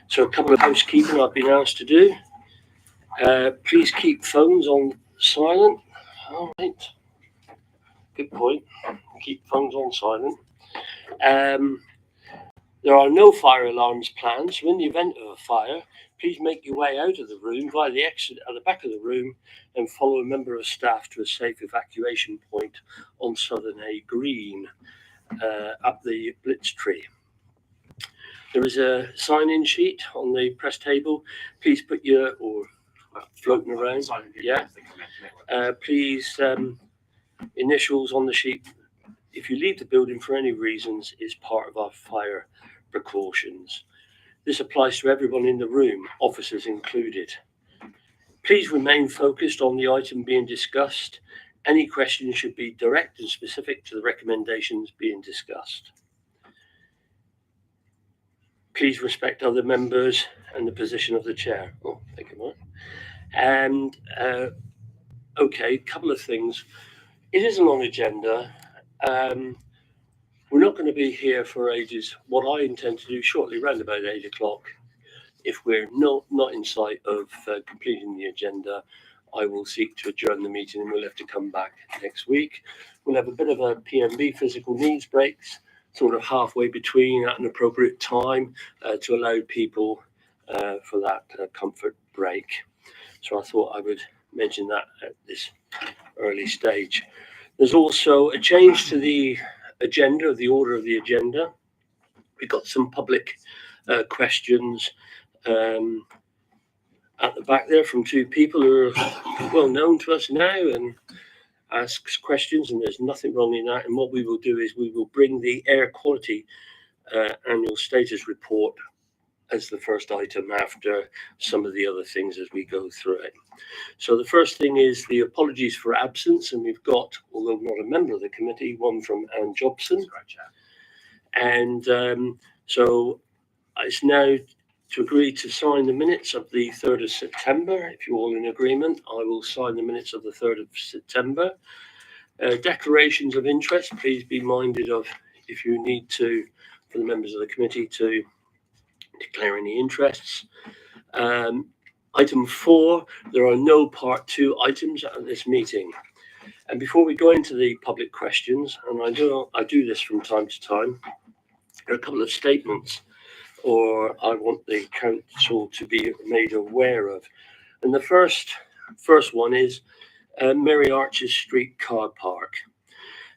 So a couple of housekeeping I've been asked to do. Please keep phones on silent. All right. Good point. Keep phones on silent. There are no fire alarms planned, so in the event of a fire, please make your way out of the room via the exit at the back of the room and follow a member of staff to a safe evacuation point on Southern A Green, up the Blitz tree. There is a sign-in sheet on the press table. Please put your, or floating around, yeah. Please, initials on the sheet. If you leave the building for any reasons, is part of our fire precautions. This applies to everyone in the room, officers included. Please remain focused on the item being discussed. Any questions should be direct and specific to the recommendations being discussed. Please respect other members and the position of the chair. Oh, thank you, Mark. And okay, couple of things. It is a long agenda. We're not going to be here for ages. What I intend to do shortly, around about 8 o'clock, if we're not in sight of completing the agenda, I will seek to adjourn the meeting and we'll have to come back next week. We'll have a bit of a PMB, physical needs breaks, sort of halfway between at an appropriate time to allow people for that comfort break. So I thought I would mention that at this early stage. There's also a change to the agenda, the order of the agenda. We've got some public questions at the back there from two people who are well known to us now and asks questions, and there's nothing wrong in that. And what we will do is we will bring the air quality annual status report as the first item after some of the other things as we go through it. So the first thing is the apologies for absence, and we've got, although not a member of the committee, one from Anne Jobson. And so it's now to agree to sign the minutes of the 3rd of September. If you're all in agreement, I will sign the minutes of the 3rd of September. Declarations of interest, please be minded of if you need to, for the members of the committee to declare any interests. Item 4, there are no part 2 items at this meeting. And before we go into the public questions, and I do this from time to time, there are a couple of statements or I want the council to be made aware of. And the first one is Mary Arches Street car park.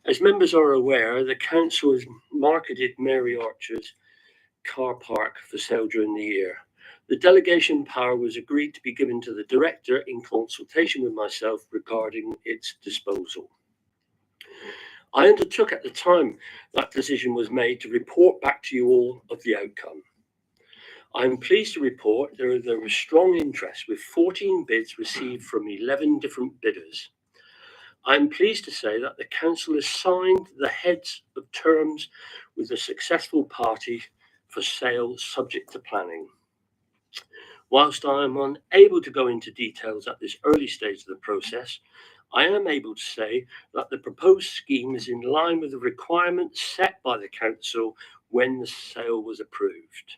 As members are aware, the council has marketed Mary Arches car park for sale during the year. The delegation power was agreed to be given to the director in consultation with myself regarding its disposal. I undertook at the time that decision was made to report back to you all of the outcome. I'm pleased to report there was strong interest with 14 bids received from 11 different bidders. I'm pleased to say that the council has signed the heads of terms with a successful party for sale subject to planning. Whilst I am unable to go into details at this early stage of the process, I am able to say that the proposed scheme is in line with the requirements set by the council when the sale was approved.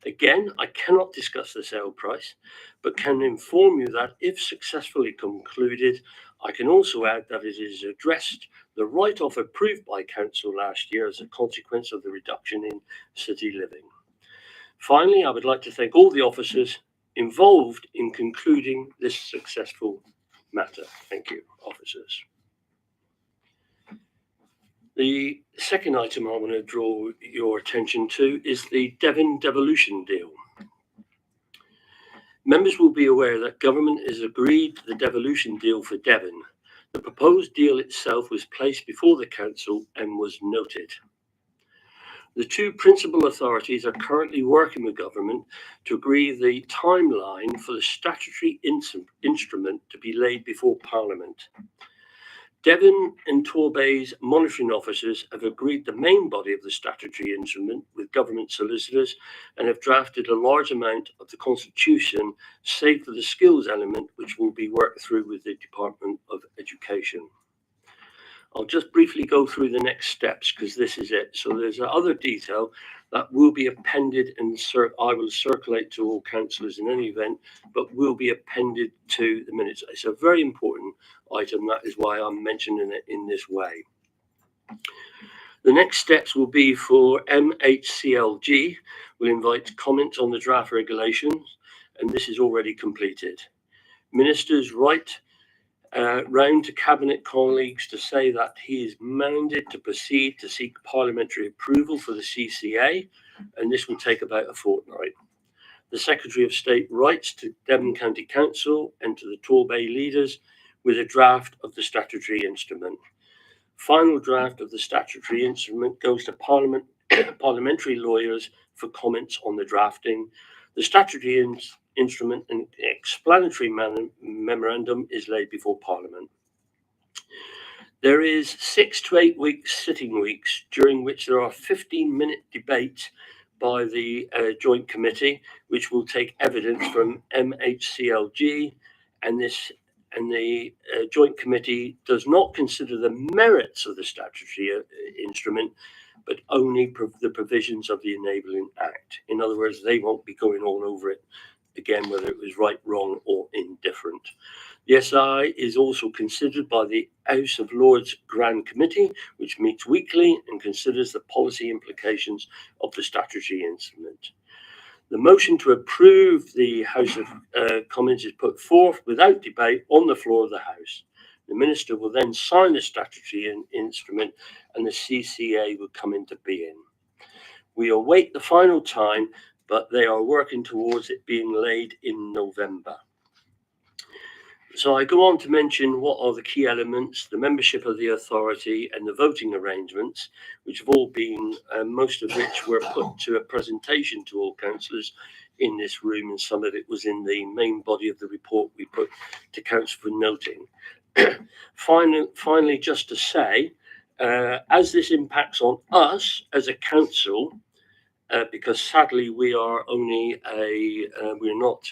Again, I cannot discuss the sale price, but can inform you that if successfully concluded, I can also add that it is addressed the write-off approved by council last year as a consequence of the reduction in city living. Finally, I would like to thank all the officers involved in concluding this successful matter. Thank you, officers. The second item I want to draw your attention to is the Devon devolution deal. Members will be aware that government has agreed the devolution deal for Devon. The proposed deal itself was placed before the council and was noted. The two principal authorities are currently working with government to agree the timeline for the statutory instrument to be laid before Parliament. Devon and Torbay's monitoring officers have agreed the main body of the statutory instrument with government solicitors and have drafted a large amount of the constitution, save for the skills element, which will be worked through with the Department of Education. I'll just briefly go through the next steps because this is it. So there's other detail that will be appended and I will circulate to all councillors in any event, but will be appended to the minutes. It's a very important item. That is why I'm mentioning it in this way. The next steps will be for MHCLG. We'll invite comments on the draft regulations, and this is already completed. Ministers write round to Cabinet colleagues to say that he is minded to proceed to seek parliamentary approval for the CCA, and this will take about a fortnight. The Secretary of State writes to Devon County Council and to the Torbay leaders with a draft of the statutory instrument. Final draft of the statutory instrument goes to parliamentary lawyers for comments on the drafting. The statutory instrument and explanatory memorandum is laid before Parliament. There is 6 to 8 weeks sitting weeks during which there are 15-minute debates by the Joint Committee, which will take evidence from MHCLG, and the Joint Committee does not consider the merits of the statutory instrument, but only the provisions of the Enabling Act. In other words, they won't be going all over it again, whether it was right, wrong, or indifferent. The SI is also considered by the House of Lords Grand Committee, which meets weekly and considers the policy implications of the statutory instrument. The motion to approve the House of Commons is put forth without debate on the floor of the House. The Minister will then sign the statutory instrument and the CCA will come into being. We await the final time, but they are working towards it being laid in November. So I go on to mention what are the key elements, the membership of the authority and the voting arrangements, which have all been, most of which were put to a presentation to all councillors in this room, and some of it was in the main body of the report we put to council for noting. Finally, just to say, as this impacts on us as a council, because sadly we are only we're not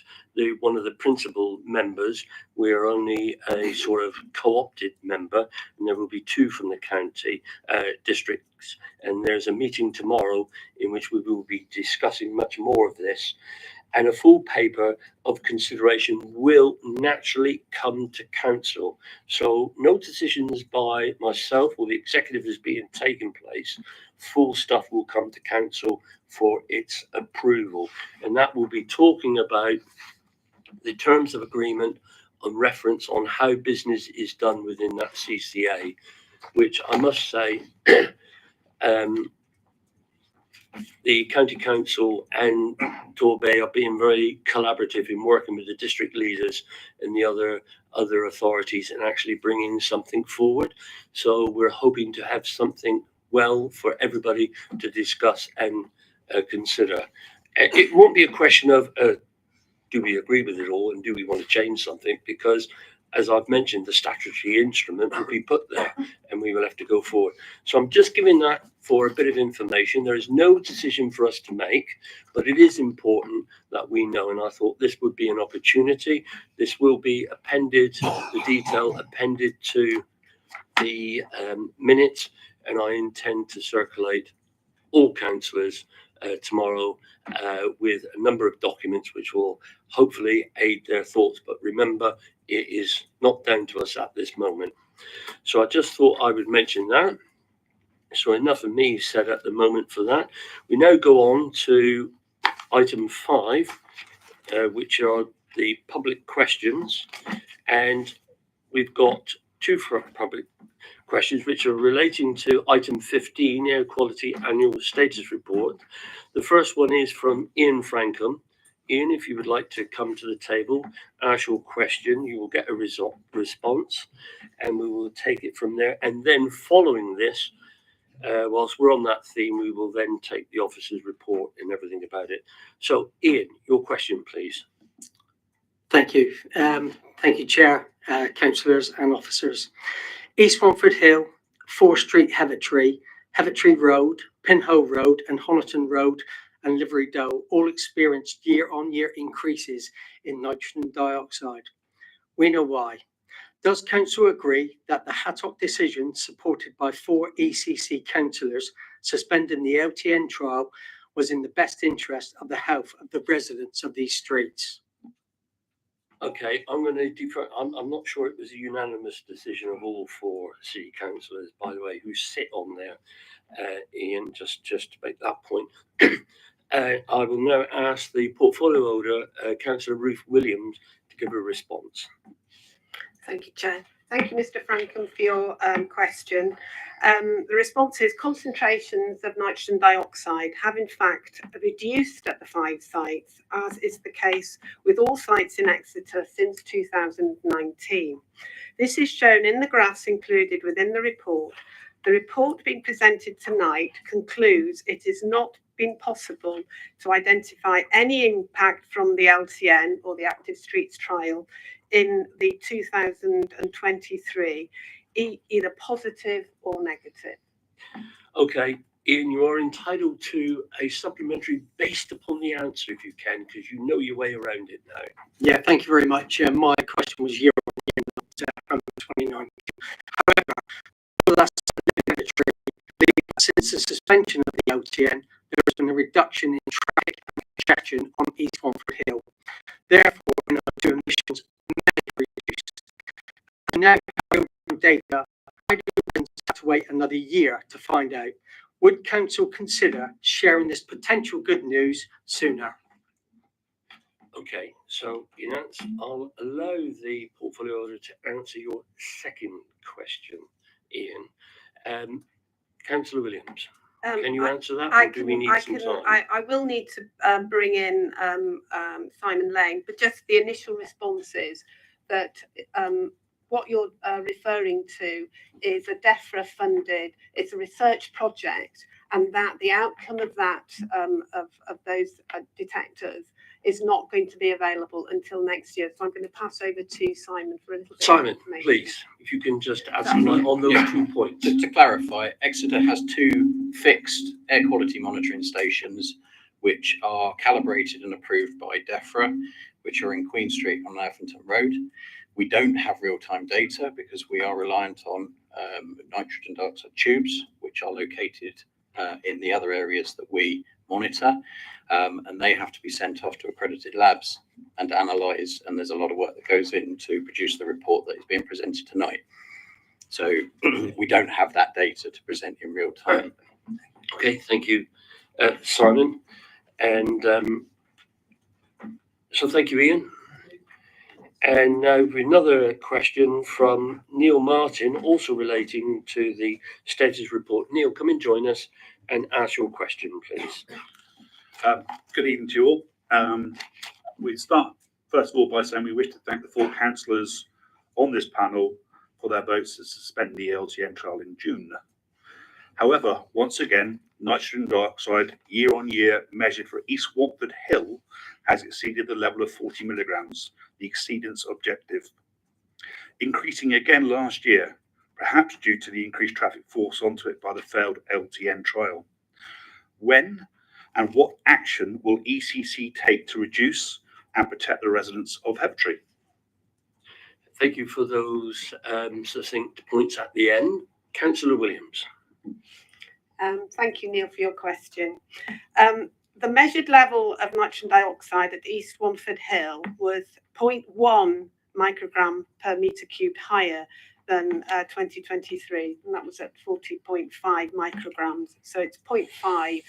one of the principal members, we're only a sort of co-opted member, and there will be 2 from the county districts, and there's a meeting tomorrow in which we will be discussing much more of this, and a full paper of consideration will naturally come to council. So no decisions by myself or the executive is being taken place. Full stuff will come to council for its approval, and that will be talking about the terms of agreement and reference on how business is done within that CCA, which I must say the County Council and Torbay are being very collaborative in working with the district leaders and the other authorities and actually bringing something forward. So we're hoping to have something well for everybody to discuss and consider. It won't be a question of do we agree with it all and do we want to change something, because as I've mentioned, the statutory instrument will be put there and we will have to go forward. So I'm just giving that for a bit of information. There is no decision for us to make, but it is important that we know, and I thought this would be an opportunity. This will be appended, the detail appended to the minutes, and I intend to circulate all councillors tomorrow with a number of documents which will hopefully aid their thoughts. But remember, it is not down to us at this moment. So I just thought I would mention that. So enough of me said at the moment for that. We now go on to item 5, which are the public questions. And we've got 2 public questions which are relating to item 15, Air Quality Annual Status Report. The first one is from Ian Frankham. Ian, if you would like to come to the table, ask your question, you will get a response, and we will take it from there. And then following this, whilst we're on that theme, we will then take the officer's report and everything about it. So Ian, your question, please. Thank you. Thank you, Chair, councillors and officers. East Montford Hill, 4 Street, Hevertree Road, Pinhole Road and Honiton Road and Livery Doe all experienced year-on-year increases in nitrogen dioxide. We know why. Does Council agree that the Hattock decision, supported by 4 ECC councillors, suspending the LTN trial was in the best interest of the health of the residents of these streets? Okay, I'm going to defer. I'm not sure it was a unanimous decision of all 4 city councillors, by the way, who sit on there. Ian, just to make that point. I will now ask the portfolio holder, Councillor Ruth Williams, to give a response. Thank you, Chair. Thank you, Mr. Frankham, for your question. The response is concentrations of nitrogen dioxide have in fact reduced at the 5 sites, as is the case with all sites in Exeter since 2019. This is shown in the graphs included within the report. The report being presented tonight concludes it has not been possible to identify any impact from the LTN or the Active Streets trial in the 2023, either positive or negative. Okay, Ian, you are entitled to a supplementary based upon the answer if you can, because you know your way around it now. Yeah, thank you very much. My question was year on year, not from 2019. However, for the last since the suspension of the LTN, there has been a reduction in traffic and congestion on East Swanford Hill. Therefore, NO2 emissions may reduced. And now, data, I do have to wait another year to find out. Would Council consider sharing this potential good news sooner? Okay, so in answer, I'll allow the portfolio holder to answer your second question, Ian. Councillor Williams, can you answer that, or do we need some time? I will need to bring in Simon Lane, but just the initial response is that what you're referring to is a DEFRA funded, it's a research project, and that the outcome of that, of those detectors is not going to be available until next year. So I'm going to pass over to Simon for a little bit Simon, of information. please, if you can just add some light on those 2 points. Just to clarify, Exeter has 2 fixed air quality monitoring stations which are calibrated and approved by DEFRA, which are in Queen Street on Northampton Road. We don't have real-time data because we are reliant on nitrogen dioxide tubes, which are located in the other areas that we monitor, and they have to be sent off to accredited labs and analysed, and there's a lot of work that goes in to produce the report that is being presented tonight. So we don't have that data to present in real time. Okay, thank you, Simon. And so thank you, Ian. And now another question from Neil Martin, also relating to the status report. Neil, come and join us and ask your question, please. Good evening to you all. We start first of all by saying we wish to thank the 4 councillors on this panel for their votes to suspend the LTN trial in June. However, once again, nitrogen dioxide year on year measured for East Watford Hill has exceeded the level of 40 milligrams, the exceedance objective, increasing again last year, perhaps due to the increased traffic force onto it by the failed LTN trial. When and what action will ECC take to reduce and protect the residents of Hevertree? Thank you for those succinct points at the end. Councillor Williams. Thank you, Neil, for your question. The measured level of nitrogen dioxide at East Swanford Hill was 0.1 microgram per metre cubed higher than 2023, and that was at 40.5 micrograms. So it's 0.5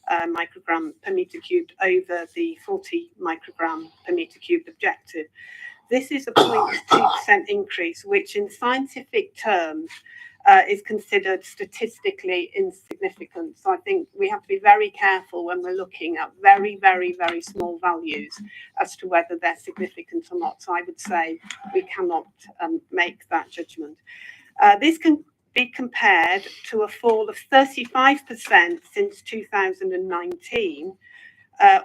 microgram per metre cubed over the 40 microgram per metre cubed objective. This is a 0.2% increase, which in scientific terms is considered statistically insignificant. So I think we have to be very careful when we're looking at very, very, very small values as to whether they're significant or not. So I would say we cannot make that judgment. This can be compared to a fall of 35% since 2019,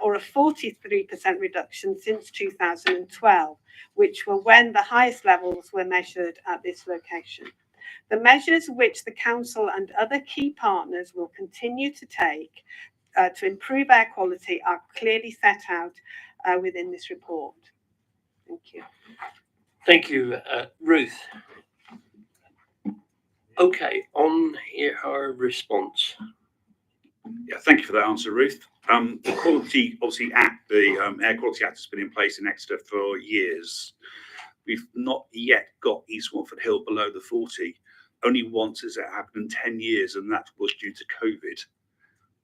or a 43% reduction since 2012, which were when the highest levels were measured at this location. The measures which the Council and other key partners will continue to take to improve air quality are clearly set out within this report. Thank you. Thank you, Ruth. Okay, on here her response. Yeah, thank you for that answer, Ruth. The Quality, obviously, Act, the Air Quality Act has been in place in Exeter for years. We've not yet got East Watford Hill below the 40. Only once has it happened in 10 years, and that was due to COVID.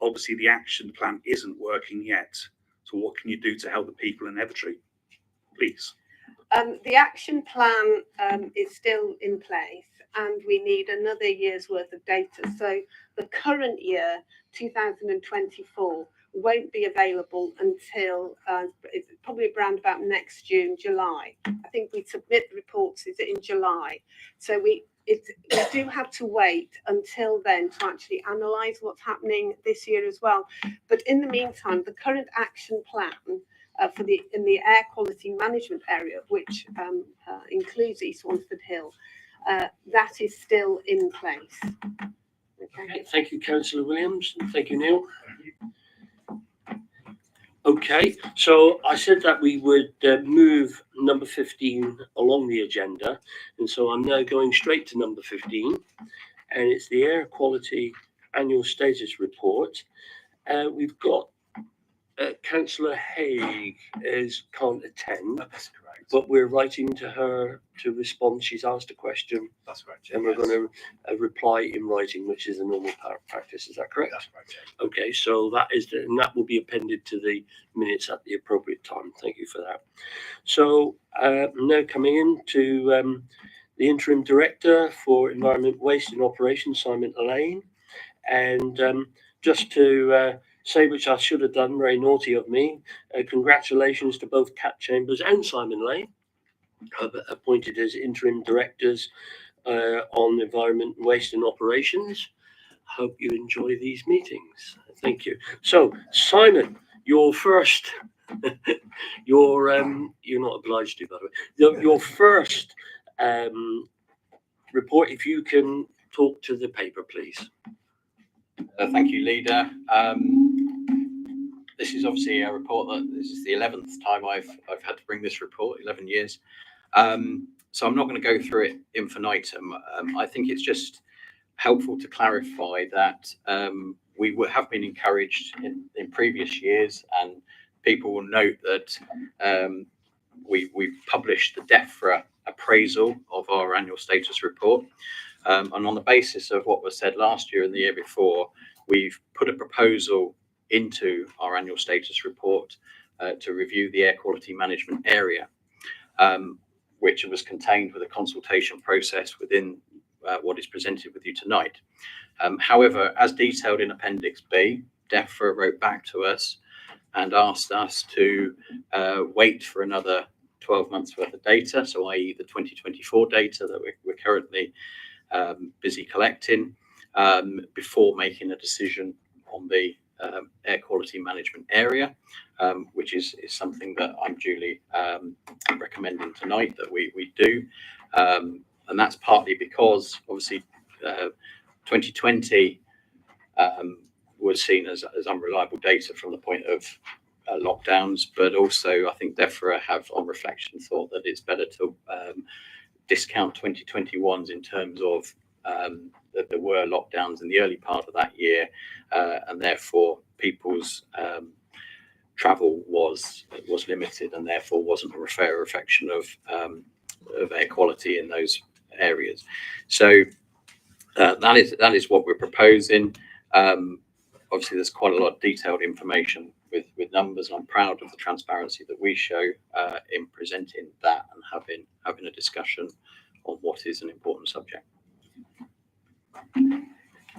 Obviously, the action plan isn't working yet. So what can you do to help the people in Evertree? Please. The action plan is still in place, and we need another year's worth of data. So the current year, 2024, won't be available until it's probably around about next June, July. I think we submit the reports is in July. So we do have to wait until then to actually analyse what's happening this year as well. But in the meantime, the current action plan in the air quality management area, which includes East Watford Hill, that is still in place. Okay, thank you, Councillor Williams. Thank you, Neil. Okay, so I said that we would move number 15 along the agenda, and so I'm now going straight to number 15, and it's the Air Quality Annual Status Report. We've got Councillor Haig can't attend. That's correct. But we're writing to her to respond. She's asked a question. That's correct. And we're going to reply in writing, which is a normal practice. Is that correct? That's correct. Yeah. Okay, so and that will be appended to the minutes at the appropriate time. Thank you for that. So now coming in to the interim director for Environment, Waste and Operations, Simon Lane, and just to say, which I should have done, very naughty of me, congratulations to both Kat Chambers and Simon Lane, appointed as interim directors on Environment, Waste and Operations. Hope you enjoy these meetings. Thank you. So, Simon, your first, you're not obliged to, by the way, your first report, if you can talk to the paper, please. Thank you, Leader. This is obviously a report this is the 11th time I've had to bring this report, 11 years. So I'm not going to go through it infinitum. I think it's just helpful to clarify that we have been encouraged in previous years, and people will note that we've published the DEFRA appraisal of our annual status report. And on the basis of what was said last year and the year before, we've put a proposal into our annual status report to review the air quality management area, which was contained with a consultation process within what is presented with you tonight. However, as detailed in Appendix B, DEFRA wrote back to us and asked us to wait for another 12 months worth of data, so i.e. the 2024 data that we're currently busy collecting, before making a decision on the air quality management area, which is something that I'm duly recommending tonight that we do. And that's partly because obviously 2020 was seen as unreliable data from the point of lockdowns, but also I think DEFRA have on reflection thought that it's better to discount 2021s in terms of that there were lockdowns in the early part of that year, and therefore people's travel was limited, and therefore wasn't a fair reflection of air quality in those areas. So that is what we're proposing. Obviously, there's quite a lot of detailed information with numbers, and I'm proud of the transparency that we show in presenting that and having a discussion on what is an important subject.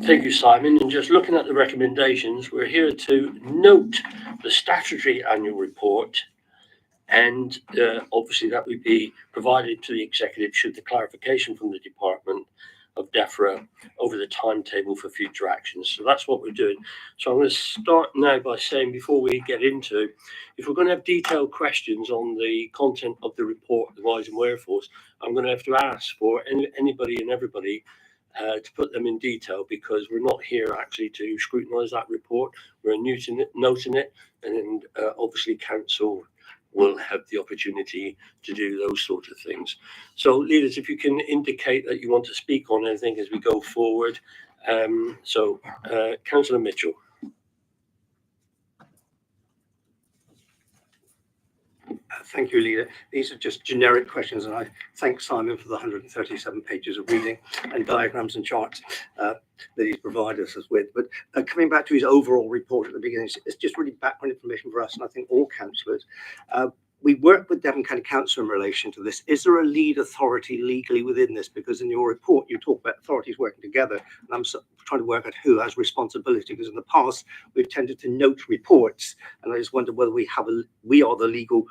Thank you, Simon. And just looking at the recommendations, we're here to note the statutory annual report, and obviously that would be provided to the executive should the clarification from the department of DEFRA over the timetable for future actions. So that's what we're doing. So I'm going to start now by saying, before we get into, if we're going to have detailed questions on the content of the report, the whys and wherefores, I'm going to have to ask for anybody and everybody to put them in detail, because we're not here actually to scrutinise that report. We're noting it, and then obviously council will have the opportunity to do those sort of things. So leaders, if you can indicate that you want to speak on anything as we go forward. Councillor Mitchell. Thank you, Leader. These are just generic questions, and I thank Simon for the 137 pages of reading and diagrams and charts that he's provided us with. But coming back to his overall report at the beginning, it's just really background information for us, and I think all councillors. We work with Devon County Council in relation to this. Is there a lead authority legally within this? Because in your report, you talk about authorities working together, and I'm trying to work out who has responsibility, because in the past, we've tended to note reports, and I just wonder whether we are the legal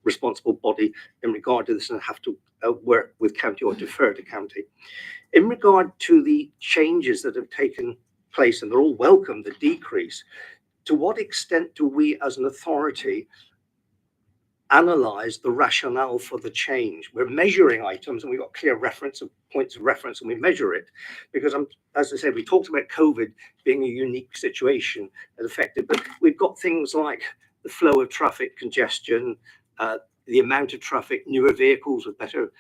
responsible body in regard to this and have to work with county or defer to county. In regard to the changes that have taken place, and they're all welcome, the decrease, to what extent do we as an authority analyze the rationale for the change? We're measuring items and we've got clear reference of points of reference and we measure it, because as I said, we talked about COVID being a unique situation that affected, but we've got things like the flow of traffic, congestion, the amount of traffic, newer vehicles with better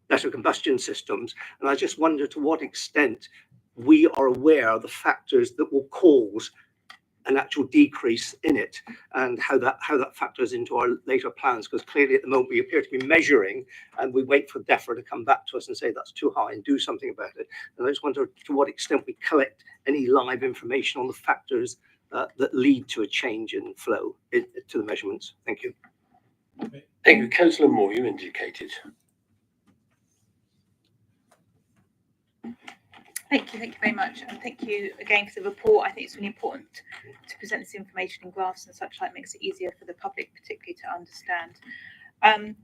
combustion systems. And I just wonder to what extent we are aware of the factors that will cause an actual decrease in it, and how that factors into our later plans, because clearly at the moment we appear to be measuring and we wait for DEFRA to come back to us and say that's too high and do something about it. And I just wonder to what extent we collect any live information on the factors that lead to a change in flow to the measurements. Thank you. Thank you. Councillor Moore, you indicated. Thank you very much, and thank you again for the report. I think it's really important to present this information in graphs and such like, makes it easier for the public particularly to understand.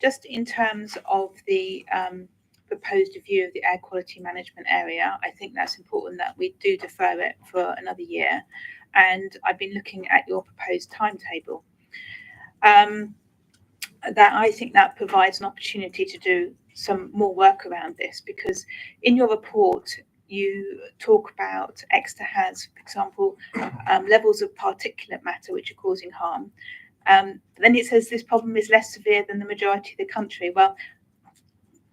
Just in terms of the proposed review of the air quality management area, I think that's important that we do defer it for another year, and I've been looking at your proposed timetable. That I think that provides an opportunity to do some more work around this, because in your report you talk about Exeter has, for example, levels of particulate matter which are causing harm. Then it says this problem is less severe than the majority of the country. Well,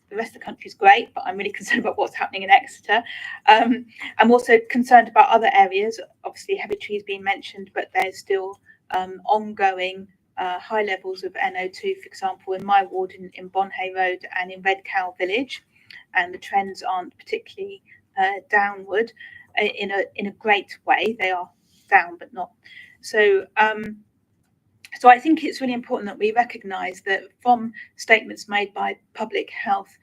the rest of the country is great, but I'm really concerned about what's happening in Exeter. I'm also concerned about other areas. Obviously, Heavy has been mentioned, but there's still ongoing high levels of NO2, for example, in my ward in Bonhay Road and in Red Cow Village, and the trends aren't particularly downward in a great way. They are down, but not. So I think it's really important that we recognise that from statements made by Public Health,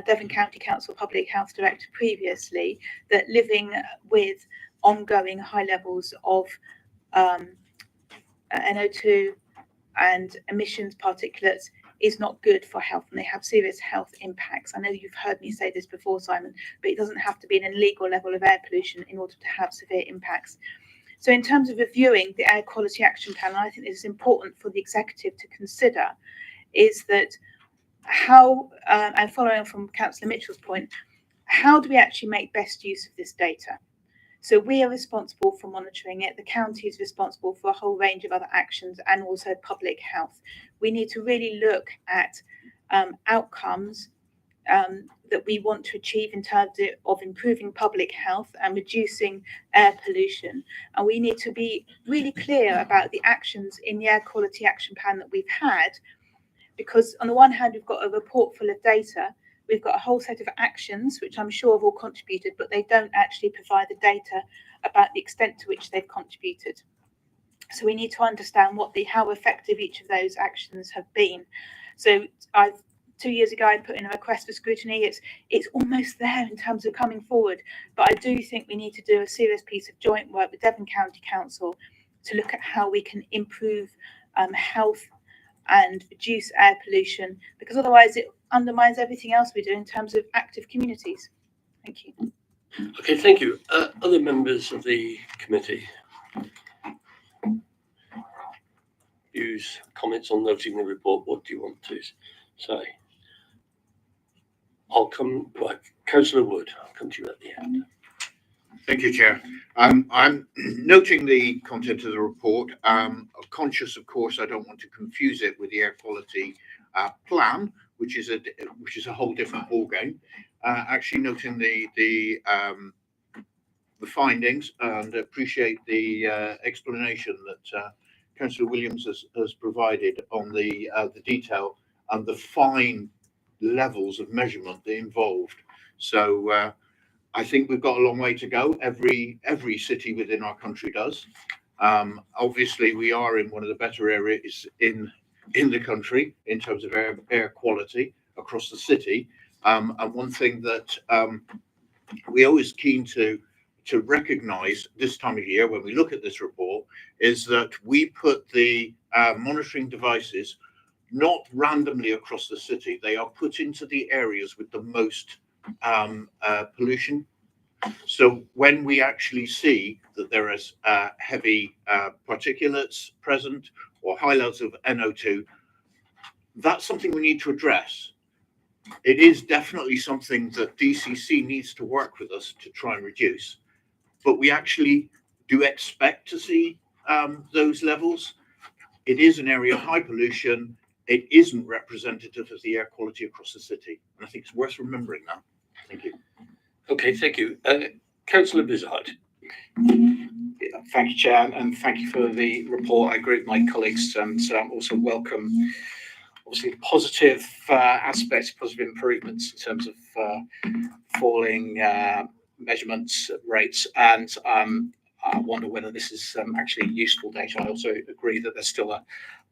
Devon County Council Public Health Director previously, that living with ongoing high levels of NO2 and emissions particulates is not good for health, and they have serious health impacts. I know you've heard me say this before, Simon, but it doesn't have to be an illegal level of air pollution in order to have severe impacts. So in terms of reviewing the Air Quality Action Plan, I think it's important for the executive to consider is that how, and following on from Councillor Mitchell's point, how do we actually make best use of this data? So we are responsible for monitoring it. The county is responsible for a whole range of other actions and also public health. We need to really look at outcomes that we want to achieve in terms of improving public health and reducing air pollution. And we need to be really clear about the actions in the Air Quality Action Plan that we've had, because on the one hand, we've got a report full of data. We've got a whole set of actions, which I'm sure have all contributed, but they don't actually provide the data about the extent to which they've contributed. So we need to understand how effective each of those actions have been. So 2 years ago, I put in a request for scrutiny. It's almost there in terms of coming forward, but I do think we need to do a serious piece of joint work with Devon County Council to look at how we can improve health and reduce air pollution, because otherwise it undermines everything else we do in terms of active communities. Thank you. Okay, thank you. Other members of the committee? Views, comments on noting the report. What do you want to say? I'll come, right, Councillor Wood, I'll come to you at the end. Thank you, Chair. I'm noting the content of the report. conscious, of course, I don't want to confuse it with the air quality plan, which is a whole different ballgame. Actually, noting the findings and appreciate the explanation that Councillor Williams has provided on the detail and the fine levels of measurement involved. So I think we've got a long way to go. Every city within our country does. Obviously, we are in one of the better areas in the country in terms of air quality across the city. And one thing that we're always keen to recognise this time of year when we look at this report is that we put the monitoring devices not randomly across the city. They are put into the areas with the most pollution. So when we actually see that there is heavy particulates present or high levels of NO2, that's something we need to address. It is definitely something that DCC needs to work with us to try and reduce, but we actually do expect to see those levels. It is an area of high pollution. It isn't representative of the air quality across the city. And I think it's worth remembering that. Thank you. Okay, thank you. Councillor Bizard. Thank you, Chair, and thank you for the report. I agree with my colleagues and also welcome, obviously, the positive aspects, positive improvements in terms of falling measurements rates, and I wonder whether this is actually useful data. I also agree that there's still a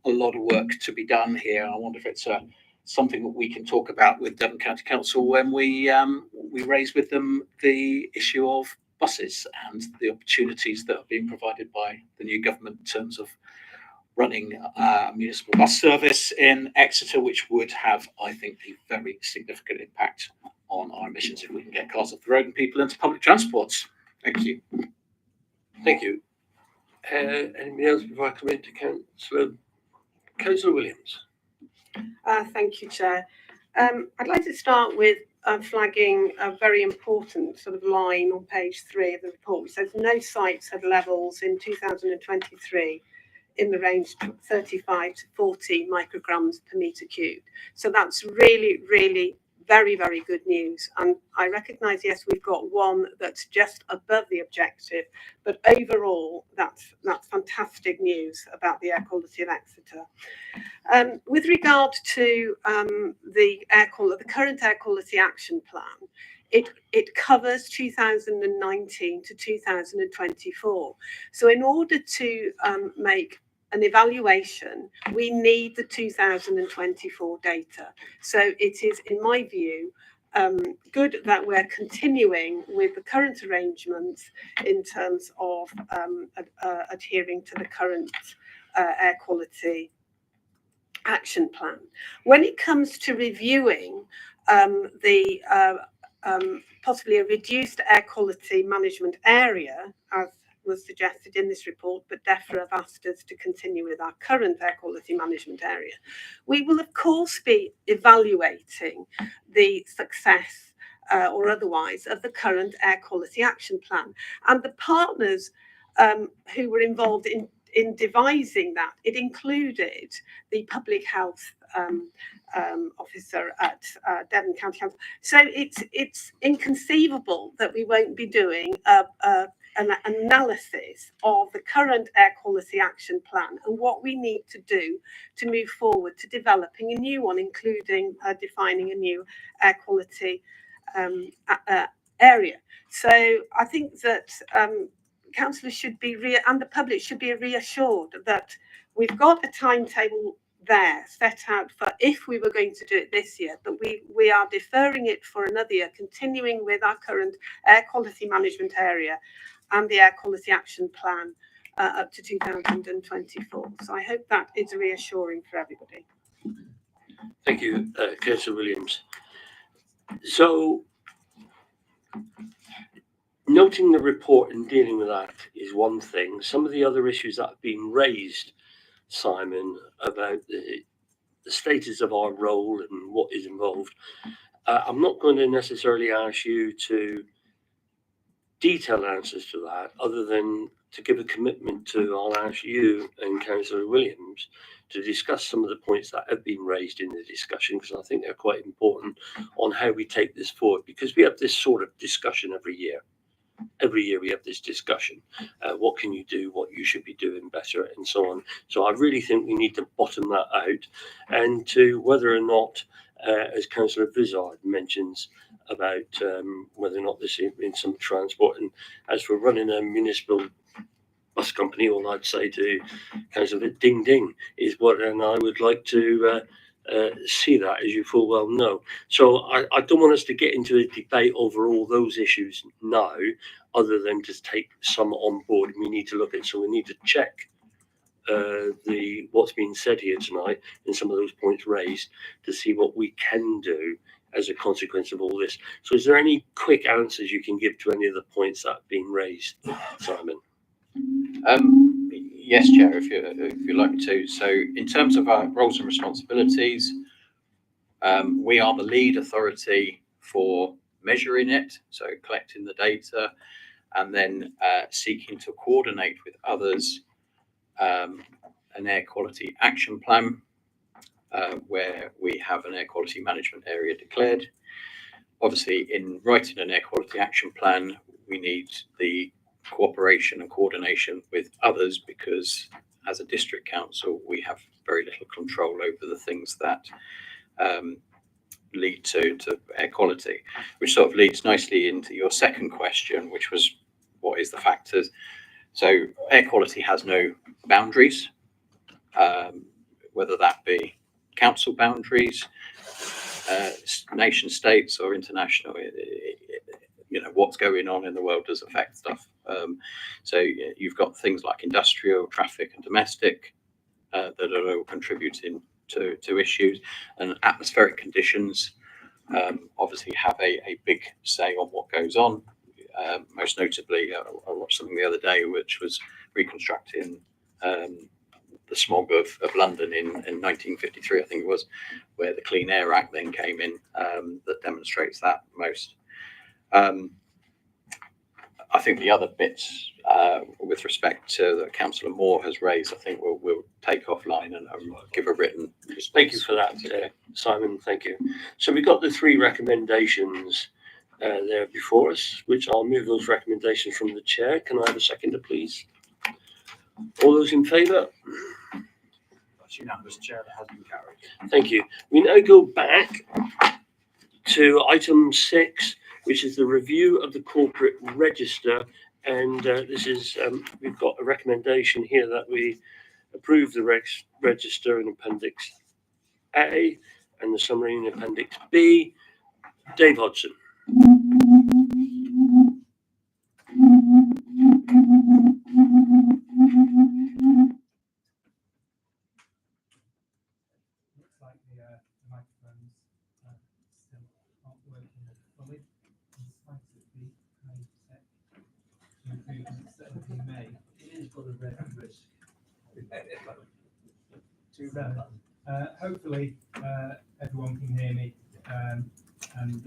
lot of work to be done here. I wonder if it's something that we can talk about with Devon County Council when we raise with them the issue of buses and the opportunities that are being provided by the new government in terms of running a municipal bus service in Exeter, which would have, I think, a very significant impact on our emissions if we can get cars off the road and people into public transports. Thank you. Thank you. Anybody else before I come into Councillor Williams? Thank you, Chair. I'd like to start with flagging a very important sort of line on page 3 of the report, which says no sites had levels in 2023 in the range of 35 to 40 micrograms per metre cubed. So that's really, really very, very good news. And I recognise, yes, we've got one that's just above the objective, but overall, that's fantastic news about the air quality of Exeter. With regard to the current air quality action plan, it covers 2019 to 2024. So in order to make an evaluation, we need the 2024 data. So it is, in my view, good that we're continuing with the current arrangements in terms of adhering to the current air quality action plan. When it comes to reviewing possibly a reduced air quality management area, as was suggested in this report, but DEFRA have asked us to continue with our current air quality management area, we will of course be evaluating the success or otherwise of the current air quality action plan. And the partners who were involved in devising that, it included the public health officer at Devon County Council. So it's inconceivable that we won't be doing an analysis of the current air quality action plan and what we need to do to move forward to developing a new one, including defining a new air quality area. So I think that councillors should be and the public should be reassured that we've got a timetable there set out for if we were going to do it this year, but we are deferring it for another year, continuing with our current air quality management area and the air quality action plan up to 2024. So I hope that is reassuring for everybody. Thank you, Councillor Williams. So, noting the report and dealing with that is one thing. Some of the other issues that have been raised, Simon, about the status of our role and what is involved, I'm not going to necessarily ask you to detailed answers to that, other than to give a commitment to, I'll ask you and Councillor Williams to discuss some of the points that have been raised in the discussion, because I think they're quite important on how we take this forward, because we have this sort of discussion every year. Every year we have this discussion. What can you do? What you should be doing better, and so on. So I really think we need to bottom that out, and to whether or not, as Councillor Vizard mentions about whether or not this is in some transport. And as for running a municipal bus company, all I'd say to Councillor Ding Ding is what, and I would like to see that, as you full well know. So I don't want us to get into a debate over all those issues now, other than just take some on board. We need to look at, so we need to check what's been said here tonight and some of those points raised to see what we can do as a consequence of all this. So is there any quick answers you can give to any of the points that have been raised, Simon? Yes, Chair, if you'd like me to. So in terms of our roles and responsibilities, we are the lead authority for measuring it, so collecting the data, and then seeking to coordinate with others an air quality action plan, where we have an air quality management area declared. Obviously, in writing an air quality action plan, we need the cooperation and coordination with others, because as a district council we have very little control over the things that lead to air quality, which sort of leads nicely into your second question, which was what is the factors. So air quality has no boundaries, whether that be council boundaries, nation states, or international. You know, what's going on in the world does affect stuff. So you've got things like industrial, traffic, and domestic that are all contributing to issues, and atmospheric conditions obviously have a big say on what goes on. Most notably, I watched something the other day which was reconstructing the smog of London in 1953, I think it was, where the Clean Air Act then came in, that demonstrates that most. I think the other bits with respect to that Councillor Moore has raised, I think we'll take offline and give a written response. Thank you for that, Simon. Thank you. So we've got the three recommendations there before us, which I'll move those recommendations from the chair. Can I have a seconder, please? All those in favour? That's unanimous, Chair. That has been carried. Thank you. We now go back to item 6, which is the review of the corporate register. And this is, we've got a recommendation here that we approve the register in Appendix A and the summary in Appendix B. Dave Hodson. Looks like the microphones still aren't working fully, in spite of the high-tech improvements that have been made. It is for the red risk. Hopefully everyone can hear me, and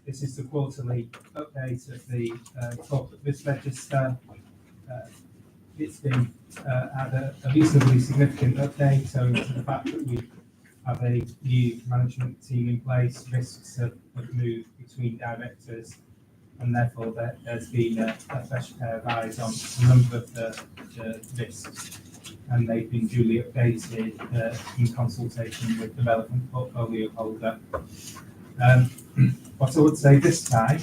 this is the quarterly update of the corporate risk register. It's been had a reasonably significant update owing to the fact that we have a new management team in place. Risks have moved between directors, and therefore there's been a fresh pair of eyes on a number of the risks, and they've been duly updated in consultation with the relevant portfolio holder. What I would say this time,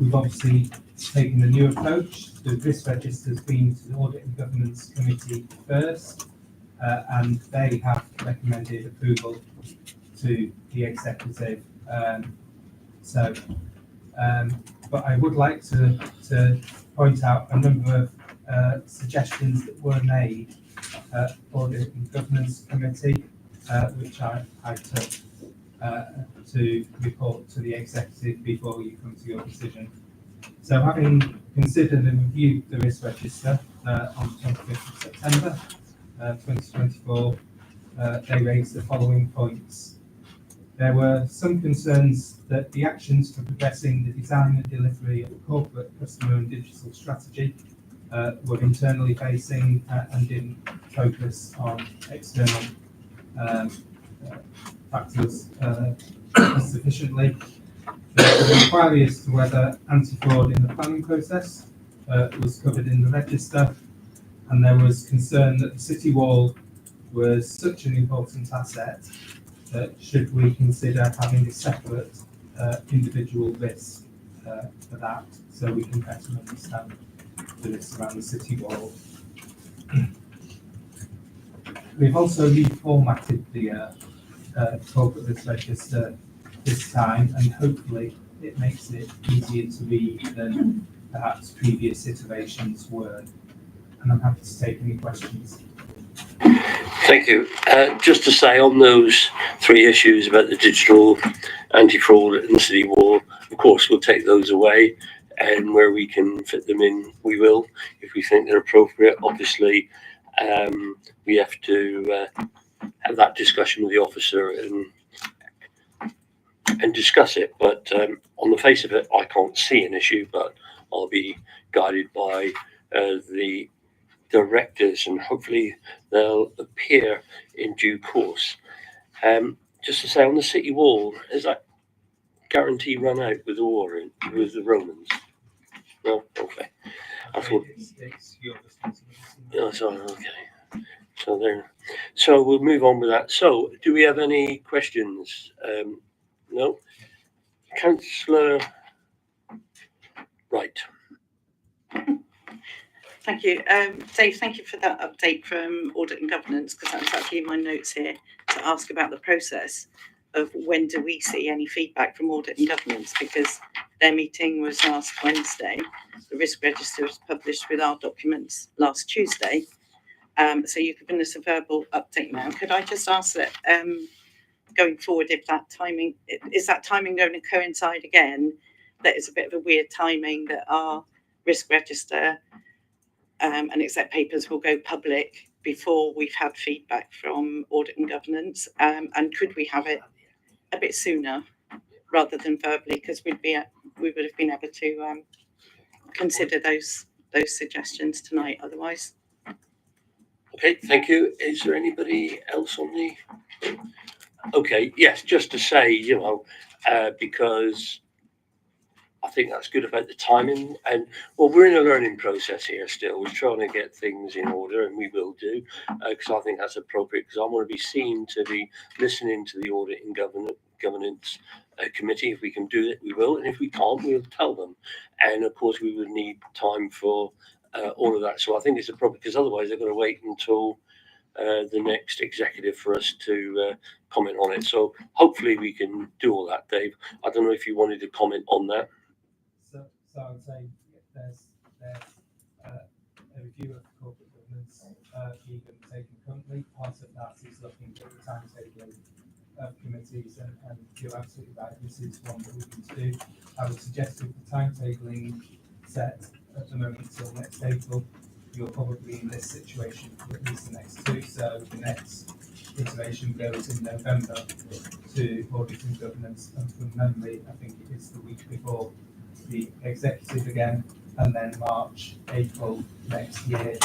we've obviously taken a new approach. The risk register has been to the Audit and Governance Committee first, and they have recommended approval to the executive. But I would like to point out a number of suggestions that were made at Audit and Governance Committee, which I took to report to the executive before you come to your decision. So, having considered and reviewed the risk register on 25th of September 2024, they raised the following points. There were some concerns that the actions for progressing the design and delivery of a corporate customer and digital strategy were internally facing and didn't focus on external factors sufficiently. There was an inquiry as to whether anti-fraud in the planning process was covered in the register, and there was concern that the city wall was such an important asset that should we consider having a separate individual risk for that, so we can better understand the risks around the city wall. We've also reformatted the corporate risk register this time, and hopefully it makes it easier to read than perhaps previous iterations were. And I'm happy to take any questions. Thank you. Just to say on those three issues about the digital anti-fraud and the city wall, of course, we'll take those away, and where we can fit them in, we will, if we think they're appropriate. Obviously, we have to have that discussion with the officer and discuss it. But on the face of it, I can't see an issue, but I'll be guided by the directors, and hopefully they'll appear in due course. Just to say, on the city wall, is that guarantee run out with the war with the Romans? No, okay. I thought. It's your responsibility. Oh, sorry. Okay. So there. So we'll move on with that. So, do we have any questions? No. Councillor. Right. Thank you. Dave, thank you for that update from Audit and Governance, because that was actually in my notes here to ask about the process of when do we see any feedback from Audit and Governance, because their meeting was last Wednesday. The risk register was published with our documents last Tuesday. So you've given us a verbal update now. Could I just ask that going forward, if that timing, is that timing going to coincide again? That is a bit of a weird timing that our risk register and exec papers will go public before we've had feedback from Audit and Governance, and could we have it a bit sooner rather than verbally, because we would have been able to consider those suggestions tonight otherwise. Okay, thank you. Is there anybody else on the? Okay, yes, just to say, because I think that's good about the timing, and well, we're in a learning process here still. We're trying to get things in order, and we will do, because I think that's appropriate, because I want to be seen to be listening to the Audit and Governance Committee. If we can do it, we will, and if we can't, we'll tell them. And of course, we would need time for all of that. So I think it's appropriate, because otherwise they're going to wait until the next executive for us to comment on it. So hopefully we can do all that, Dave. I don't know if you wanted to comment on that. So I would say there's a review of corporate governance being undertaken currently. Part of that is looking at the timetabling of committees, and you're absolutely right, this is one that we can do. I would suggest with the timetabling set at the moment till next April, you're probably in this situation for at least the next two. So the next iteration goes in November to Audit and Governance, and from memory, I think it is the week before the executive again, and then March, April next year.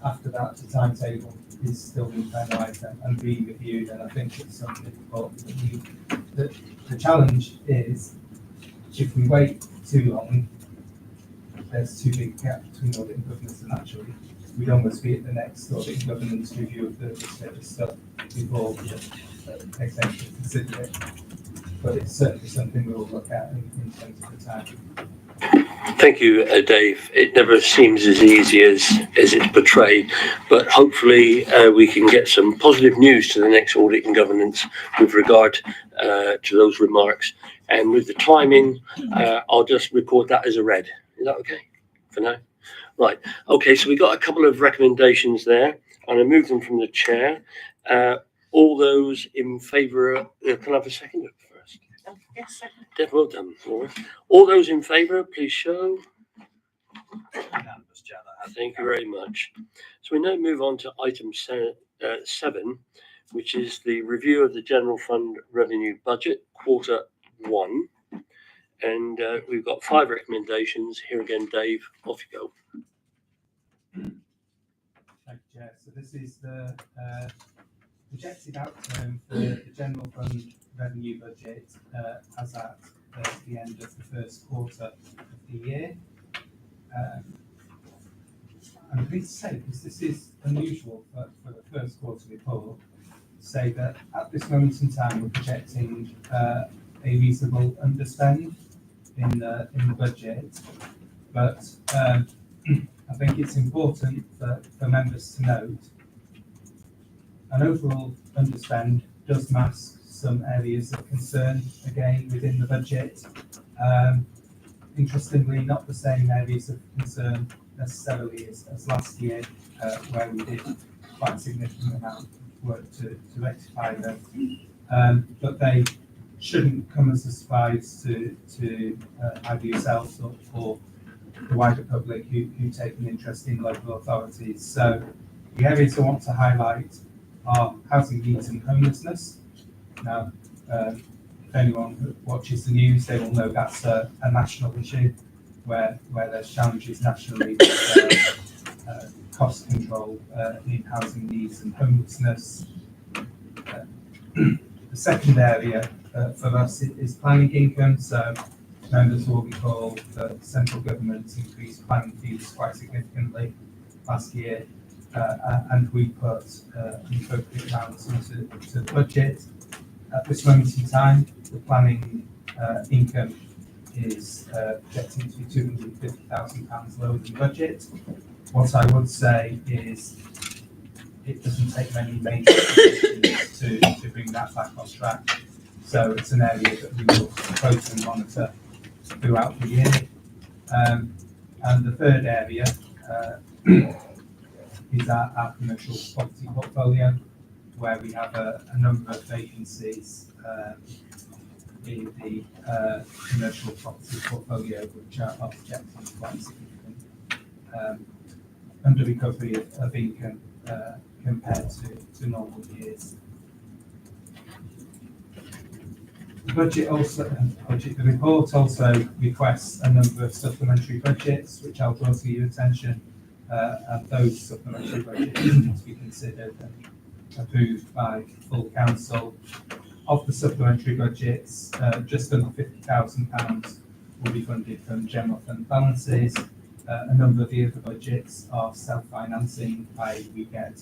After that, the timetable is still being finalised and being reviewed, and I think it's something important that the challenge is, if we wait too long, there's too big a gap between Audit and Governance, and actually we'd almost be at the next Audit and Governance review of the stuff before the executive consider it. But it's certainly something we will look at in terms of the time. Thank you, Dave. It never seems as easy as it's portrayed, but hopefully we can get some positive news to the next Audit and Governance with regard to those remarks. And with the timing, I'll just record that as a read. Is that okay for now? Right. Okay, so we got a couple of recommendations there, and I move them from the chair. All those in favour, can I have a second? Yes, Deb, well done. All those in favour, please show. Thank you very much. So we now move on to item 7, which is the review of the general fund revenue budget, Q1. And we've got 5 recommendations. Here again, Dave, off you go. Thank you, Chair. So this is the projected outcome for the general fund revenue budget as at the end of the first quarter of the year. I'm pleased to say, because this is unusual for the first quarter report, to say that at this moment in time we're projecting a reasonable underspend in the budget, but I think it's important for members to note an overall underspend does mask some areas of concern again within the budget. Interestingly, not the same areas of concern necessarily as last year, where we did quite a significant amount of work to rectify them. But they shouldn't come as a surprise to either yourselves or the wider public who take an interest in local authorities. So the areas I want to highlight are housing needs and homelessness. Now, if anyone watches the news, they will know that's a national issue where there's challenges nationally with cost control in housing needs and homelessness. The second area for us is planning income. So members will recall that central government increased planning fees quite significantly last year, and we put an appropriate balance into the budget. At this moment in time, the planning income is projected to be £250,000 lower than budget. What I would say is it doesn't take many major decisions to bring that back on track. So it's an area that we will closely monitor throughout the year. And the third area is our commercial property portfolio, where we have a number of vacancies in the commercial property portfolio, which are projecting quite significant under recovery of income compared to normal years. The report also requests a number of supplementary budgets, which I'll draw to your attention, and those supplementary budgets need to be considered and approved by full council. Of the supplementary budgets, just under £50,000 will be funded from general fund balances. A number of the other budgets are self-financing, i.e. we get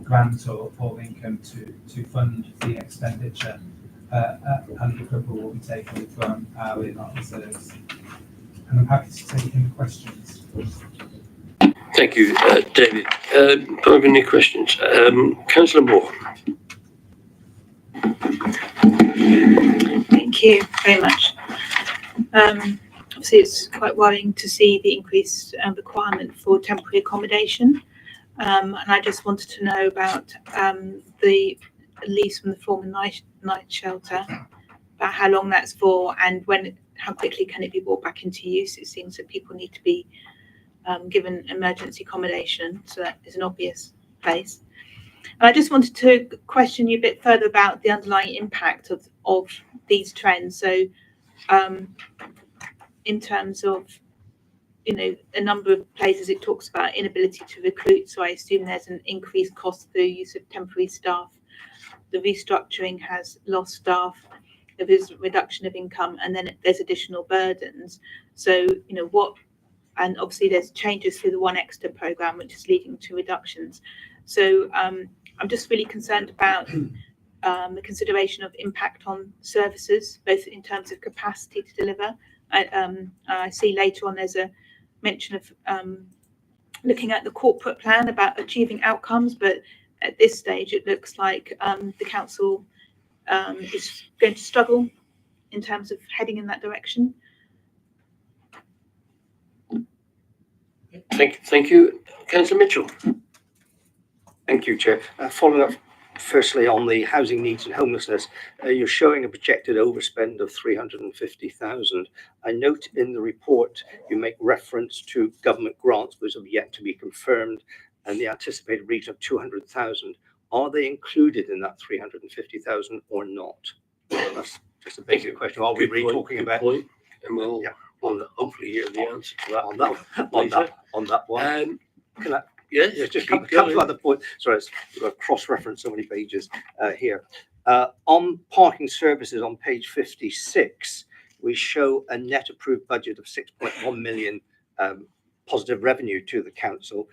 grant or income to fund the expenditure, and the couple will be taken from our earmarked reserves. And I'm happy to take any questions. Thank you, David. Do I have any questions? Councillor Moore. Thank you very much. Obviously, it's quite worrying to see the increased requirement for temporary accommodation. And I just wanted to know about the lease from the former night shelter, about how long that's for and how quickly can it be brought back into use. It seems that people need to be given emergency accommodation, so that is an obvious place. And I just wanted to question you a bit further about the underlying impact of these trends. So in terms of, a number of places it talks about inability to recruit, so I assume there's an increased cost through use of temporary staff. The restructuring has lost staff, there is reduction of income, and then there's additional burdens. So, and obviously there's changes through the One Exeter programme, which is leading to reductions. So I'm just really concerned about the consideration of impact on services, both in terms of capacity to deliver. I see later on there's a mention of looking at the corporate plan about achieving outcomes, but at this stage it looks like the council is going to struggle in terms of heading in that direction. Thank you. Councillor Mitchell. Thank you, Chair. Following up firstly on the housing needs and homelessness, you're showing a projected overspend of 350,000. I note in the report you make reference to government grants which have yet to be confirmed and the anticipated region of 200,000. are they included in that 350,000 or not? That's just a basic question. Are we really talking about? Point, and we'll, Yeah. we'll hopefully hear the answer to that on that one? Can I? Yes, Yeah, just keep couple of going. other points. Sorry, we've got cross-reference so many pages here. On parking services on page 56, we show a net approved budget of 6.1 million positive revenue to the council.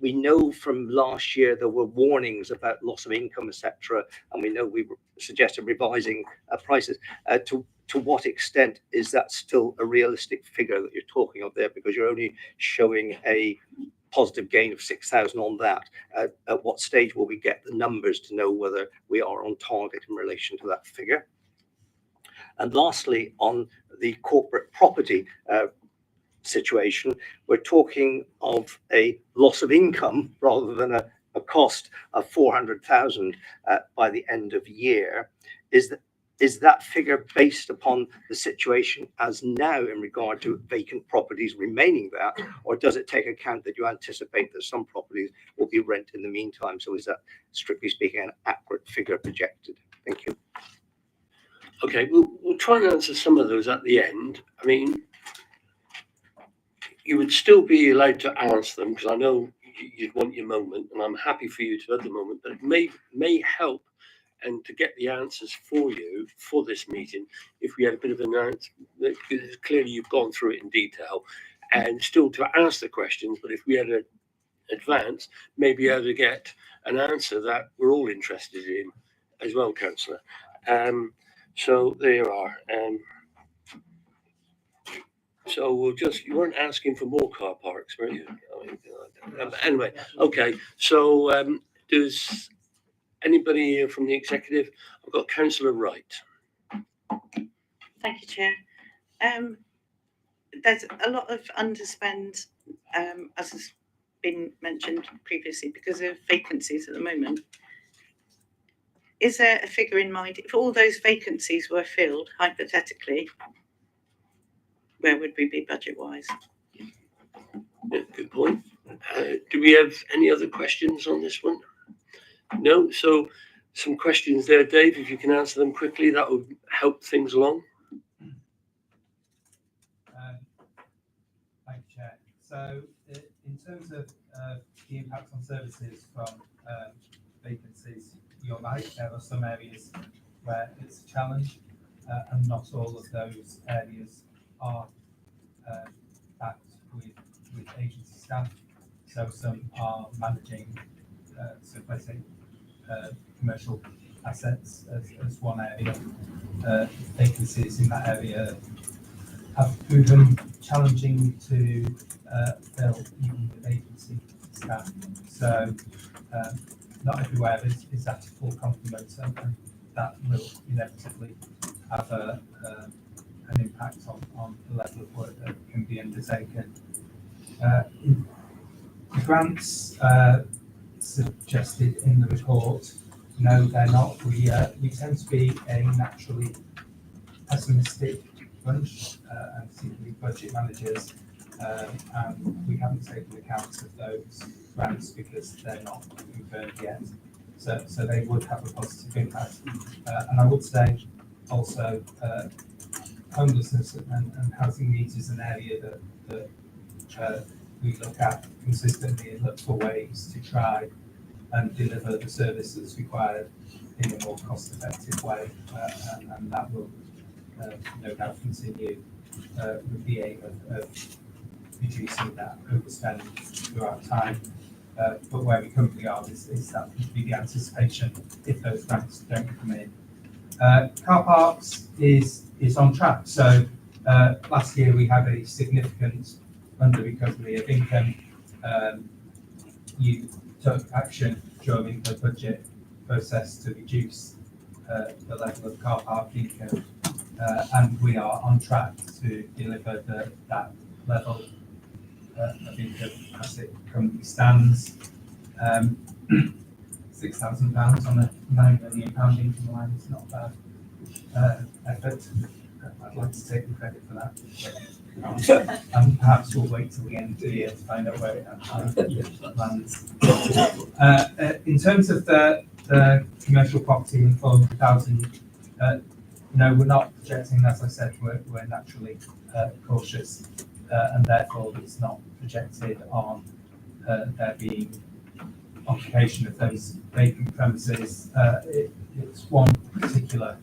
We know from last year there were warnings about loss of income, etc., and we know we suggested revising prices. To what extent is that still a realistic figure that you're talking of there? Because you're only showing a positive gain of 6,000 on that. At what stage will we get the numbers to know whether we are on target in relation to that figure? And lastly, on the corporate property situation, we're talking of a loss of income rather than a cost of 400,000 by the end of year. Is that figure based upon the situation as now in regard to vacant properties remaining that, or does it take account that you anticipate that some properties will be rent in the meantime? So is that, strictly speaking, an accurate figure projected? Thank you. Okay, we'll try and answer some of those at the end. I mean, you would still be allowed to answer them because I know you'd want your moment, and I'm happy for you to have the moment, but it may help and to get the answers for you for this meeting if we had a bit of an answer. Clearly you've gone through it in detail and still to ask the questions, but if we had an advance, maybe able to get an answer that we're all interested in as well, Councillor. So there you are. So we'll just, you weren't asking for more car parks, were you? Anyway, okay. So does anybody here from the executive? I've got Councillor Wright. Thank you, Chair. There's a lot of underspend, as has been mentioned previously, because of vacancies at the moment. Is there a figure in mind, if all those vacancies were filled, hypothetically, where would we be budget-wise? Yeah, good point. Do we have any other questions on this one? No? So some questions there, Dave, if you can answer them quickly, that would help things along. Thank you, Chair. So in terms of the impact on services from vacancies, you're right, there are some areas where it's a challenge, and not all of those areas are backed with agency staff. So some are managing, so let's say, commercial assets as one area. Vacancies in that area have proven challenging to fill even with agency staff. So not everywhere is at a full complement, and that will inevitably have an impact on the level of work that can be undertaken. The grants suggested in the report, no, they're not. We tend to be a naturally pessimistic bunch, and particularly budget managers, and we haven't taken account of those grants because they're not confirmed yet. So they would have a positive impact. And I would say also homelessness and housing needs is an area that we look at consistently and look for ways to try and deliver the service that's required in a more cost-effective way, and that will no doubt continue with the aim of reducing that overspend throughout time. But where we currently are is that would be the anticipation if those grants don't come in. Car parks is on track. So last year we had a significant under recovery of income. You took action during the budget process to reduce the level of car park income, and we are on track to deliver that level of income as it currently stands. £6,000 on a £9 million income line is not a bad effort. I'd like to take the credit for that. And perhaps we'll wait till the end of the year to find out where it actually lands. In terms of the the commercial property in 400,000, no, we're not projecting, as I said, we're naturally cautious, and therefore it's not projected on there being occupation of those vacant premises. It's one particular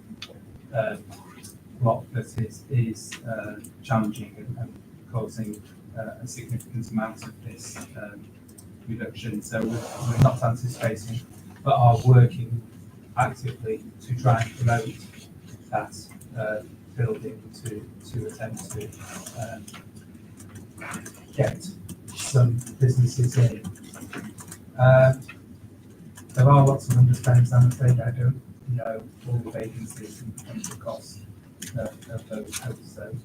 block that is challenging and causing a significant amount of this reduction. So we're not anticipating, but are working actively to try and promote that building to attempt to get some businesses in. There are lots of underspends. I'm afraid I don't know all the vacancies and potential costs of those houses. So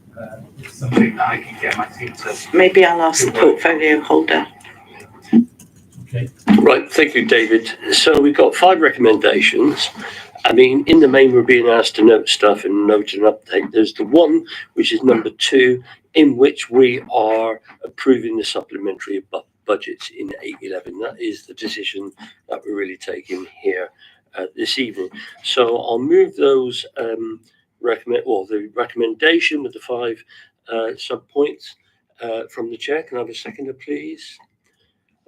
it's something that I can get my team to. Maybe I'll ask the portfolio holder. Okay. Right, thank you, David. So we've got 5 recommendations. I mean, in the main, we're being asked to note stuff and note an update. There's the one, which is number 2, in which we are approving the supplementary budgets in 811. That is the decision that we're really taking here this evening. So I'll move those the recommendation with the 5 sub-points from the chair. Can I have a seconder, please?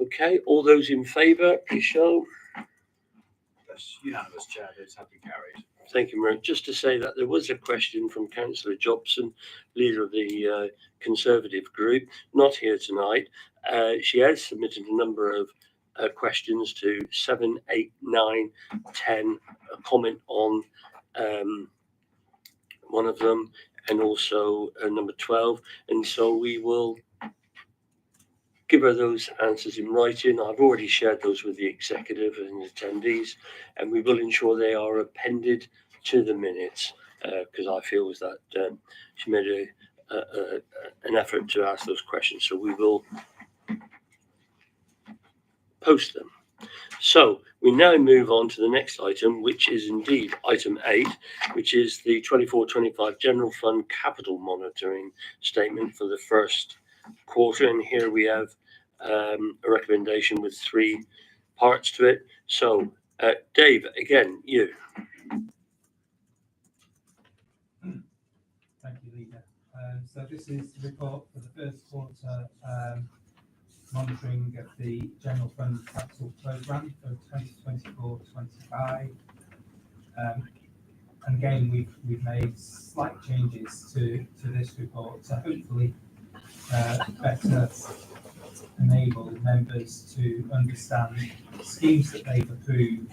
Okay, all those in favour, please show. That's unanimous, Chair. Those have been carried. Thank you, Maria. Just to say that there was a question from Councillor Jobson, leader of the Conservative group, not here tonight. She has submitted a number of questions to 7, 8, 9, 10, a comment on one of them, and also number 12. And so we will give her those answers in writing. I've already shared those with the executive and attendees, and we will ensure they are appended to the minutes because I feel that she made an effort to ask those questions. So we will post them. So we now move on to the next item, which is indeed item 8, which is the 24-25 General Fund Capital Monitoring Statement for the first quarter. And here we have a recommendation with 3 parts to it. So, Dave, again, you. Thank you, Leader. So this is the report for the first quarter monitoring of the General Fund Capital Programme for 2024-25. And again, we've made slight changes to this report to hopefully better enable members to understand schemes that they've approved,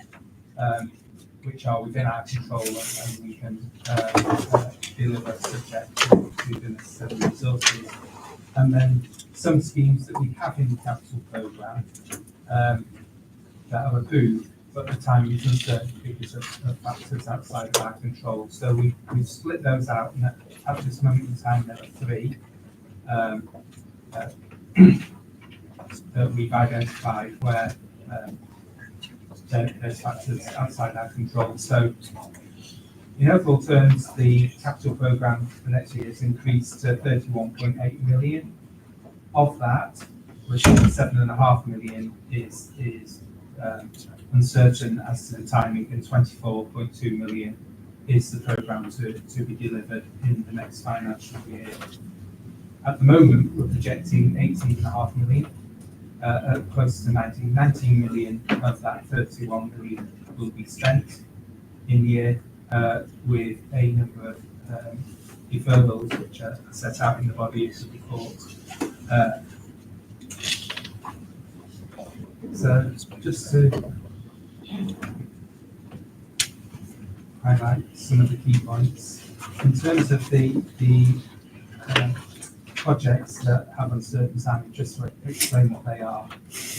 which are within our control, and we can deliver subject to the necessary resources. And then some schemes that we have in the capital programme that are approved, but the timing is uncertain because of factors outside of our control. So we've split those out, and at this moment in time there are 3 that we've identified where there's factors outside our control. So in overall terms, the capital programme for next year is increased to 31.8 million. Of that, which is 7.5 million is uncertain as to the timing, and 24.2 million is the programme to be delivered in the next financial year. At the moment, we're projecting 18.5 million, close to 19 million of that 31 million will be spent in the year, with a number of deferrals which are set out in the body of the report. So just to highlight some of the key points in terms of the projects that have uncertain timing, just to explain what they are.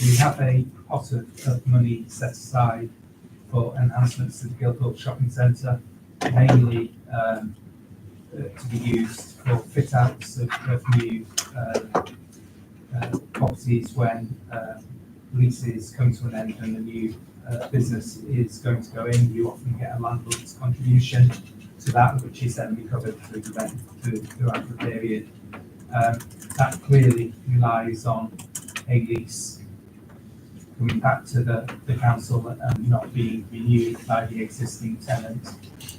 We have a pot of money set aside for enhancements to the Guildhall Shopping Centre, mainly to be used for fit outs of new properties when leases come to an end and the new business is going to go in. You often get a landlord's contribution to that, which is then recovered through the rent throughout the period. That clearly relies on a lease coming back to the council and not being renewed by the existing tenant.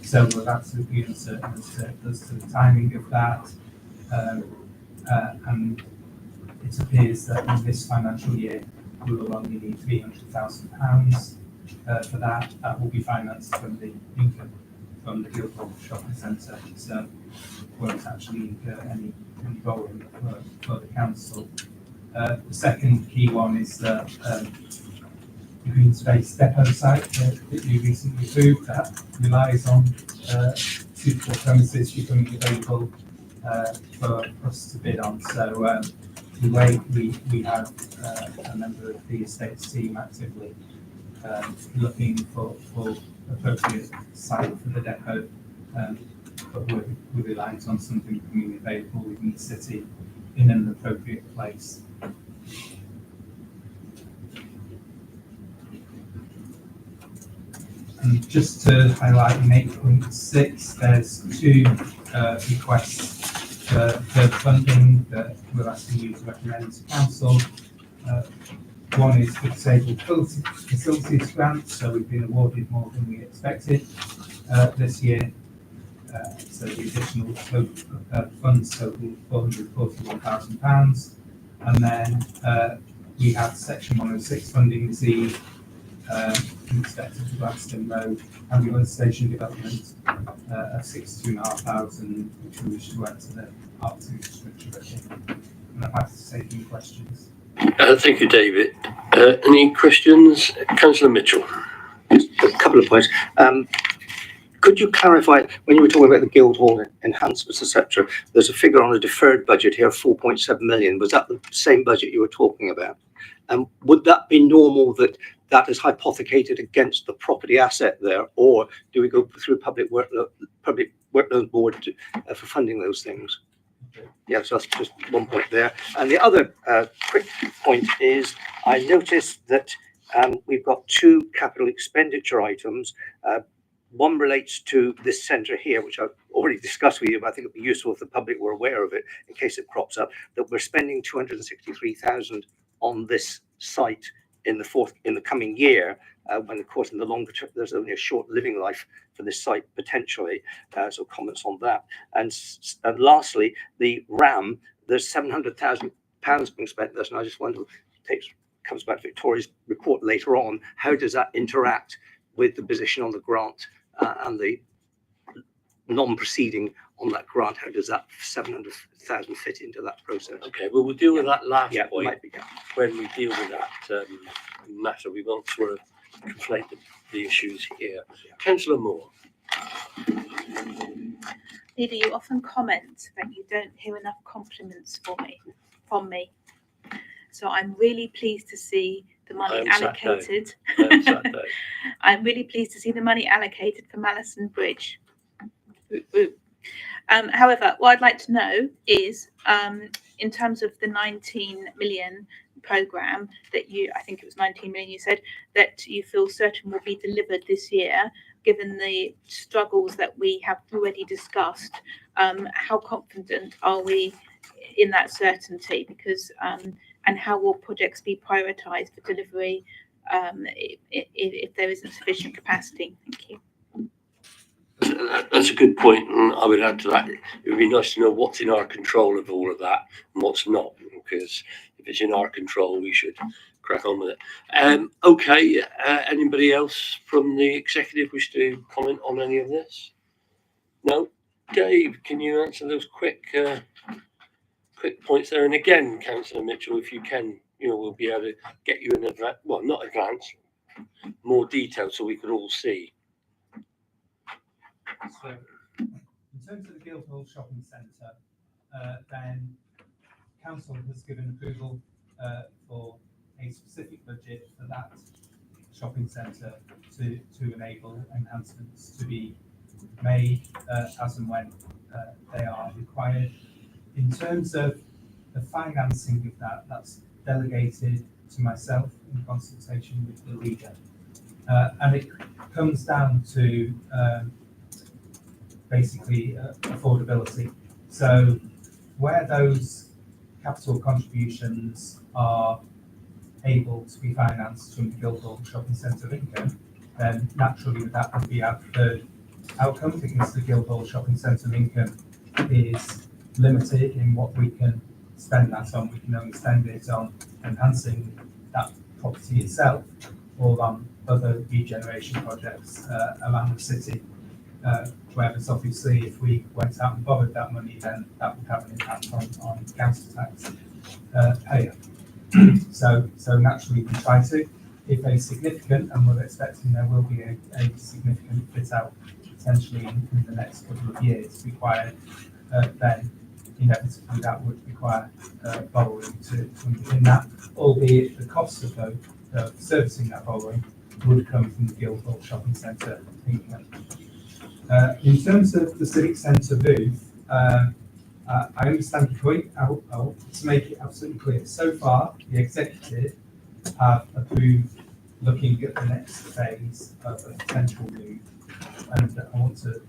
So we're absolutely uncertain as to the timing of that. And it appears that in this financial year, we will only need £300,000 for that. That will be financed from the income from the Guildhall Shopping Centre. So won't actually incur any borrowing for the council. The second key one is the green space depot site that you recently approved that relies on suitable premises becoming available for us to bid on. So we have a member of the estates team actively looking for appropriate site for the depot, but we're reliant on something becoming available within the city in an appropriate place. And just to highlight in 8.6, there's two requests for funding that we're asking you to recommend to council. One is for disabled facilities grant, so we've been awarded more than we expected this year. So the additional funds total £441,000. And then we have Section 106 funding received in respect of the Gladstone Road ambulance station development of £62,500, which we wish to add to the arts infrastructure budget. And I'm happy to take any questions. Thank you, David. Any questions? Councillor Mitchell. Just a couple of points. Could you clarify, when you were talking about the Guildhall enhancements, etc., there's a figure on a deferred budget here, 4.7 million. Was that the same budget you were talking about? And would that be normal that is hypothecated against the property asset there, or do we go through public workload board for funding those things? Yeah, so that's just one point there. And the other quick point is, I noticed that we've got two capital expenditure items. One relates to this centre here, which I've already discussed with you, but I think it'd be useful if the public were aware of it in case it crops up, that we're spending 263,000 on this site in the coming year, when of course in the longer term there's only a short living life for this site potentially. So comments on that. And lastly, the RAM, there's £700,000 being spent there, and I just wonder, comes back to Victoria's report later on, how does that interact with the position on the grant and the non-proceeding on that grant? How does that 700,000 fit into that process? Okay, well, we'll deal with that last point might be, when we deal with that matter. We won't sort of conflate the issues here. Councillor Moore. Leader, you often comment that you don't hear enough compliments from me. So I'm really pleased to see the money allocated. I'm really pleased to see the money allocated for Mallison Bridge. However, what I'd like to know is, in terms of the 19 million programme that I think it was 19 million you said, that you feel certain will be delivered this year, given the struggles that we have already discussed, how confident are we in that certainty? Because and how will projects be prioritised for delivery if there isn't sufficient capacity? Thank you. That's a good point, and I would add to that, it would be nice to know what's in our control of all of that and what's not, because if it's in our control, we should crack on with it. Okay, anybody else from the executive wish to comment on any of this? No? Dave, can you answer those quick points there? And again, Councillor Mitchell, if you can, we'll be able to get you in advance, well, not advance, more detail so we could all see. So, in terms of the Guildhall Shopping Centre, then Council has given approval for a specific budget for that shopping centre to enable enhancements to be made as and when they are required. In terms of the financing of that, that's delegated to myself in consultation with the leader. And it comes down to basically affordability. So where those capital contributions are able to be financed from the Guildhall Shopping Centre income, then naturally that would be our preferred outcome, because the Guildhall Shopping Centre income is limited in what we can spend that on. We can only spend it on enhancing that property itself or on other regeneration projects around the city. Whereas obviously if we went out and borrowed that money, then that would have an impact on council tax payer. So naturally we try to, if a significant, and we're expecting there will be a significant fit out potentially in the next couple of years required, then inevitably that would require borrowing to underpin that, albeit the cost of servicing that borrowing would come from the Guildhall Shopping Centre income. In terms of the Civic Centre booth, I understand your point. I want to make it absolutely clear. So far, the executive have approved looking at the next phase of a potential move, and I want to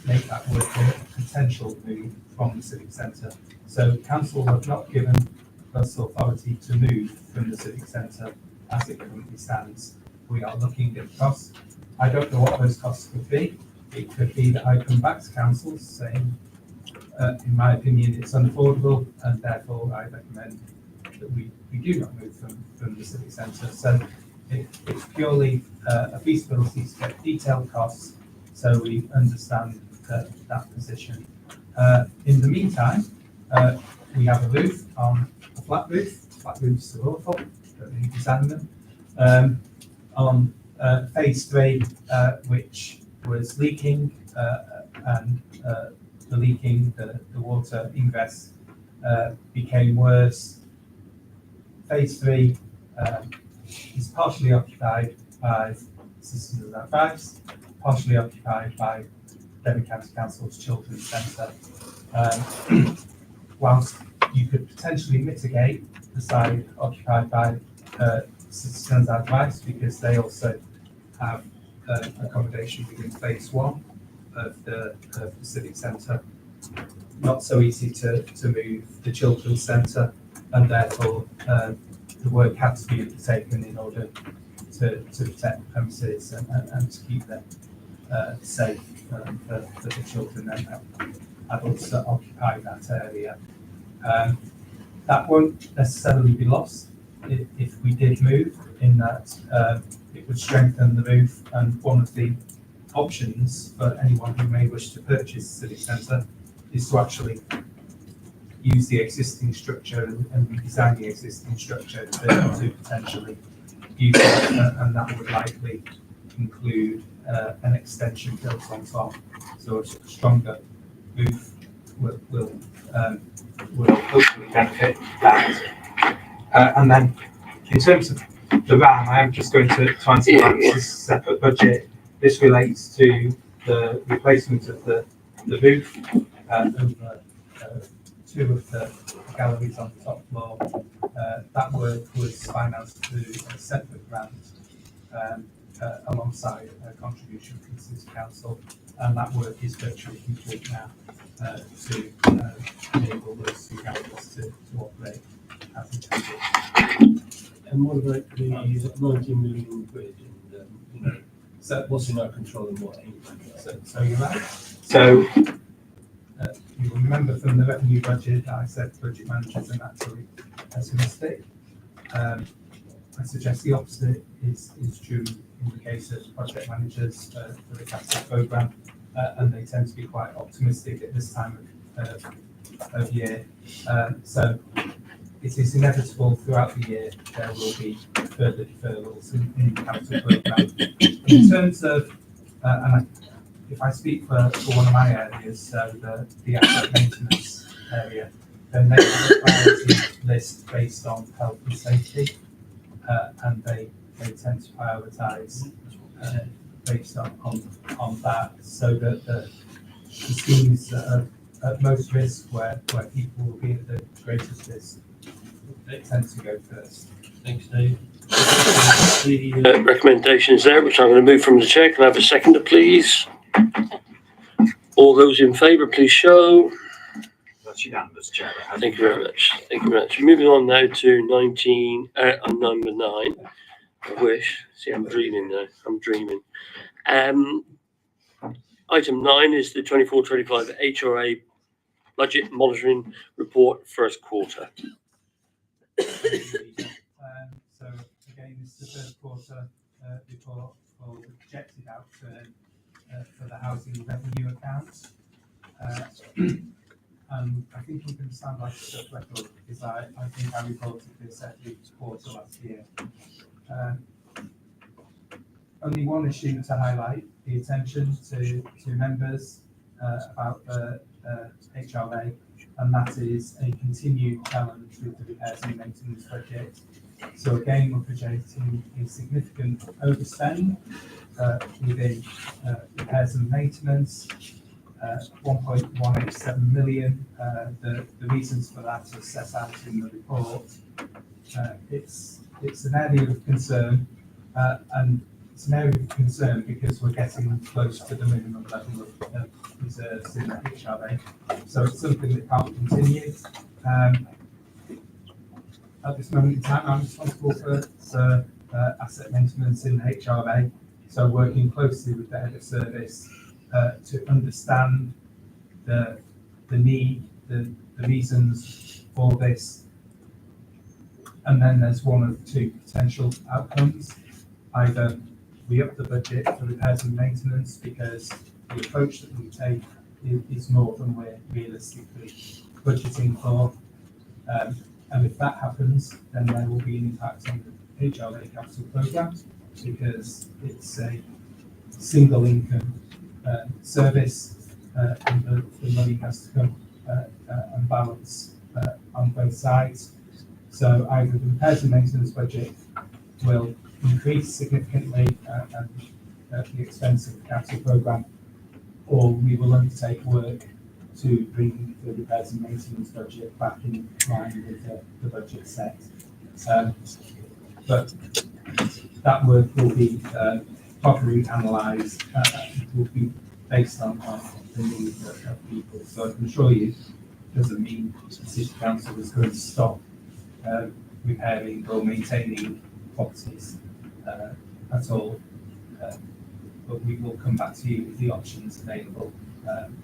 make that word clear, a potential move from the Civic Centre. So council have not given us authority to move from the Civic Centre as it currently stands. We are looking at costs. I don't know what those costs could be. It could be that I come back to council saying, in my opinion, it's unaffordable, and therefore I recommend that we do not move from the Civic Centre. So it's purely a feasibility to get detailed costs so we understand that position. In the meantime, we have a roof on a flat roof. Flat roofs are awful, don't really design them. On phase 3, which was leaking, and the leaking, the water ingress became worse. Phase 3 is partially occupied by Citizens of Advice, partially occupied by Devon County Council's Children's Centre. Whilst you could potentially mitigate the side occupied by Citizens Advice, because they also have accommodation within phase 1 of the Civic Centre, not so easy to move the Children's Centre, and therefore the work had to be undertaken in order to protect the premises and to keep them safe for the children and adults that occupy that area. That won't necessarily be lost if we did move, in that it would strengthen the roof, and one of the options for anyone who may wish to purchase the Civic Centre is to actually use the existing structure and redesign the existing structure to potentially use it, and that would likely include an extension built on top, so a stronger roof will hopefully benefit that. And then in terms of the RAM, I am just going to answer that. This is a separate budget. This relates to the replacement of the roof over 2 of the galleries on the top floor. That work was financed through a separate grant alongside a contribution from the City Council, and that work is virtually complete now to enable those 2 galleries to operate as intended. And what about the 19 million quid? So what's in our control and what ain't? So you're right. So you will remember from the revenue budget, I said budget managers are naturally pessimistic. I suggest the opposite is true in the case of project managers for the capital programme, and they tend to be quite optimistic at this time of year. So it is inevitable throughout the year there will be further deferrals in the capital programme. In terms of, if I speak for one of my areas, so the asset maintenance area, then they have a priority list based on health and safety, and they tend to prioritise based on that, so that the schemes that are at most risk, where people will be at the greatest risk, they tend to go first. Thanks, Dave. The recommendations there, which I'm going to move from the chair. Can I have a seconder, please? All those in favour, please show. That's unanimous, Chair. That has Thank been you very much. Thank you very much. Moving on now to number 9. I wish. See, I'm dreaming now. I'm dreaming. Item 9 is the 24-25 HRA budget monitoring report first quarter. So again, this is the first quarter report for the projected outturn for the housing revenue accounts. I think I'm going to sound like a stuck record because I think I reported this every quarter last year. Only one issue to highlight the attention to members about the HRA, and that is a continued challenge with the repairs and maintenance budget. So again, we're projecting a significant overspend within repairs and maintenance, 1.187 million. The reasons for that are set out in the report. It's an area of concern, and it's an area of concern because we're getting close to the minimum level of reserves in the HRA. So it's something that can't continue. At this moment in time, I'm responsible for asset maintenance in the HRA. So working closely with the head of service to understand the need, the reasons for this. And then there's one of two potential outcomes. Either we up the budget for repairs and maintenance because the approach that we take is more than we're realistically budgeting for. And if that happens, then there will be an impact on the HRA capital programme because it's a single income service and the money has to come and balance on both sides. So either the repairs and maintenance budget will increase significantly at the expense of the capital programme, or we will undertake work to bring the repairs and maintenance budget back in line with the budget set. But that work will be properly analysed, will be based on the needs of people. So I can assure you, it doesn't mean the City Council is going to stop repairing or maintaining properties at all. But we will come back to you with the options available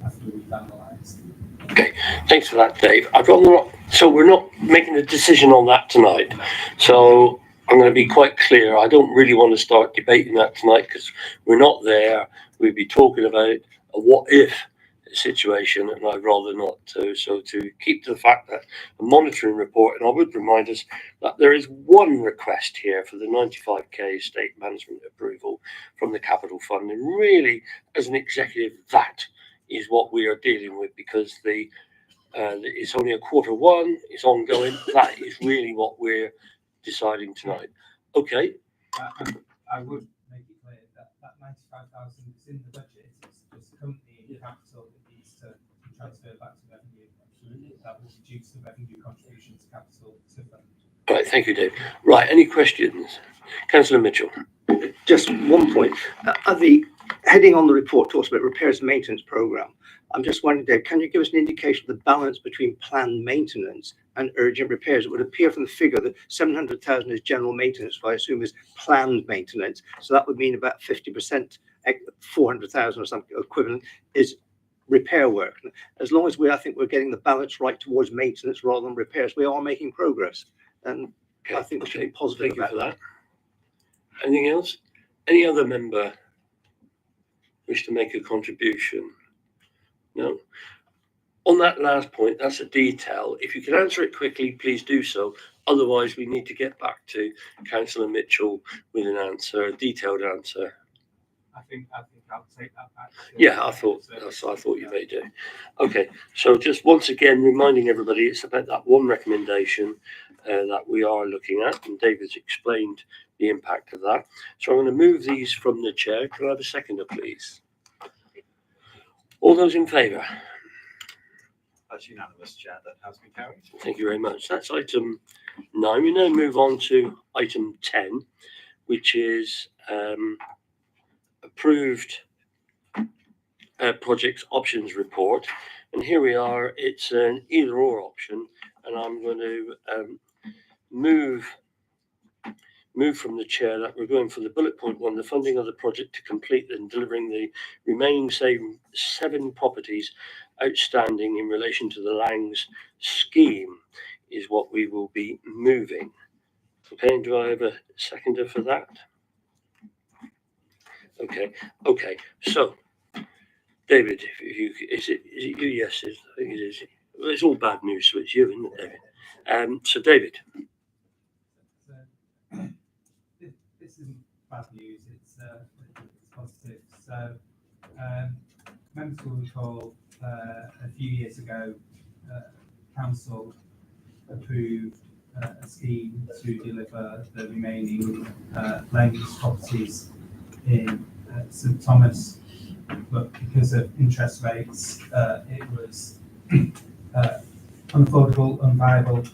after we've analysed. Okay, thanks for that, Dave. I'd rather not. So we're not making a decision on that tonight. So I'm going to be quite clear. I don't really want to start debating that tonight because we're not there. We'd be talking about a what if situation, and I'd rather not to. So to keep to the fact that a monitoring report, and I would remind us that there is one request here for the 95k estate management approval from the capital fund, and really as an executive that is what we are dealing with because it's only a Q1, it's ongoing. That is really what we're deciding tonight. Okay. I would make it clear that 95,000 is in the budget. It's company capital that needs to transfer back to revenue. Absolutely. That will reduce the revenue contribution to capital to fund. Right, thank you, Dave. Right, any questions? Councillor Mitchell. Just one point. The heading on the report talks about repairs and maintenance programme. I'm just wondering, Dave, can you give us an indication of the balance between planned maintenance and urgent repairs? It would appear from the figure that 700,000 is general maintenance, so I assume is planned maintenance. So that would mean about 50%, 400,000 or something equivalent, is repair work. As long as I think we're getting the balance right towards maintenance rather than repairs, we are making progress. And Okay, I think we should be positive thank you about for that. Anything else? Any other member wish to make a contribution? No. On that last point, that's a detail. If you can answer it quickly, please do so. Otherwise, we need to get back to Councillor Mitchell with an answer, a detailed answer. I think I'll take that back. Yeah, I thought you may do. Okay, so just once again reminding everybody, it's about that one recommendation that we are looking at, and David's explained the impact of that. So I'm going to move these from the chair. Can I have a seconder, please? All those in favour? That's unanimous, Chair. That has been carried. Thank you very much. That's item 9. We now move on to item 10, which is approved projects options report, and here we are. It's an either or option, and I'm going to move from the chair that we're going for the bullet point 1, the funding of the project to complete and delivering the remaining 7 properties outstanding in relation to the Langs scheme is what we will be moving. Okay, and do I have a seconder for that? Okay, so David, if you, is it you? Yes, I think it is. Well, it's all bad news, so it's you, isn't it, David? So David. This isn't bad news, it's positive. So, members will recall a few years ago, council approved a scheme to deliver the remaining Langs properties in St Thomas, but because of interest rates, it was unaffordable, unviable,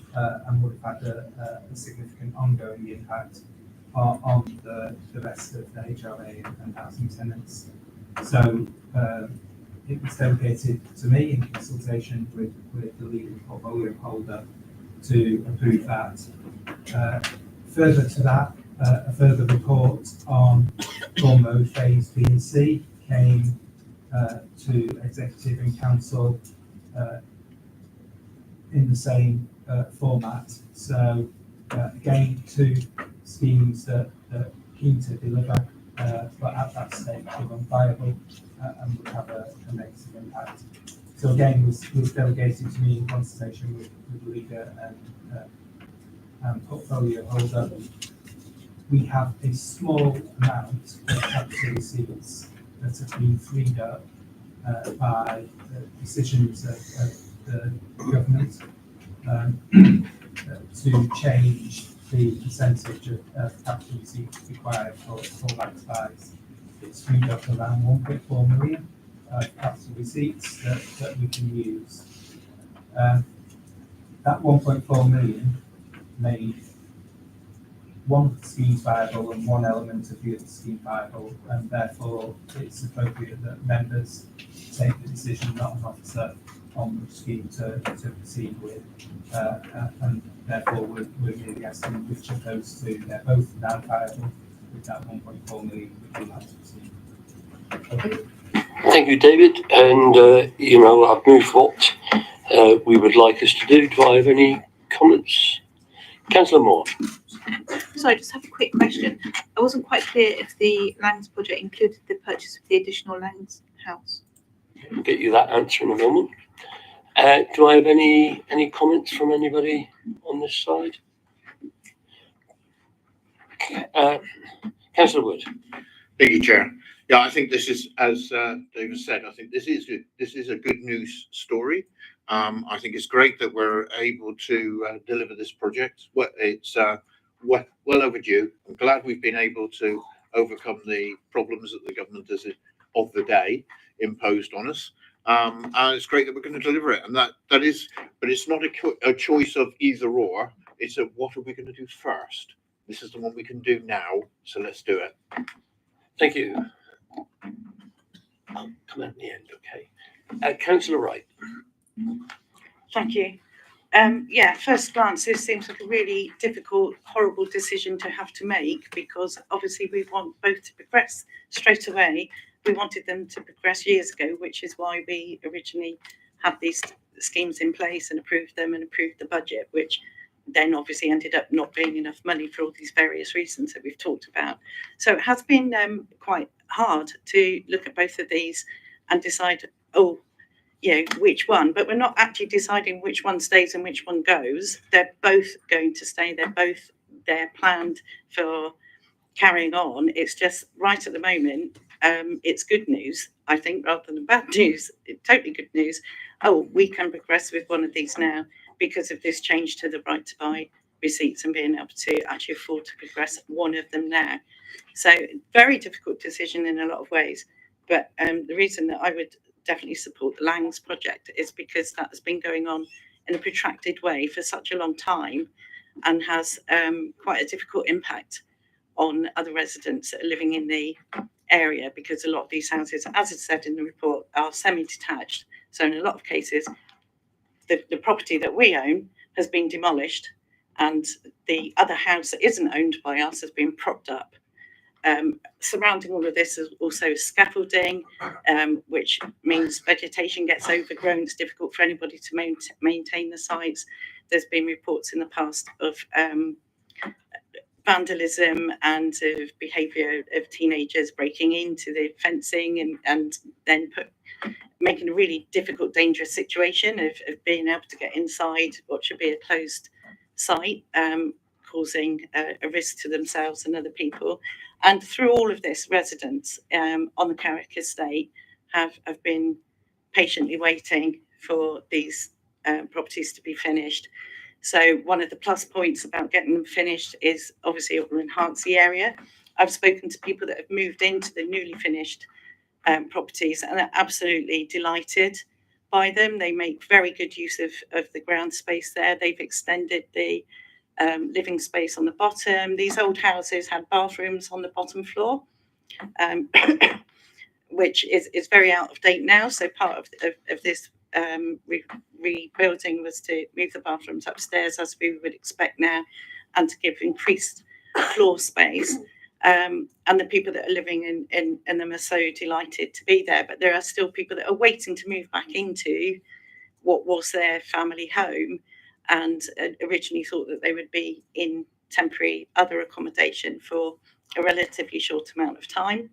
and would have had a significant ongoing impact on the rest of the HRA and housing tenants. So it was delegated to me in consultation with the leading portfolio holder to approve that. Further to that, a further report on Core Mode Phase B and C came to Executive and Council in the same format. So again, 2 schemes that keen to deliver, but at that stage were unviable and would have a negative impact. So again, was delegated to me in consultation with the leader and portfolio holder. We have a small amount of capital receipts that have been freed up by decisions of the government to change the percentage of capital receipts required for that size. It's freed up around 1.4 million capital receipts that we can use. That 1.4 million made one scheme viable and one element of the other scheme viable, and therefore it's appropriate that members take the decision, not an officer, on which scheme to proceed with, and therefore we're really asking which of those 2, they're both now viable with that 1.4 million which we'll have to proceed. Okay. Thank you, David. And I've moved what we would like us to do. Do I have any comments? Councillor Moore. So I just have a quick question. I wasn't quite clear if the Langs project included the purchase of the additional Langs house. I'll get you that answer in a moment. Do I have any comments from anybody on this side? Councillor Wood. Thank you, Chair. Yeah, I think this is, as David said, I think this is good. This is a good news story. I think it's great that we're able to deliver this project. It's well overdue. I'm glad we've been able to overcome the problems that the government of the day imposed on us. And it's great that we're going to deliver it. And that is, but it's not a choice of either or. It's a what are we going to do first? This is the one we can do now, so let's do it. Thank you. I'll come at the end, okay. Councillor Wright. Thank you. Yeah, first glance, this seems like a really difficult, horrible decision to have to make, because obviously we want both to progress straight away. We wanted them to progress years ago, which is why we originally had these schemes in place and approved them and approved the budget, which then obviously ended up not being enough money for all these various reasons that we've talked about. So it has been quite hard to look at both of these and decide, which one, but we're not actually deciding which one stays and which one goes. They're both going to stay. They're planned for carrying on. It's just right at the moment, it's good news, I think, rather than bad news. Totally good news. We can progress with one of these now because of this change to the right to buy receipts and being able to actually afford to progress one of them now. So very difficult decision in a lot of ways. But the reason that I would definitely support the Langs project is because that has been going on in a protracted way for such a long time and has quite a difficult impact on other residents that are living in the area, because a lot of these houses, as it said in the report, are semi-detached. So in a lot of cases, the property that we own has been demolished, and the other house that isn't owned by us has been propped up. Surrounding all of this is also scaffolding, which means vegetation gets overgrown. It's difficult for anybody to maintain the sites. There's been reports in the past of vandalism and of behaviour of teenagers breaking into the fencing and then making a really difficult, dangerous situation of being able to get inside what should be a closed site, causing a risk to themselves and other people. And through all of this, residents on the Carrick estate have been patiently waiting for these properties to be finished. So one of the plus points about getting them finished is obviously it will enhance the area. I've spoken to people that have moved into the newly finished properties and are absolutely delighted by them. They make very good use of the ground space there. They've extended the living space on the bottom. These old houses had bathrooms on the bottom floor, which is very out of date now. So part of this rebuilding was to move the bathrooms upstairs, as we would expect now, and to give increased floor space. And the people that are living in them are so delighted to be there. But there are still people that are waiting to move back into what was their family home, and originally thought that they would be in temporary other accommodation for a relatively short amount of time.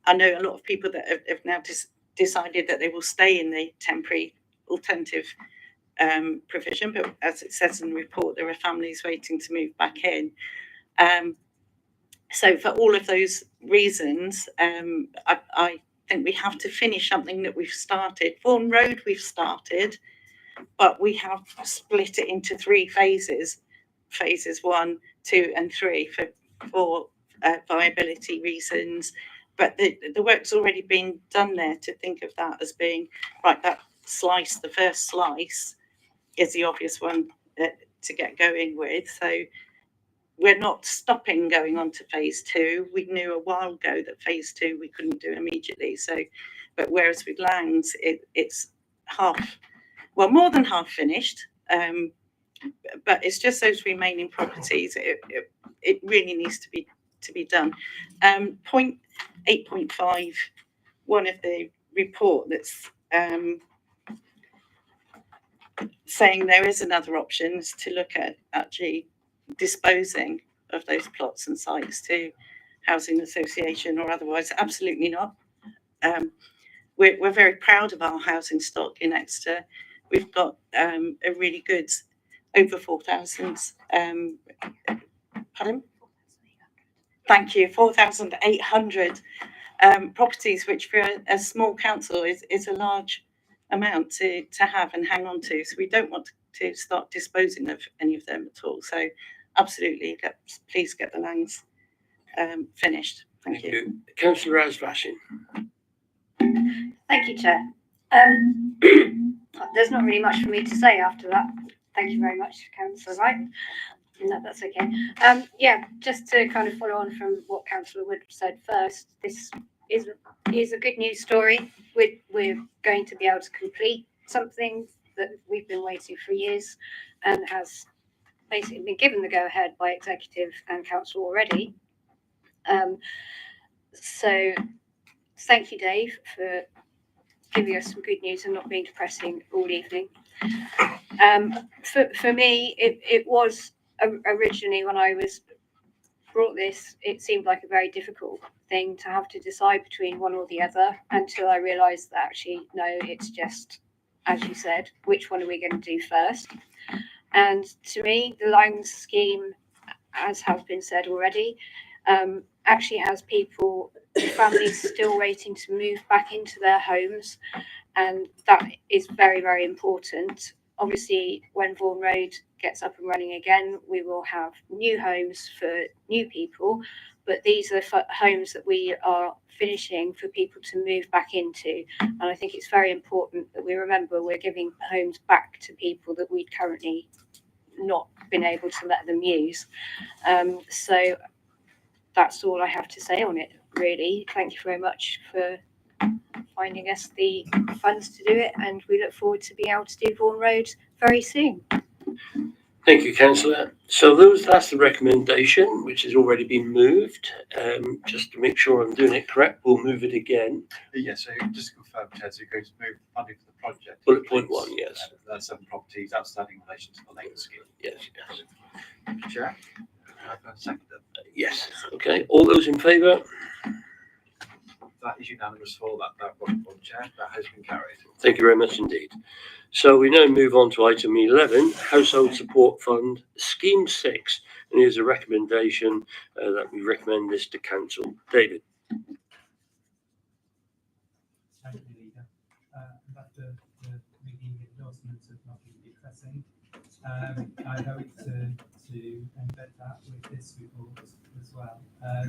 I know a lot of people that have now decided that they will stay in the temporary alternative provision, but as it says in the report, there are families waiting to move back in. So for all of those reasons, I think we have to finish something that we've started. Vaughan Road we've started, but we have split it into 3 phases, phases 1, 2 and 3 for viability reasons. But the work's already been done there to think of that as being, right, that slice, the first slice, is the obvious one to get going with. So we're not stopping going on to phase 2. We knew a while ago that phase 2 we couldn't do immediately. So, but whereas with Langs, it's more than half finished. But it's just those remaining properties. It really needs to be done. Point 8.5, one of the report that's saying there is another option is to look at actually disposing of those plots and sites to housing association or otherwise. Absolutely not. We're very proud of our housing stock in Exeter. We've got a really good over 4,000 pardon? Thank you, 4,800 properties, which for a small council is a large amount to have and hang on to. So we don't want to start disposing of any of them at all. So absolutely, please get the Langs finished. Thank you. Councillor Asvashin. Thank you, Chair. There's not really much for me to say after that. Thank you very much, Councillor Wright. No, that's okay. Yeah, just to kind of follow on from what Councillor Wood said first, this is a good news story. We're going to be able to complete something that we've been waiting for years and has basically been given the go-ahead by Executive and Council already. So thank you, Dave, for giving us some good news and not being depressing all evening. For me, it was originally, when I was brought this, it seemed like a very difficult thing to have to decide between one or the other, until I realised that actually, no, it's just, as you said, which one are we going to do first? And to me, the Langs scheme, as has been said already, actually has families still waiting to move back into their homes, and that is very, very important. Obviously, when Vaughan Road gets up and running again, we will have new homes for new people, but these are homes that we are finishing for people to move back into. And I think it's very important that we remember we're giving homes back to people that we'd currently not been able to let them use. So that's all I have to say on it, really. Thank you very much for finding us the funds to do it, and we look forward to being able to do Vaughan Road very soon. Thank you, Councillor. So that's the recommendation, which has already been moved. Just to make sure I'm doing it correct, we'll move it again. Yes, so just to confirm, Chair, so you're going to move funding for the project. Bullet point 1, yes. There are 7 properties outstanding in relation to the Lake scheme. Yes. Chair, second. Yes. Okay. All those in favour? That is unanimous for that bullet point, Chair. That has been carried. Thank you very much indeed. So we now move on to item 11, Household Support Fund, Scheme 6. And here's a recommendation that we recommend this to Council. David. Thank you, Leader. After the reading endorsement of not being depressing, I hope to embed that with this report as well.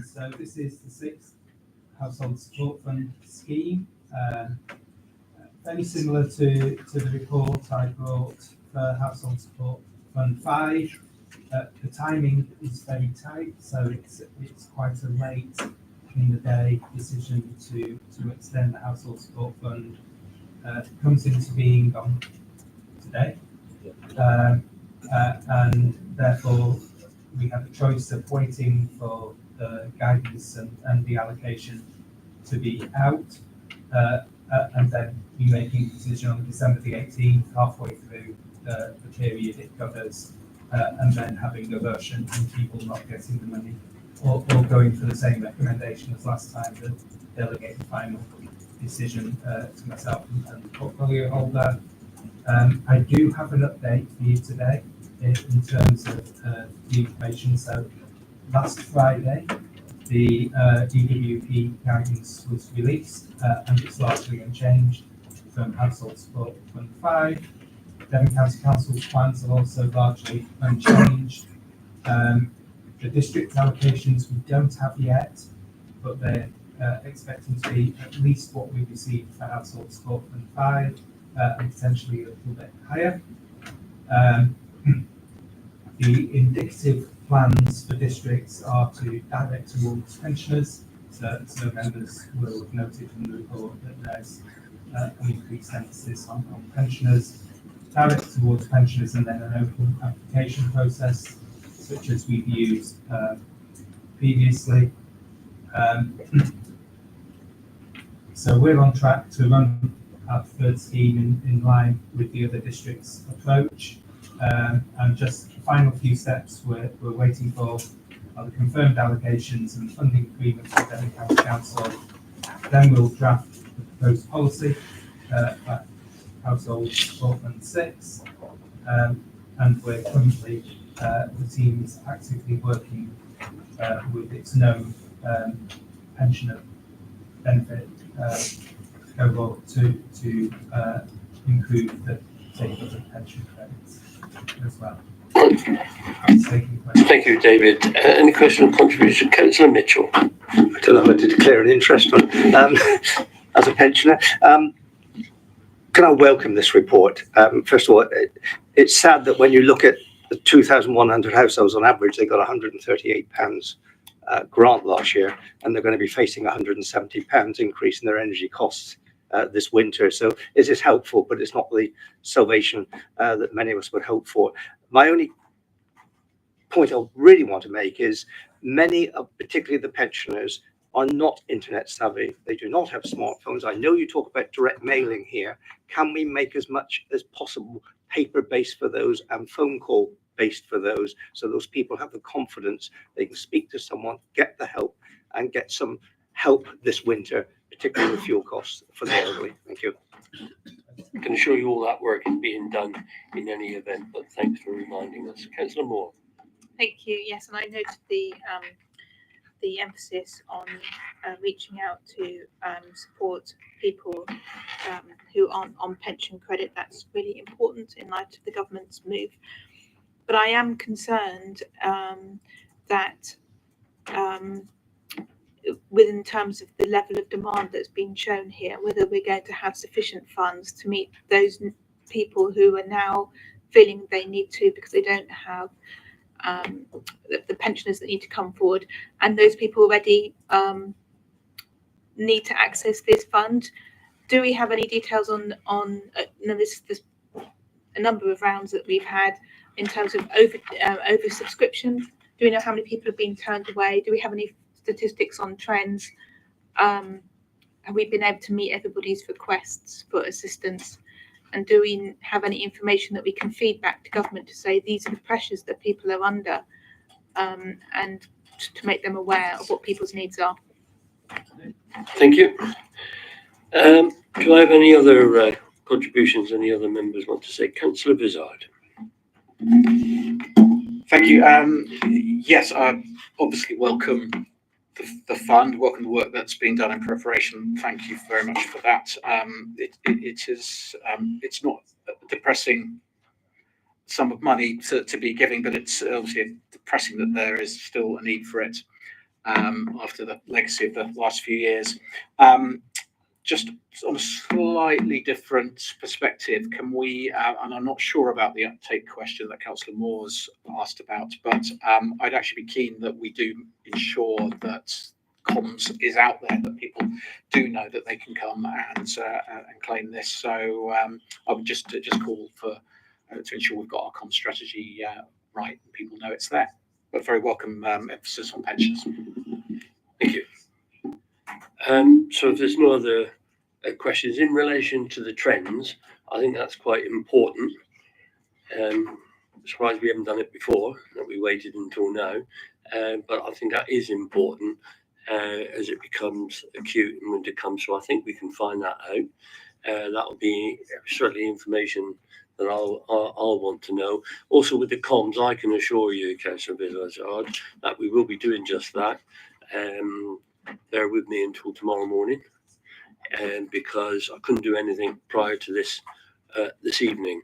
So this is the 6th Household Support Fund scheme. Very similar to the report I brought for Household Support Fund 5. The timing is very tight, so it's quite a late in the day decision to extend the Household Support Fund. Comes into being on today, and therefore we have a choice of waiting for the guidance and the allocation to be out, and then be making a decision on December the 18th, halfway through the period it covers, and then having a version and people not getting the money, or going for the same recommendation as last time, the delegate the final decision to myself and the portfolio holder. I do have an update for you today in terms of the information. So last Friday, the DWP guidance was released, and it's largely unchanged from Household Support Fund 5. Devon County Council's plans are also largely unchanged. The district allocations we don't have yet, but they're expecting to be at least what we received for Household Support Fund 5, and potentially a little bit higher. The indicative plans for districts are to direct towards pensioners, so members will have noted from the report that there's an increased emphasis on pensioners, direct towards pensioners, and then an open application process, such as we've used previously. So we're on track to run our third scheme in line with the other districts' approach. And just the final few steps we're waiting for are the confirmed allocations and funding agreements with Devon County Council. Then we'll draft the proposed policy for Household Support Fund 6. And we're currently, the team is actively working with its known pensioner benefit cohort to improve the take of the pension credits as well. Thank you, David. Any question or contribution? Councillor Mitchell. I don't know how to declare an interest on as a pensioner. Can I welcome this report? First of all, it's sad that when you look at the 2,100 households on average, they got £138 grant last year, and they're going to be facing £170 increase in their energy costs this winter. So it is helpful, but it's not the salvation that many of us would hope for. My only point I really want to make is many of, particularly the pensioners, are not internet savvy. They do not have smartphones. I know you talk about direct mailing here. Can we make as much as possible paper-based for those and phone call based for those, so those people have the confidence they can speak to someone, get the help, and get some help this winter, particularly with fuel costs for the elderly? Thank you. I can assure you all that work is being done in any event, but thanks for reminding us. Councillor Moore. Thank you. Yes, and I noted the emphasis on reaching out to support people who aren't on pension credit. That's really important in light of the government's move. But I am concerned that within terms of the level of demand that's been shown here, whether we're going to have sufficient funds to meet those people who are now feeling they need to because they don't have the pensioners that need to come forward, and those people already need to access this fund. Do we have any details on this a number of rounds that we've had in terms of over subscription? Do we know how many people have been turned away? Do we have any statistics on trends? Have we been able to meet everybody's requests for assistance? And do we have any information that we can feed back to government to say these are the pressures that people are under, and to make them aware of what people's needs are? Thank you. Do I have any other contributions any other members want to say? Councillor Vizard. Thank you. Yes, I obviously welcome the fund, welcome the work that's been done in preparation. Thank you very much for that. It is it's not a depressing sum of money to be giving, but it's obviously depressing that there is still a need for it after the legacy of the last few years. Just on a slightly different perspective, can we, and I'm not sure about the uptake question that Councillor Moore's asked about, but I'd actually be keen that we do ensure that comms is out there, that people do know that they can come and claim this. So I would just call for to ensure we've got our comms strategy right and people know it's there. But very welcome emphasis on pensions. Thank you. So if there's no other questions in relation to the trends, I think that's quite important. Surprised we haven't done it before, that we waited until now, but I think that is important as it becomes acute and winter comes. So I think we can find that out. That will be certainly information that I'll want to know. Also with the comms, I can assure you, Councillor Vizard, that we will be doing just that. Bear with me until tomorrow morning, because I couldn't do anything prior to this this evening,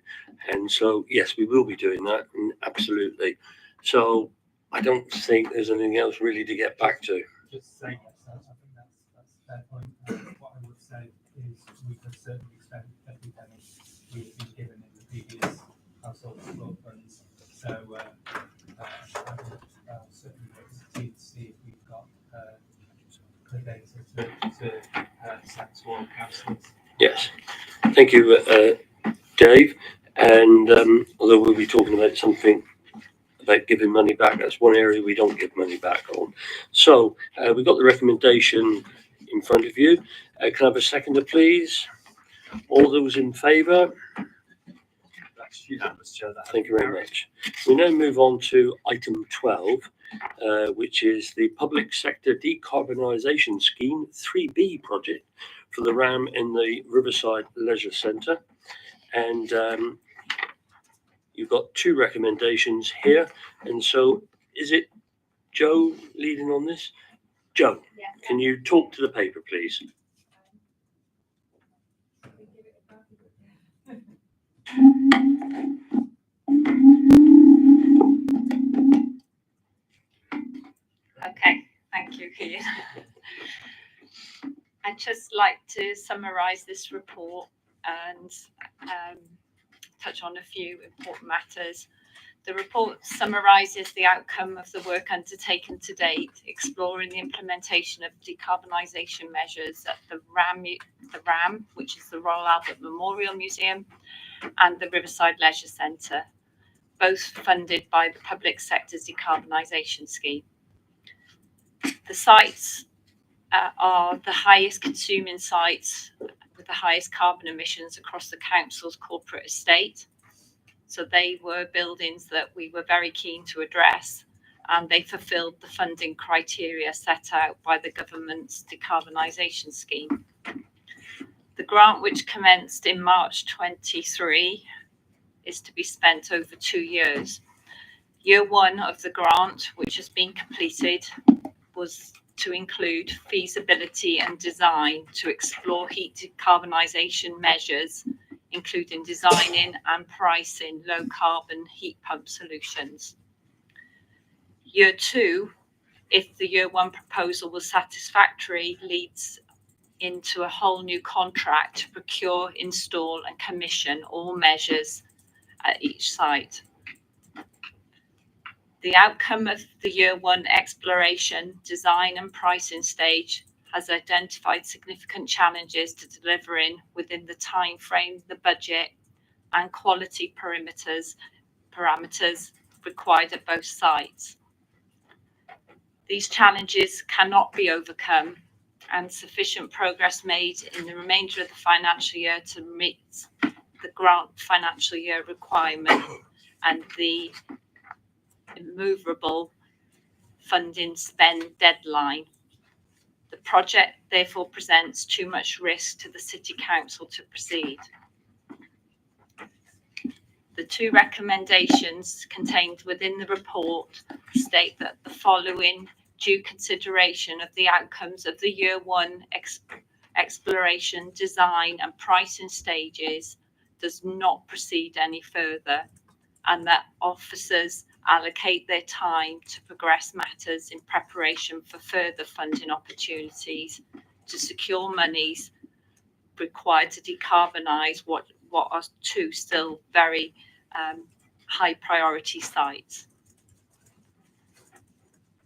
and so yes, we will be doing that, absolutely. So I don't think there's anything else really to get back to. Just say yes, I think that's a fair point. What I would say is we can certainly spend every penny we've been given in the previous household support funds. So I would certainly wait to see if we've got the data to send to all councillors. Yes, thank you, Dave. And although we'll be talking about something about giving money back, that's one area we don't give money back on. So we've got the recommendation in front of you. Can I have a seconder, please? All those in favour? That's unanimous, Chair. Thank you very much. We now move on to item 12, which is the Public Sector Decarbonisation Scheme 3B project for the RAM in the Riverside Leisure Centre. And you've got two recommendations here. And so is it Joe leading on this? Joe, Yeah. can you talk to the paper, please? Okay, thank you, Ian. I'd just like to summarise this report and touch on a few important matters. The report summarises the outcome of the work undertaken to date, exploring the implementation of decarbonisation measures at the RAM, which is the Royal Albert Memorial Museum, and the Riverside Leisure Centre, both funded by the Public Sector's Decarbonisation Scheme. The sites are the highest consuming sites with the highest carbon emissions across the council's corporate estate. So they were buildings that we were very keen to address, and they fulfilled the funding criteria set out by the government's decarbonisation scheme. The grant, which commenced in March 23, is to be spent over 2 years. Year one of the grant, which has been completed, was to include feasibility and design to explore heat decarbonisation measures, including designing and pricing low carbon heat pump solutions. Year two, if the year one proposal was satisfactory, leads into a whole new contract to procure, install and commission all measures at each site. The outcome of the year one exploration, design and pricing stage has identified significant challenges to delivering within the time frame, the budget and quality parameters required at both sites. These challenges cannot be overcome, and sufficient progress made in the remainder of the financial year to meet the grant financial year requirement and the immovable funding spend deadline. The project therefore presents too much risk to the City Council to proceed. The two recommendations contained within the report state that the following due consideration of the outcomes of the year one exploration, design and pricing stages does not proceed any further, and that officers allocate their time to progress matters in preparation for further funding opportunities to secure monies required to decarbonise what are two still very high priority sites.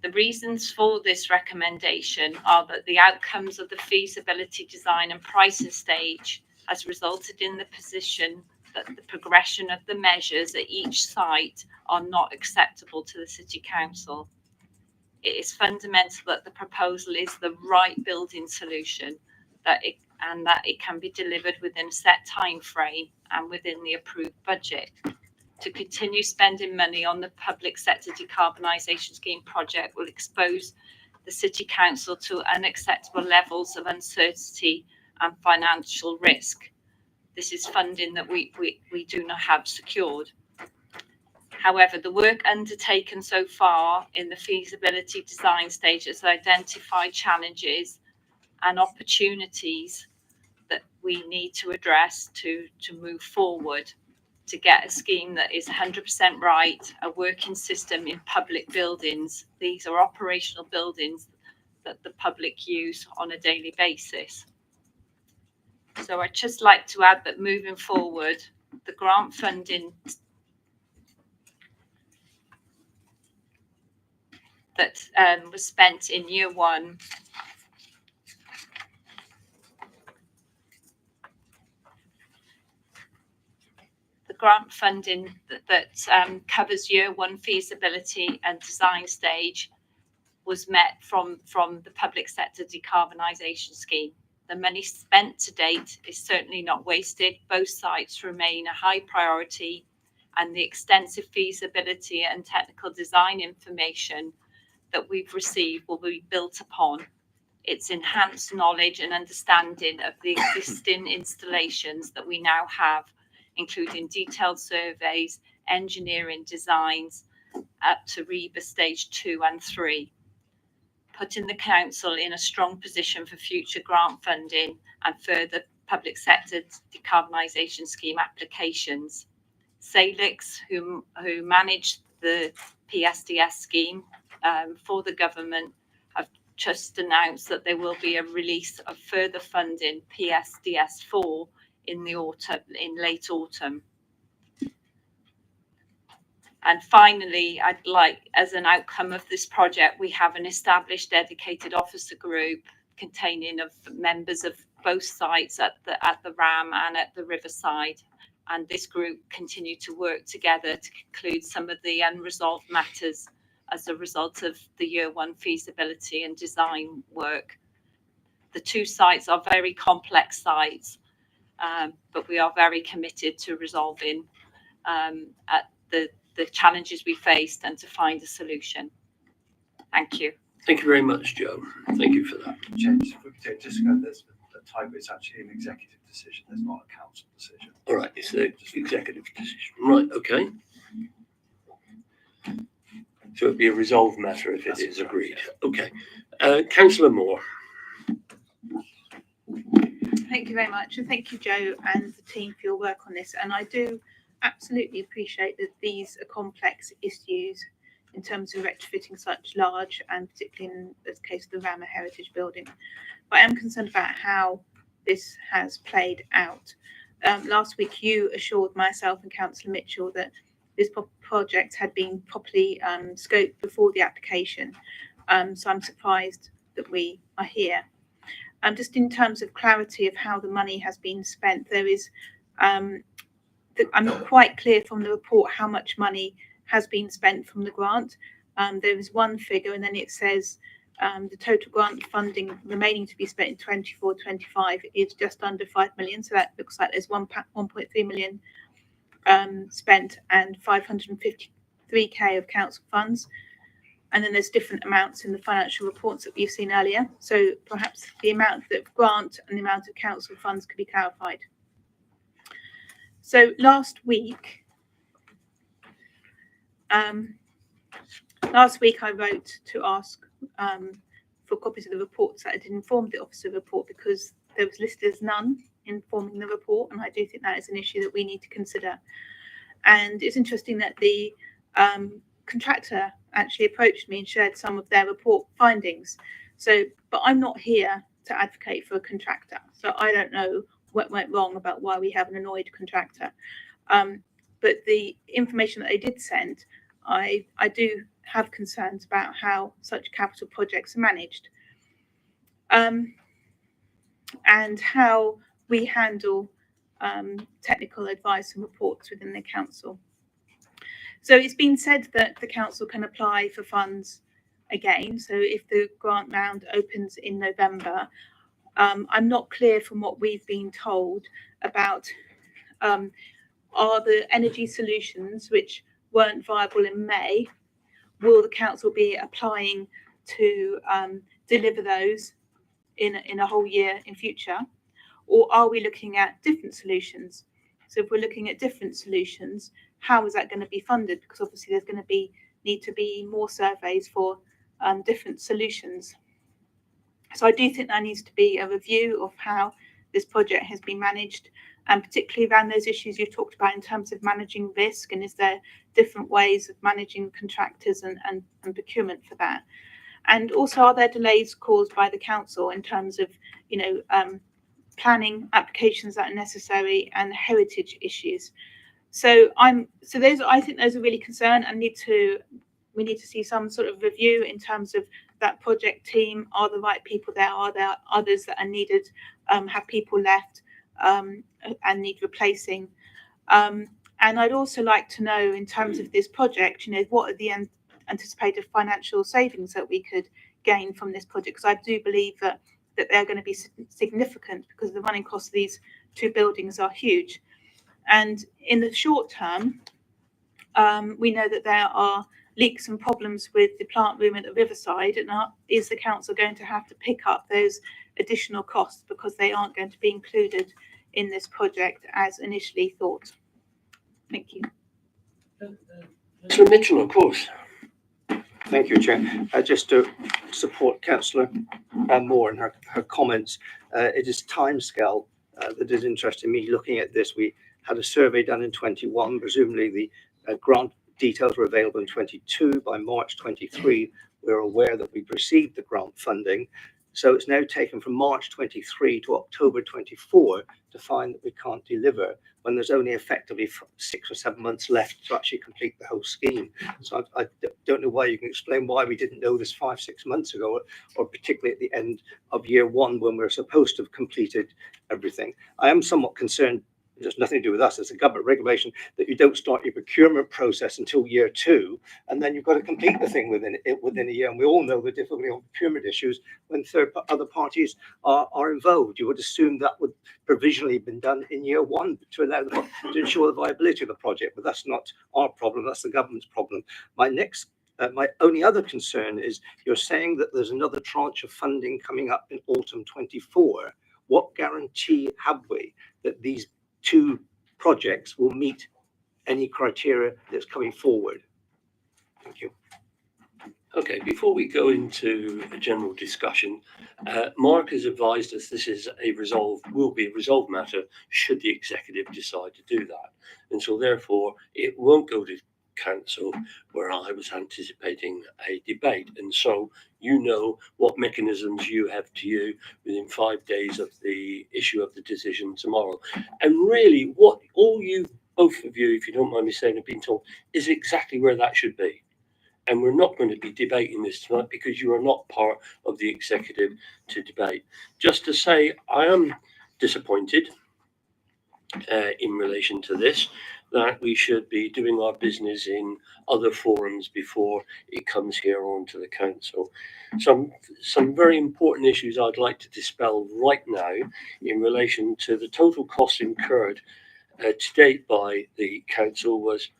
The reasons for this recommendation are that the outcomes of the feasibility design and pricing stage has resulted in the position that the progression of the measures at each site are not acceptable to the City Council. It is fundamental that the proposal is the right building solution, that it can be delivered within a set time frame and within the approved budget. To continue spending money on the public sector decarbonisation scheme project will expose the City Council to unacceptable levels of uncertainty and financial risk. This is funding that we do not have secured. However, the work undertaken so far in the feasibility design stage has identified challenges and opportunities that we need to address to move forward, to get a scheme that is 100% right, a working system in public buildings. These are operational buildings that the public use on a daily basis. So I'd just like to add that moving forward, the grant funding that was spent in year one grant funding that covers year one feasibility and design stage was met from the public sector decarbonisation scheme. The money spent to date is certainly not wasted. Both sites remain a high priority, and the extensive feasibility and technical design information that we've received will be built upon. It's enhanced knowledge and understanding of the existing installations that we now have, including detailed surveys, engineering designs up to REBA stage 2 and 3, putting the council in a strong position for future grant funding and further public sector decarbonisation scheme applications. Salix, who manage the PSDS scheme for the government, have just announced that there will be a release of further funding, PSDS 4, in late autumn. And finally, I'd like, as an outcome of this project, we have an established dedicated officer group containing of members of both sites at the Ram and at the Riverside. And this group continue to work together to conclude some of the unresolved matters as a result of the year one feasibility and design work. The two sites are very complex sites, but we are very committed to resolving the challenges we faced and to find a solution. Thank you. Thank you very much, Joe. Thank you for that. James, if we could take just go, there's a typo, it's actually an executive decision, there's not a council decision. All right, it's the executive decision. Right, okay. So it'd be a resolved matter if it is agreed. Okay. Councillor Moore. Thank you very much, and thank you, Joe, and the team for your work on this. And I do absolutely appreciate that these are complex issues in terms of retrofitting such large, and particularly in the case of the Rama Heritage Building. But I am concerned about how this has played out. Last week, you assured myself and Councillor Mitchell that this project had been properly scoped before the application. So I'm surprised that we are here. just in terms of clarity of how the money has been spent, there is, I'm not quite clear from the report how much money has been spent from the grant. There is one figure, and then it says the total grant funding remaining to be spent in 24-25 is just under 5 million. So that looks like there's 1.3 million spent and 553k of council funds. And then there's different amounts in the financial reports that we've seen earlier. So perhaps the amount of grant and the amount of council funds could be clarified. So last week I wrote to ask for copies of the reports that had informed the Office of Report, because there was listed as none informing the report, and I do think that is an issue that we need to consider. And it's interesting that the contractor actually approached me and shared some of their report findings. So, but I'm not here to advocate for a contractor, so I don't know what went wrong about why we have an annoyed contractor. But the information that they did send, I do have concerns about how such capital projects are managed, and how we handle technical advice and reports within the council. So it's been said that the council can apply for funds again. So if the grant round opens in November, I'm not clear from what we've been told about are the energy solutions which weren't viable in May, will the council be applying to deliver those in a whole year in future? Or are we looking at different solutions? So if we're looking at different solutions, how is that going to be funded? Because obviously there's going to need to be more surveys for different solutions. So I do think there needs to be a review of how this project has been managed, and particularly around those issues you talked about in terms of managing risk, and is there different ways of managing contractors and procurement for that? And also, are there delays caused by the council in terms of, planning applications that are necessary and heritage issues? So I think those are really concerned, and we need to see some sort of review in terms of that project team. Are the right people there? Are there others that are needed? Have people left and need replacing? And I'd also like to know, in terms of this project, what are the anticipated financial savings that we could gain from this project? Because I do believe that they're going to be significant, because the running costs of these two buildings are huge. And in the short term, we know that there are leaks and problems with the plant room at the Riverside, and is the council going to have to pick up those additional costs because they aren't going to be included in this project as initially thought? Thank you. Mr. Mitchell, of course. Thank you, Chair. Just to support Councillor Moore and her comments, it is timescale that is interesting me looking at this. We had a survey done in 21, presumably the grant details were available in 22. By March 23, we're aware that we've received the grant funding. So it's now taken from March 23 to October 24 to find that we can't deliver, when there's only effectively 6 or 7 months left to actually complete the whole scheme. So I don't know why you can explain why we didn't know this 5-6 months ago, or particularly at the end of year one when we're supposed to have completed everything. I am somewhat concerned. There's nothing to do with us. It's a government regulation that you don't start your procurement process until year 2, and then you've got to complete the thing within a year. And we all know the difficulty on procurement issues when other parties are involved. You would assume that would provisionally have been done in year 1 to allow to ensure the viability of the project. But that's not our problem. That's the government's problem. My only other concern is you're saying that there's another tranche of funding coming up in autumn 24. What guarantee have we that these 2 projects will meet any criteria that's coming forward? Thank you. Okay, before we go into a general discussion, Mark has advised us this is will be a resolved matter should the executive decide to do that. And so therefore it won't go to council, where I was anticipating a debate. And so what mechanisms you have to you within 5 days of the issue of the decision tomorrow. And really what all you, both of you, if you don't mind me saying, have been told is exactly where that should be. And we're not going to be debating this tonight because you are not part of the executive to debate. Just to say, I am disappointed in relation to this, that we should be doing our business in other forums before it comes here onto the council. Some very important issues I'd like to dispel right now in relation to the total costs incurred to date by the council was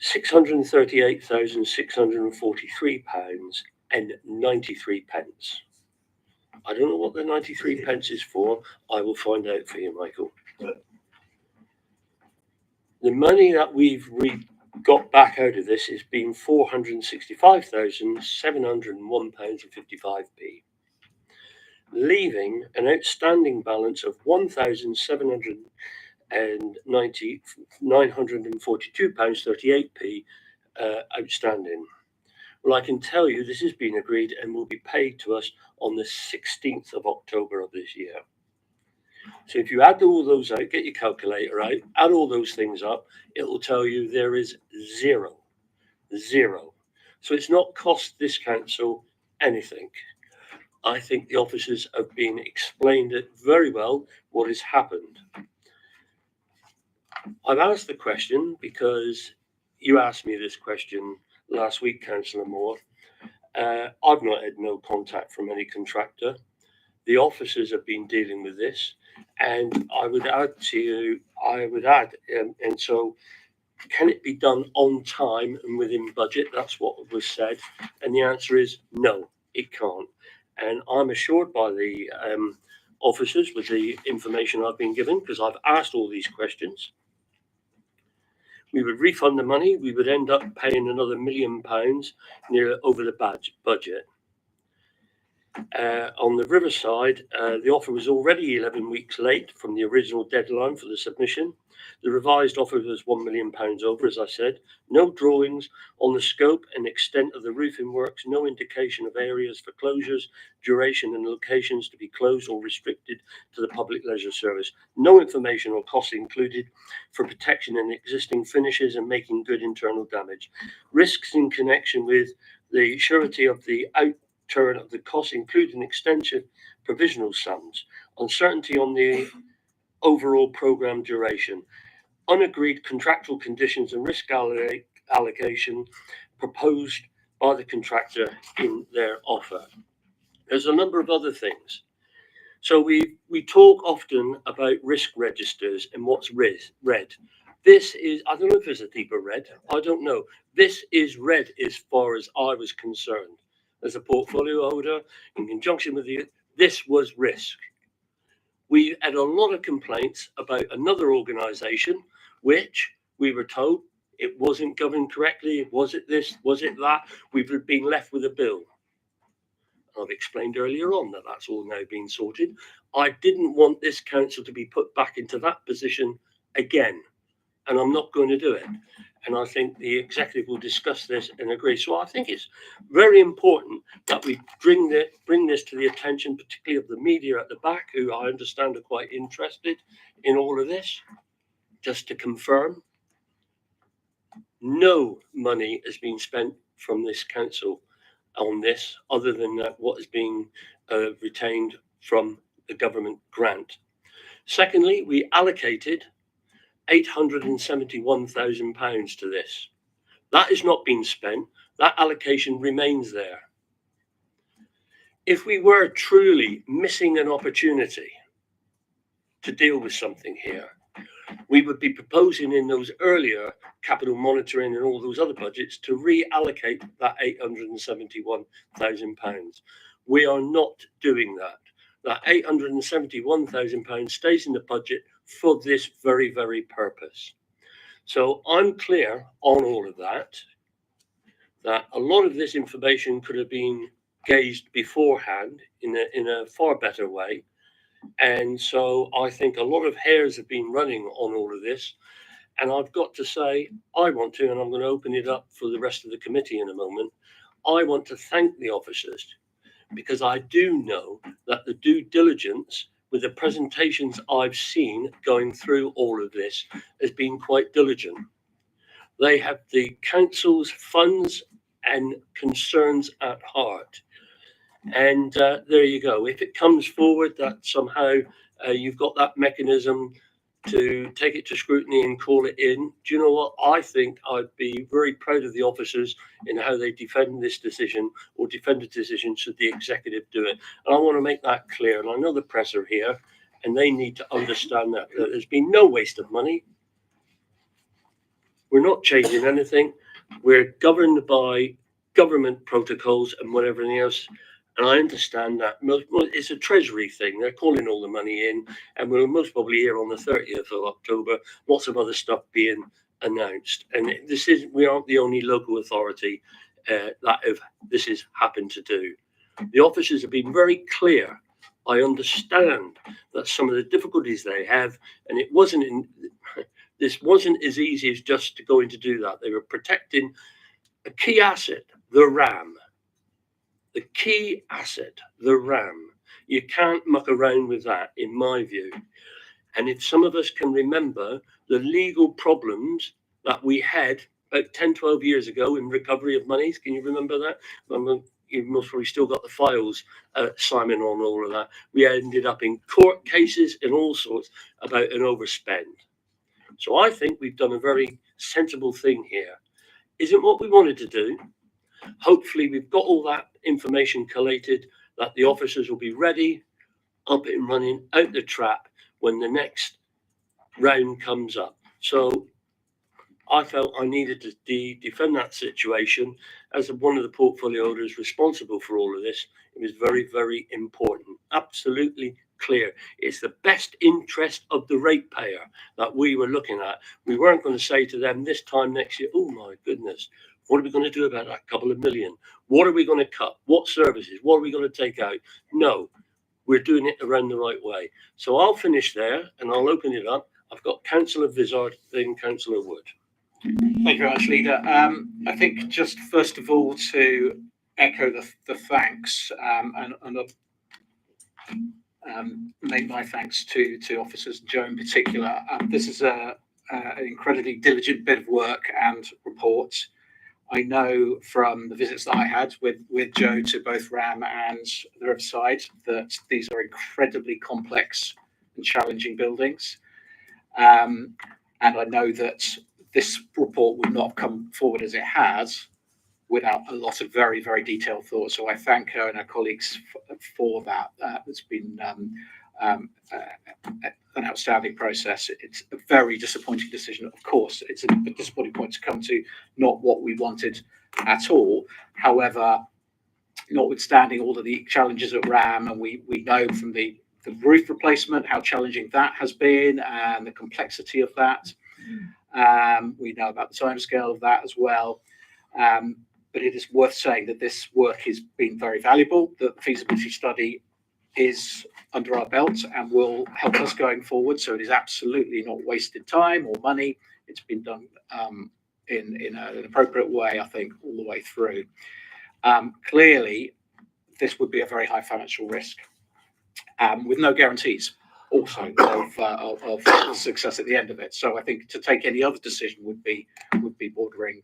£638,643.93. I don't know what the 93 pence is for. I will find out for you, Michael. The money that we've got back out of this has been £465,701.55, leaving an outstanding balance of £1,942.38 outstanding. Well, I can tell you this has been agreed and will be paid to us on the 16th of October of this year. So if you add all those out, get your calculator out, add all those things up, it will tell you there is zero. So it's not cost this council anything. I think the officers have been explained it very well what has happened. I've asked the question because you asked me this question last week, Councillor Moore. I've not had no contact from any contractor. The officers have been dealing with this, and I would add, and so can it be done on time and within budget? That's what was said, and the answer is no, it can't. And I'm assured by the officers with the information I've been given, because I've asked all these questions, we would refund the money, we would end up paying another £1 million near over the budget. On the Riverside, the offer was already 11 weeks late from the original deadline for the submission. The revised offer was £1 million over, as I said. No drawings on the scope and extent of the roofing works, no indication of areas for closures, duration and locations to be closed or restricted to the public leisure service. No information or costs included for protection in existing finishes and making good internal damage. Risks in connection with the surety of the outturn of the costs, including extension provisional sums, uncertainty on the overall programme duration, unagreed contractual conditions and risk allocation proposed by the contractor in their offer. There's a number of other things. So we talk often about risk registers and what's red. This is, I don't know if there's a deeper red, I don't know. This is red as far as I was concerned. As a portfolio holder, in conjunction with this was risk. We had a lot of complaints about another organisation, which we were told it wasn't governed correctly. Was it this? Was it that? We've been left with a bill. I've explained earlier on that that's all now been sorted. I didn't want this council to be put back into that position again, and I'm not going to do it. And I think the executive will discuss this and agree. So I think it's very important that we bring this to the attention, particularly of the media at the back, who I understand are quite interested in all of this. Just to confirm, no money has been spent from this council on this, other than what is being retained from the government grant. Secondly, we allocated £871,000 to this. That has not been spent. That allocation remains there. If we were truly missing an opportunity to deal with something here, we would be proposing in those earlier capital monitoring and all those other budgets to reallocate that £871,000. We are not doing that. That £871,000 stays in the budget for this very, very purpose. So I'm clear on all of that a lot of this information could have been gauged beforehand in a far better way. And so I think a lot of hairs have been running on all of this. And I've got to say, I want to, and I'm going to open it up for the rest of the committee in a moment, I want to thank the officers, because I do know that the due diligence with the presentations I've seen going through all of this has been quite diligent. They have the council's funds and concerns at heart. And there you go. If it comes forward that somehow you've got that mechanism to take it to scrutiny and call it in, do you know what? I think I'd be very proud of the officers in how they defend this decision or defend a decision should the executive do it. And I want to make that clear. And I know the press are here and they need to understand that there's been no waste of money. We're not changing anything. We're governed by government protocols and whatever else. And I understand that it's a treasury thing. They're calling all the money in, and we'll most probably hear on the 30th of October lots of other stuff being announced. And we aren't the only local authority this has happened to do. The officers have been very clear. I understand that some of the difficulties they have, and this wasn't as easy as just going to do that. They were protecting a key asset, the RAM. The key asset, the RAM. You can't muck around with that, in my view. And if some of us can remember the legal problems that we had about 10, 12 years ago in recovery of monies, can you remember that? You've most probably still got the files, Simon, on all of that. We ended up in court cases and all sorts about an overspend. So I think we've done a very sensible thing here. Isn't what we wanted to do. Hopefully we've got all that information collated, that the officers will be ready, up and running, out the trap when the next round comes up. So I felt I needed to defend that situation. As one of the portfolio holders responsible for all of this, it was very, very important. Absolutely clear. It's the best interest of the ratepayer that we were looking at. We weren't going to say to them this time next year, oh my goodness, what are we going to do about that couple of million? What are we going to cut? What services? What are we going to take out? No, we're doing it around the right way. So I'll finish there and I'll open it up. I've got Councillor Vizard, then Councillor Wood. Thank you very much, Leader. I think just first of all to echo the thanks and make my thanks to officers, Joe in particular. This is an incredibly diligent bit of work and report. I know from the visits that I had with Joe to both RAM and the Riverside that these are incredibly complex and challenging buildings. And I know that this report would not have come forward as it has without a lot of very, very detailed thought. So I thank her and her colleagues for that. It's been an outstanding process. It's a very disappointing decision. Of course, it's a disappointing point to come to, not what we wanted at all. However, notwithstanding all of the challenges at RAM, and we know from the roof replacement how challenging that has been and the complexity of that. We know about the timescale of that as well. But it is worth saying that this work has been very valuable. The feasibility study is under our belt and will help us going forward. So it is absolutely not wasted time or money. It's been done in an appropriate way, I think, all the way through. Clearly, this would be a very high financial risk with no guarantees also of success at the end of it. So I think to take any other decision would be bordering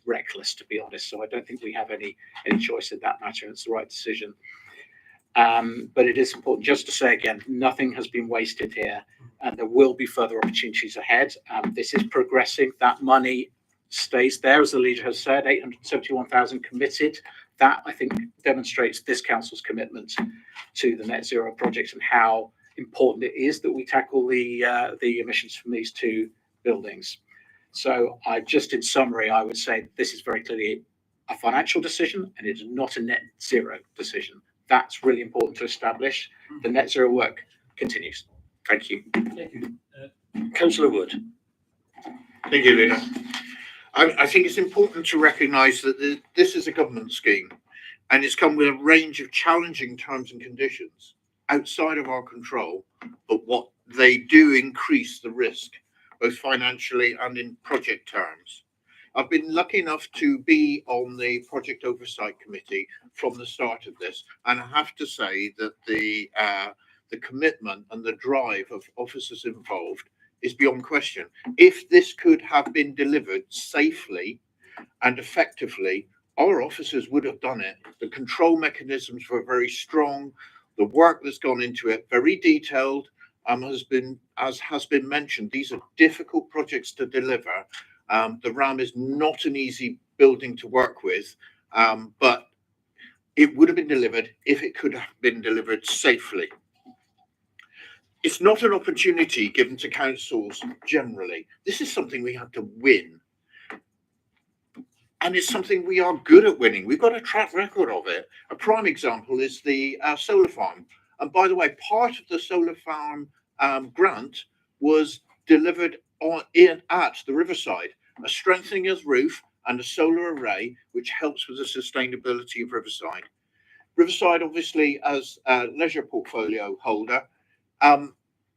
reckless, to be honest. So I don't think we have any choice in that matter. It's the right decision. But it is important just to say again, nothing has been wasted here, and there will be further opportunities ahead. This is progressing. That money stays there, as the leader has said, 871,000 committed. That, I think, demonstrates this council's commitment to the net zero projects and how important it is that we tackle the emissions from these two buildings. So in summary, I would say this is very clearly a financial decision and it is not a net zero decision. That's really important to establish. The net zero work continues. Thank you. Thank you. Councillor Wood. Thank you, Leader. I think it's important to recognise that this is a government scheme and it's come with a range of challenging terms and conditions outside of our control, but what they do increase the risk, both financially and in project terms. I've been lucky enough to be on the Project Oversight Committee from the start of this, and I have to say that the commitment and the drive of officers involved is beyond question. If this could have been delivered safely and effectively our officers would have done it. The control mechanisms were very strong. The work that's gone into it, very detailed, as has been mentioned, these are difficult projects to deliver. The RAM is not an easy building to work with, but it would have been delivered if it could have been delivered safely. It's not an opportunity given to councils generally. This is something we have to win. And it's something we are good at winning. We've got a track record of it. A prime example is the solar farm. And by the way, part of the solar farm grant was delivered at the Riverside, a strengthening of roof and a solar array, which helps with the sustainability of Riverside. Riverside, obviously, as a leisure portfolio holder,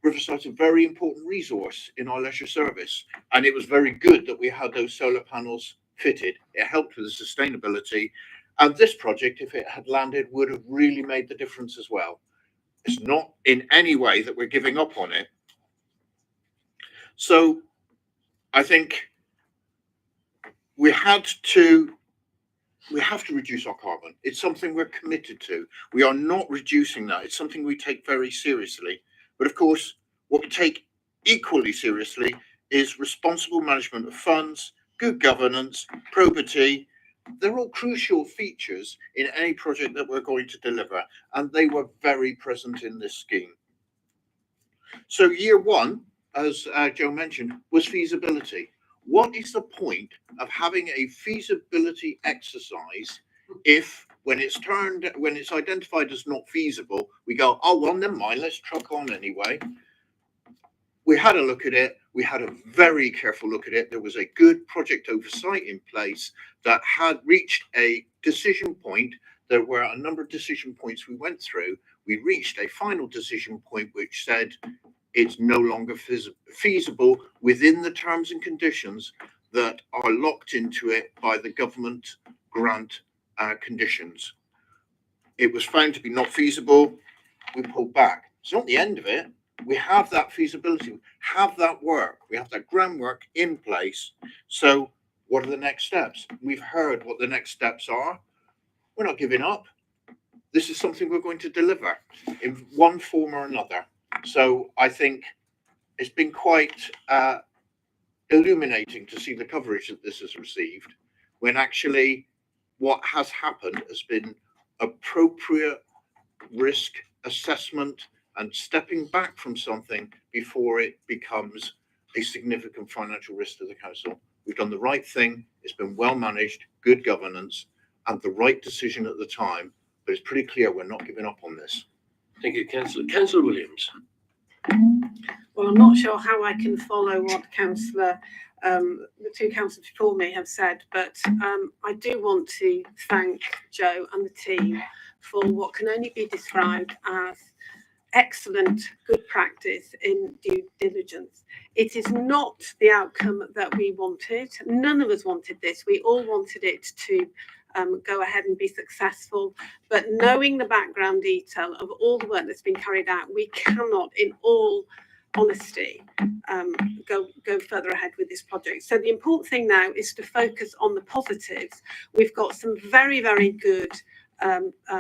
Riverside's a very important resource in our leisure service. And it was very good that we had those solar panels fitted. It helped with the sustainability. And this project, if it had landed, would have really made the difference as well. It's not in any way that we're giving up on it. So I think we have to reduce our carbon. It's something we're committed to. We are not reducing that. It's something we take very seriously. But of course, what we take equally seriously is responsible management of funds, good governance, probity. They're all crucial features in any project that we're going to deliver, and they were very present in this scheme. So year one, as Joe mentioned, was feasibility. What is the point of having a feasibility exercise if when it's identified as not feasible, we go, oh, well, never mind, let's truck on anyway. We had a look at it. We had a very careful look at it. There was a good project oversight in place that had reached a decision point. There were a number of decision points we went through. We reached a final decision point which said it's no longer feasible within the terms and conditions that are locked into it by the government grant conditions. It was found to be not feasible. We pulled back. It's not the end of it. We have that feasibility, we have that work, we have that groundwork in place. So what are the next steps? We've heard what the next steps are. We're not giving up. This is something we're going to deliver in one form or another. So I think it's been quite illuminating to see the coverage that this has received, when actually what has happened has been appropriate risk assessment and stepping back from something before it becomes a significant financial risk to the council. We've done the right thing. It's been well managed, good governance, and the right decision at the time. But it's pretty clear we're not giving up on this. Thank you, Councillor. Councillor Williams. Well, I'm not sure how I can follow what the two councillors before me have said, but I do want to thank Joe and the team for what can only be described as excellent good practice in due diligence. It is not the outcome that we wanted. None of us wanted this. We all wanted it to go ahead and be successful, but knowing the background detail of all the work that's been carried out, we cannot, in all honesty, go further ahead with this project. So the important thing now is to focus on the positives. We've got some very, very good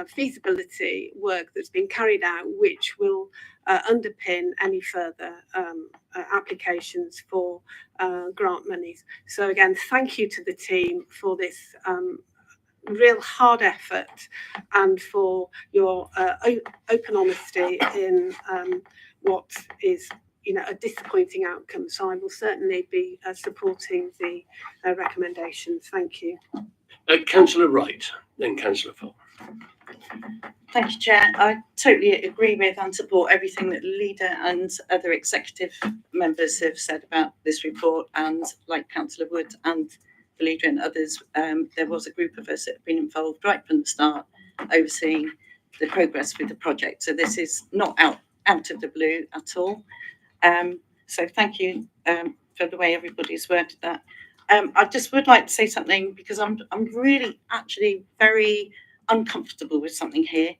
feasibility work that's been carried out, which will underpin any further applications for grant monies. So again, thank you to the team for this real hard effort and for your open honesty in what is, you know, a disappointing outcome. So I will certainly be supporting the recommendations. Thank you. Councillor Wright, then Councillor Falk. Thank you, Chair. I totally agree with and support everything that the leader and other executive members have said about this report. And like Councillor Wood and the leader and others, there was a group of us that have been involved right from the start, overseeing the progress with the project. So this is not out of the blue at all. So thank you for the way everybody's worded that. I just would like to say something, because I'm really actually very uncomfortable with something here.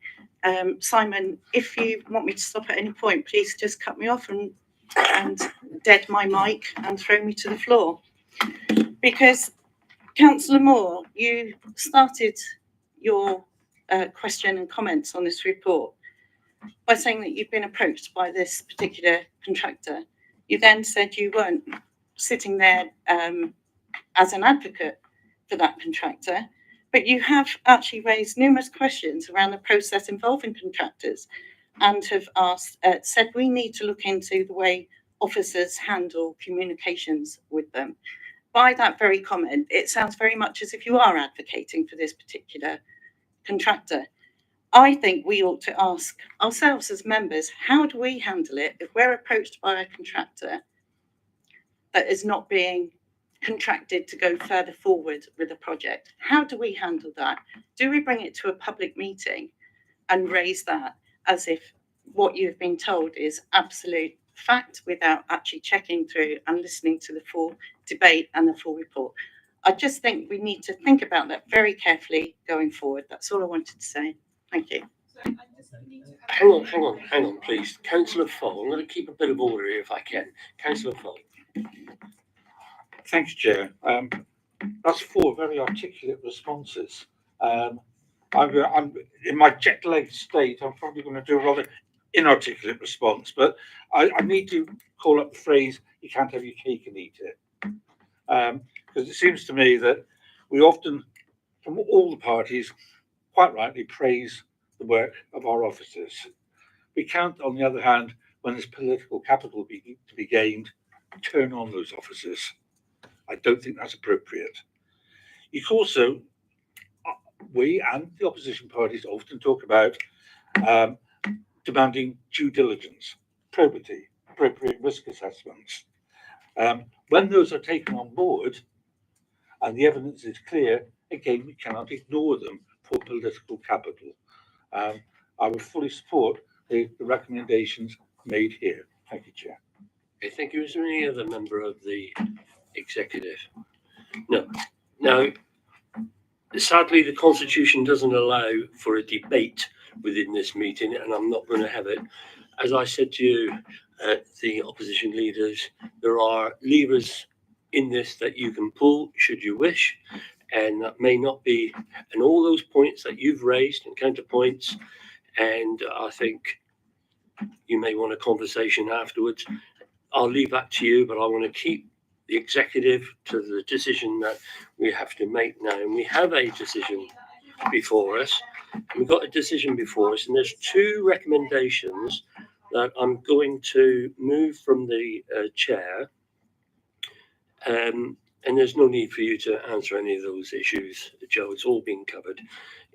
Simon, if you want me to stop at any point, please just cut me off and dead my mic and throw me to the floor. Because Councillor Moore, you started your question and comments on this report by saying that you've been approached by this particular contractor. You then said you weren't sitting there as an advocate for that contractor, but you have actually raised numerous questions around the process involving contractors and have said we need to look into the way officers handle communications with them. By that very comment, it sounds very much as if you are advocating for this particular contractor. I think we ought to ask ourselves as members, how do we handle it if we're approached by a contractor that is not being contracted to go further forward with a project? How do we handle that? Do we bring it to a public meeting and raise that as if what you've been told is absolute fact without actually checking through and listening to the full debate and the full report? I just think we need to think about that very carefully going forward. That's all I wanted to say. Thank you. Hang on, please. Councillor Foll, I'm going to keep a bit of order here if I can. Councillor Foll. Thanks, Chair. That's 4 very articulate responses. I'm in my jet-lagged state. I'm probably going to do a rather inarticulate response, but I need to call up the phrase, you can't have your cake and eat it. Because it seems to me that we often, from all the parties, quite rightly praise the work of our officers. We can't, on the other hand, when there's political capital to be gained, turn on those officers. I don't think that's appropriate. You can also, we and the opposition parties often talk about demanding due diligence, probity, appropriate risk assessments. When those are taken on board and the evidence is clear, again, we cannot ignore them for political capital. I would fully support the recommendations made here. Thank you, Chair. Okay, thank you. Is there any other member of the executive? No. Now, sadly, the Constitution doesn't allow for a debate within this meeting, and I'm not going to have it. As I said to you, the opposition leaders, there are levers in this that you can pull should you wish, and that may not be, and all those points that you've raised and counterpoints, and I think you may want a conversation afterwards. I'll leave that to you, but I want to keep the executive to the decision that we have to make now. And we have a decision before us. We've got a decision before us, and there's 2 recommendations that I'm going to move from the chair. And there's no need for you to answer any of those issues, Joe. It's all been covered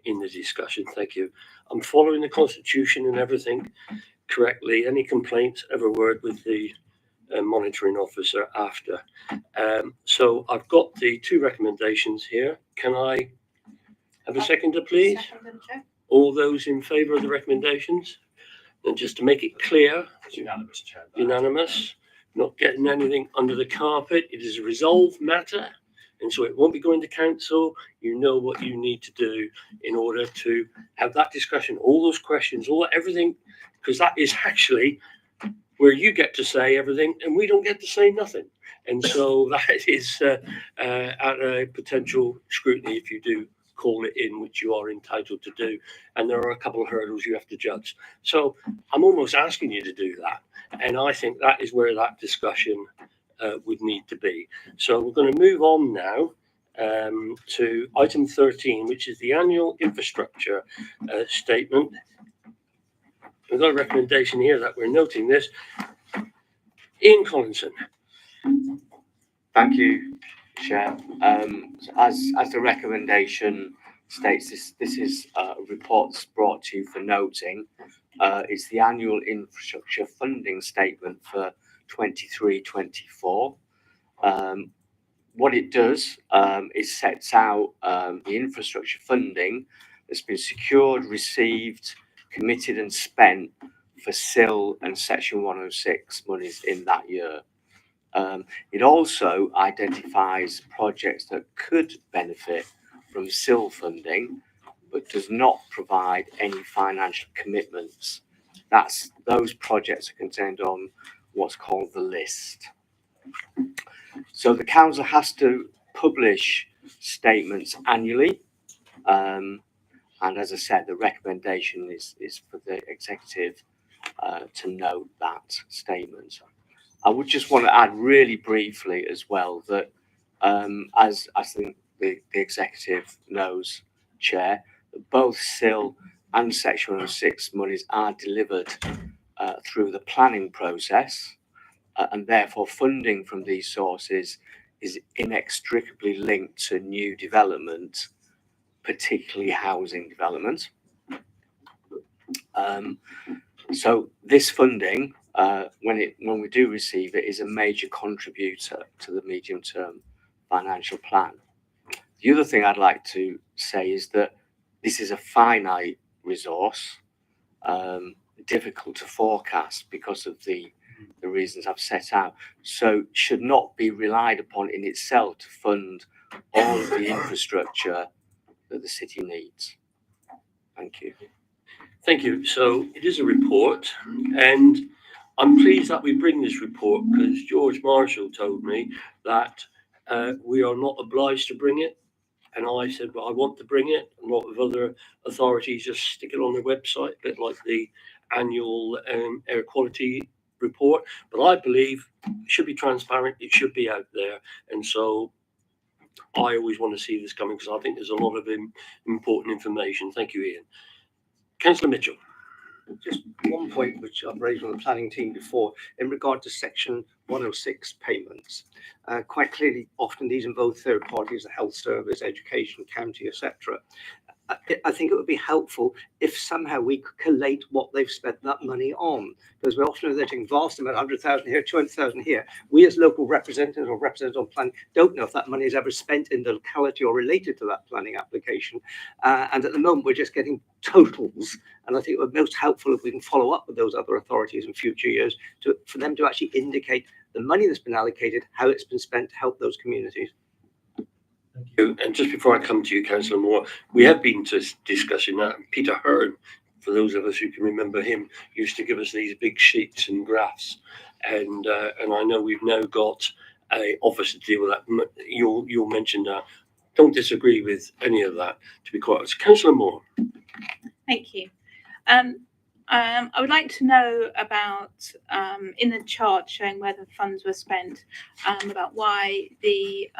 in the discussion. Thank you. I'm following the Constitution and everything correctly. Any complaints, have a word with the monitoring officer after. So I've got the 2 recommendations here. Can I have a seconder, please? All those in favour of the recommendations? And just to make it clear, It's unanimous, Chair. unanimous, not getting anything under the carpet. It is a resolved matter, and so it won't be going to council. You know what you need to do in order to have that discussion, all those questions, everything, because that is actually where you get to say everything and we don't get to say nothing. And so that is at a potential scrutiny if you do call it in, which you are entitled to do. And there are a couple of hurdles you have to judge. So I'm almost asking you to do that. And I think that is where that discussion would need to be. So we're going to move on now to item 13, which is the annual infrastructure statement. We've got a recommendation here that we're noting this. Ian Collinson. Thank you, Chair. As the recommendation states, this is a report that's brought to you for noting. It's the annual infrastructure funding statement for 23-24. What it does is sets out the infrastructure funding that's been secured, received, committed and spent for SIL and Section 106 monies in that year. It also identifies projects that could benefit from SIL funding, but does not provide any financial commitments. Those projects are contained on what's called the list. So the council has to publish statements annually. And as I said, the recommendation is for the executive to note that statement. I would just want to add really briefly as well that as I think the executive knows, Chair, that both SIL and Section 106 monies are delivered through the planning process, and therefore funding from these sources is inextricably linked to new development, particularly housing development. So this funding, when we do receive it, is a major contributor to the medium-term financial plan. The other thing I'd like to say is that this is a finite resource, difficult to forecast because of the reasons I've set out. So should not be relied upon in itself to fund all of the infrastructure that the city needs. Thank you. Thank you. So it is a report, and I'm pleased that we bring this report because George Marshall told me that we are not obliged to bring it. And I said, well, I want to bring it. A lot of other authorities just stick it on their website, a bit like the annual air quality report. But I believe it should be transparent. It should be out there. And so I always want to see this coming because I think there's a lot of important information. Thank you, Ian. Councillor Mitchell. Just one point which I've raised on the planning team before in regard to Section 106 payments. Quite clearly, often these involve third parties, the health service, education, county, etc. I think it would be helpful if somehow we could collate what they've spent that money on, because we're often getting vast amount, 100,000 here, 200,000 here. We as local representatives or representatives on planning don't know if that money is ever spent in the locality or related to that planning application. And at the moment, we're just getting totals. And I think it would be most helpful if we can follow up with those other authorities in future years for them to actually indicate the money that's been allocated, how it's been spent to help those communities. Thank you. And just before I come to you, Councillor Moore, we have been discussing that. Peter Hearn, for those of us who can remember him, used to give us these big sheets and graphs. And I know we've now got an office to deal with that. You'll mention that. Don't disagree with any of that, to be quite honest. Councillor Moore. Thank you. I would like to know about, in the chart showing where the funds were spent, about why the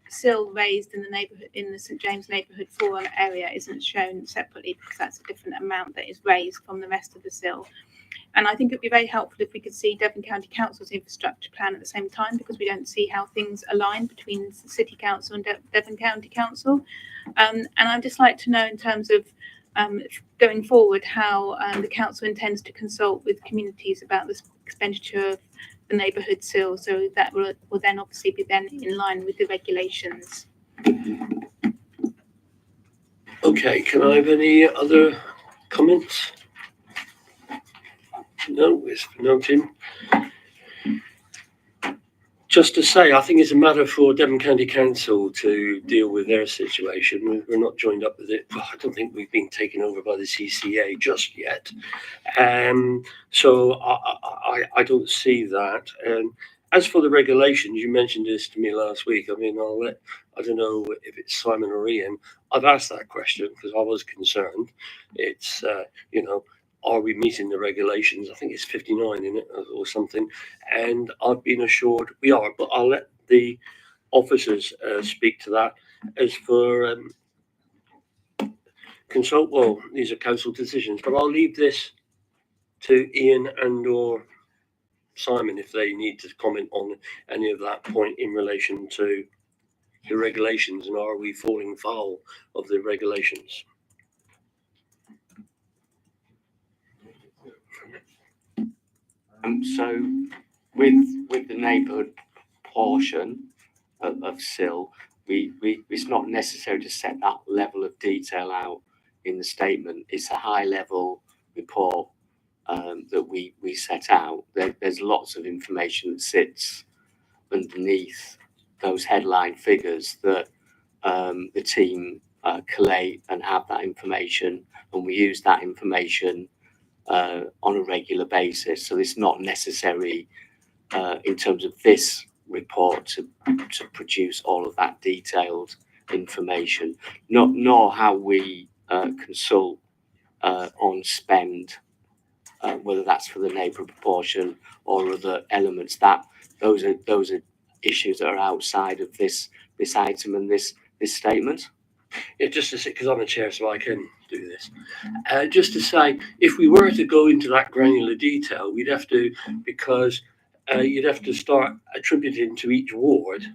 SIL raised in the neighbourhood, in the St James Neighbourhood Forum area isn't shown separately, because that's a different amount that is raised from the rest of the SIL. And I think it'd be very helpful if we could see Devon County Council's infrastructure plan at the same time, because we don't see how things align between City Council and Devon County Council. And I'd just like to know, in terms of going forward, how the council intends to consult with communities about this expenditure of the neighbourhood SIL, so that will then obviously be then in line with the regulations. Okay, can I have any other comments? No, it's noting. Just to say, I think it's a matter for Devon County Council to deal with their situation. We're not joined up with it. I don't think we've been taken over by the CCA just yet. So I don't see that. As for the regulations, you mentioned this to me last week. I mean, I don't know if it's Simon or Ian. I've asked that question because I was concerned. It's, are we meeting the regulations? I think it's 59 in it or something. And I've been assured we are, but I'll let the officers speak to that. As for well, these are council decisions, but I'll leave this to Ian and or Simon if they need to comment on any of that point in relation to the regulations, and are we falling foul of the regulations? So with the neighbourhood portion of SIL, it's not necessary to set that level of detail out in the statement. It's a high level report that we set out. There's lots of information that sits underneath those headline figures that the team collate and have that information, and we use that information on a regular basis. So it's not necessary in terms of this report to produce all of that detailed information, nor how we consult on spend, whether that's for the neighbour proportion or other elements. That those are issues that are outside of this item and this statement. Yeah, just to say, because I'm a chair, so I can do this. Just to say, if we were to go into that granular detail, we'd have to, because you'd have to start attributing to each ward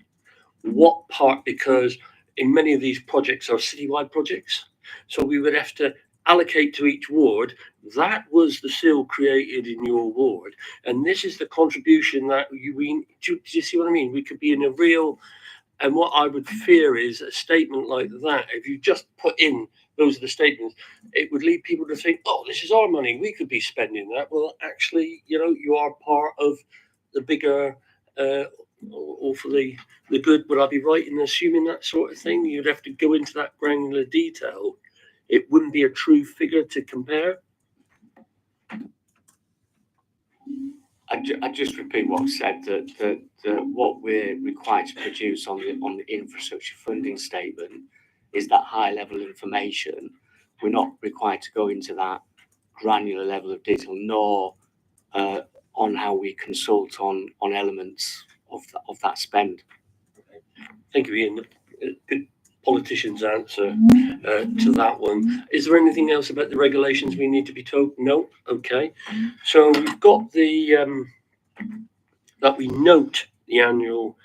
what part, because in many of these projects are citywide projects. So we would have to allocate to each ward. That was the seal created in your ward. And this is the contribution that do you see what I mean? We could be in a real, and what I would fear is a statement like that. If you just put in those are the statements, it would lead people to think, oh, this is our money, we could be spending that. Well, actually, you are part of the bigger, or for the good. Would I be right in assuming that sort of thing? You'd have to go into that granular detail. It wouldn't be a true figure to compare. I just repeat what I've said, that what we're required to produce on the infrastructure funding statement is that high level information. We're not required to go into that granular level of detail, nor on how we consult on elements of that spend. Thank you, Ian. Good politician's answer to that one. Is there anything else about the regulations we need to be told? No? Okay. So we've got the that we note the annual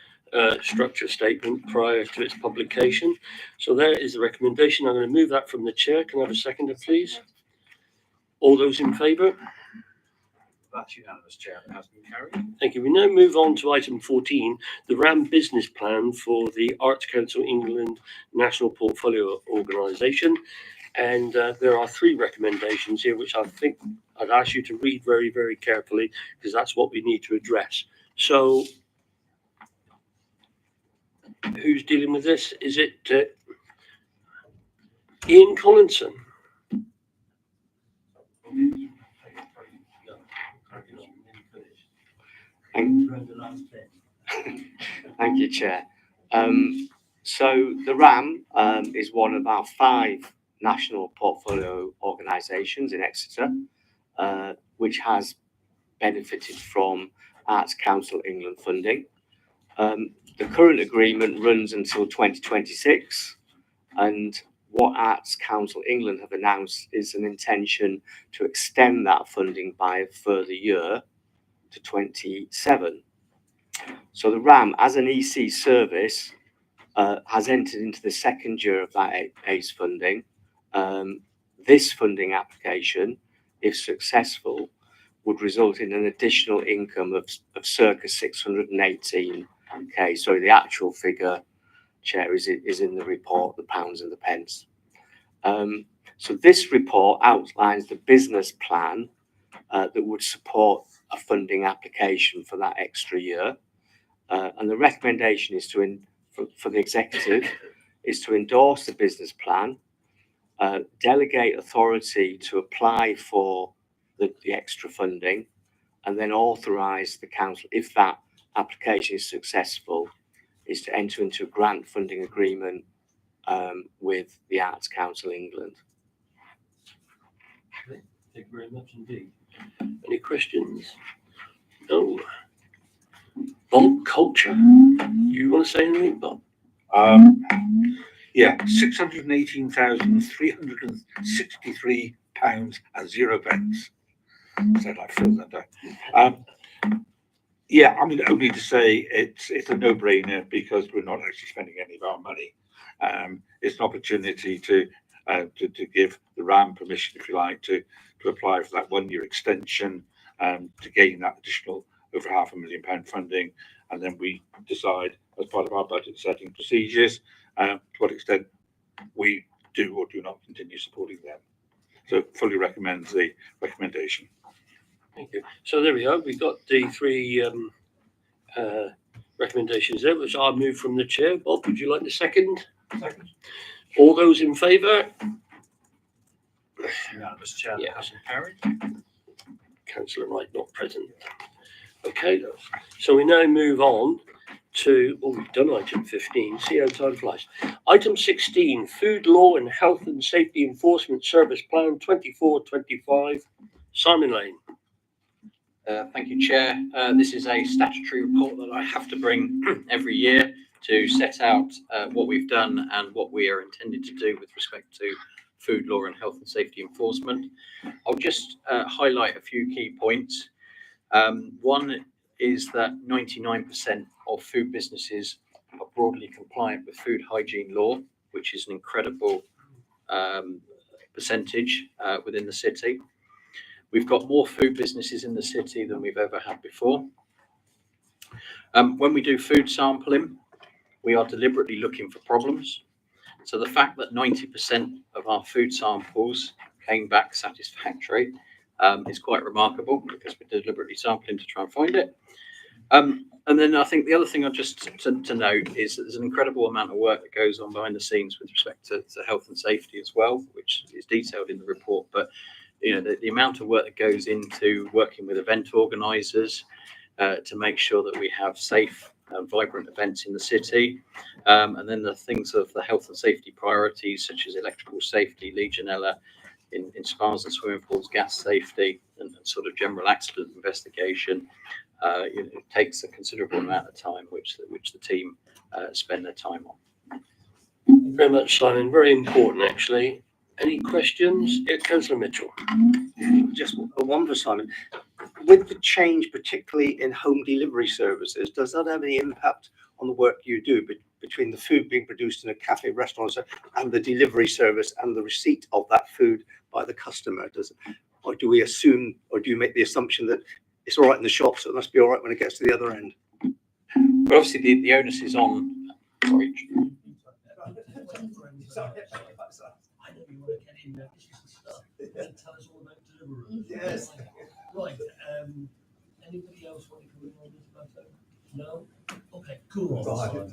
structure statement prior to its publication. So there is the recommendation. I'm going to move that from the chair. Can I have a seconder, please? All those in favour? That's unanimous, Chair. It has been carried. Thank you. We now move on to item 14, the RAM business plan for the Arts Council England National Portfolio Organisation. And there are 3 recommendations here, which I think I'd ask you to read very, very carefully, because that's what we need to address. So who's dealing with this? Is it Ian Collinson? Thank you, Chair. So the RAM is one of our 5 national portfolio organisations in Exeter, which has benefited from Arts Council England funding. The current agreement runs until 2026, and what Arts Council England have announced is an intention to extend that funding by a further year to 27. So the RAM, as an EC service, has entered into the 2nd year of that ACE funding. This funding application, if successful, would result in an additional income of circa 618k. So the actual figure, Chair, is in the report, the pounds and the pence. So this report outlines the business plan that would support a funding application for that extra year. And the recommendation is for the executive is to endorse the business plan, delegate authority to apply for the extra funding, and then authorise the council, if that application is successful, is to enter into a grant funding agreement with the Arts Council England. Thank you very much indeed. Any questions? No. Bob, culture. You want to say anything, Bob? Yeah, £618,363.0. Said I filled that down. Yeah, I mean, only to say it's a no-brainer, because we're not actually spending any of our money. It's an opportunity to give the RAM permission, if you like, to apply for that 1-year extension, to gain that additional over £500,000 funding, and then we decide as part of our budget setting procedures to what extent we do or do not continue supporting them. So fully recommends the recommendation. Thank you. So there we are. We've got the 3 recommendations there, which I'll move from the chair. Bob, would you like the second? Second. All those in favour? Unanimous, Chair. Yeah. It has been carried. Councillor Wright not present. Okay, so we now move on to, oh, we've done item 15, see how time flies. Item 16, Food Law and Health and Safety Enforcement Service Plan 24-25, Simon Lane. Thank you, Chair. This is a statutory report that I have to bring every year to set out what we've done and what we are intended to do with respect to food law and health and safety enforcement. I'll just highlight a few key points. One is that 99% of food businesses are broadly compliant with food hygiene law, which is an incredible percentage within the city. We've got more food businesses in the city than we've ever had before. When we do food sampling, we are deliberately looking for problems. So the fact that 90% of our food samples came back satisfactory is quite remarkable, because we're deliberately sampling to try and find it. And then I think the other thing just to note is that there's an incredible amount of work that goes on behind the scenes with respect to health and safety as well, which is detailed in the report. But you know, the amount of work that goes into working with event organisers to make sure that we have safe and vibrant events in the city, and then the things of the health and safety priorities such as electrical safety, Legionella in spas and swimming pools, gas safety, and sort of general accident investigation. It takes a considerable amount of time which the team spend their time on. Very much, Simon. Very important, actually. Any questions? Councillor Mitchell. Just one for Simon. With the change, particularly in home delivery services, does that have any impact on the work you do between the food being produced in a cafe, restaurant, and the delivery service and the receipt of that food by the customer? Or do we assume, or do you make the assumption that it's all right in the shop, so it must be all right when it gets to the other end? But obviously the onus is on. Sorry. I know you want to get in there. Tell us all about Deliveroo. Yes. Right. Anybody else want to come in on this matter? No? Okay, cool. Right.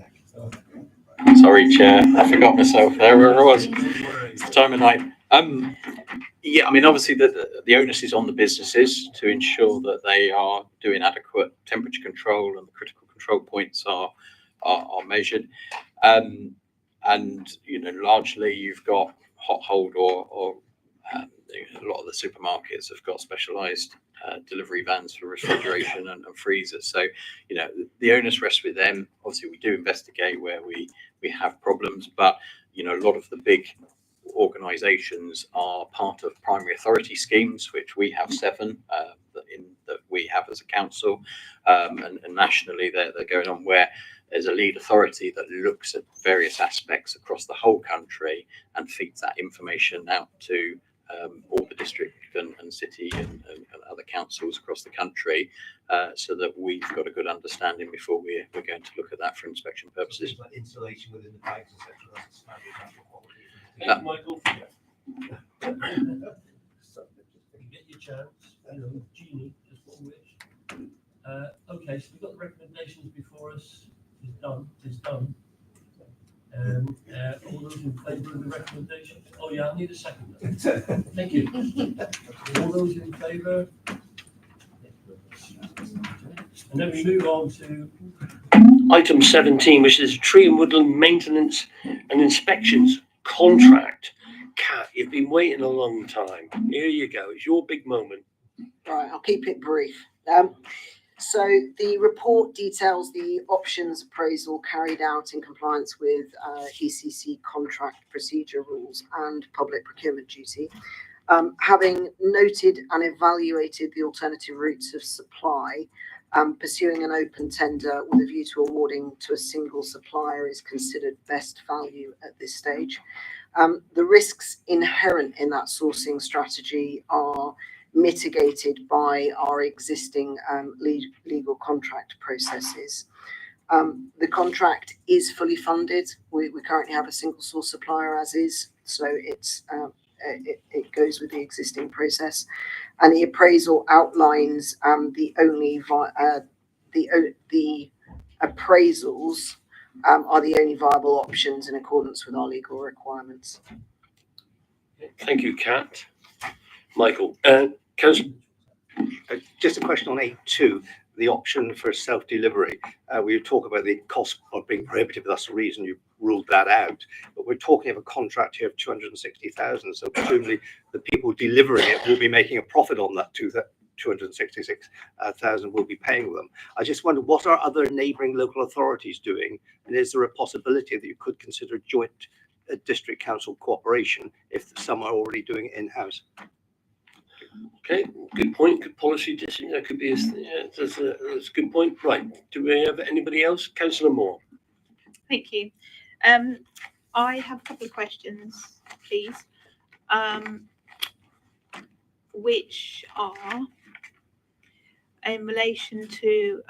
Sorry, Chair. I forgot myself there where I was. It's the time of night. Yeah, I mean, obviously the onus is on the businesses to ensure that they are doing adequate temperature control and the critical control points are measured. And you know, largely you've got hot hold or a lot of the supermarkets have got specialised delivery vans for refrigeration and freezers. So you know, the onus rests with them. Obviously, we do investigate where we have problems, but you know, a lot of the big organisations are part of primary authority schemes, which we have 7 that we have as a council, and nationally they're going on, where there's a lead authority that looks at various aspects across the whole country and feeds that information out to all the district and city and other councils across the country, so that we've got a good understanding before we're going to look at that for inspection purposes. Like insulation within the bags, etc. That's Michael. Get your chance. Jeannie, just one wish. Okay, so we've got the recommendations before us. It's done. All those in favour of the recommendation? Oh yeah, I need a second. Thank you. All those in favour? And then we move on to Item 17, which is tree and woodland maintenance and inspections contract. Kat, you've been waiting a long time. Here you go. It's your big moment. Right, I'll keep it brief. So the report details the options appraisal carried out in compliance with ECC contract procedure rules and public procurement duty. Having noted and evaluated the alternative routes of supply, pursuing an open tender with a view to awarding to a single supplier is considered best value at this stage. The risks inherent in that sourcing strategy are mitigated by our existing legal contract processes. The contract is fully funded. We currently have a single source supplier as is, so it goes with the existing process. And the appraisal outlines the appraisals are the only viable options in accordance with our legal requirements. Thank you, Kat. Michael, Councillor. Just a question on A2. the option for self-delivery. We talk about the cost of being prohibitive. That's the reason you ruled that out. But we're talking of a contract here of 260,000. So presumably the people delivering it will be making a profit on that 266,000 will be paying them. I just wonder, what are other neighbouring local authorities doing? And is there a possibility that you could consider joint district council cooperation if some are already doing it in-house? Okay, good point. Good policy decision. That could be that's a good point. Right. Do we have anybody else? Councillor Moore. Thank you. I have a couple of questions, please, which are in relation to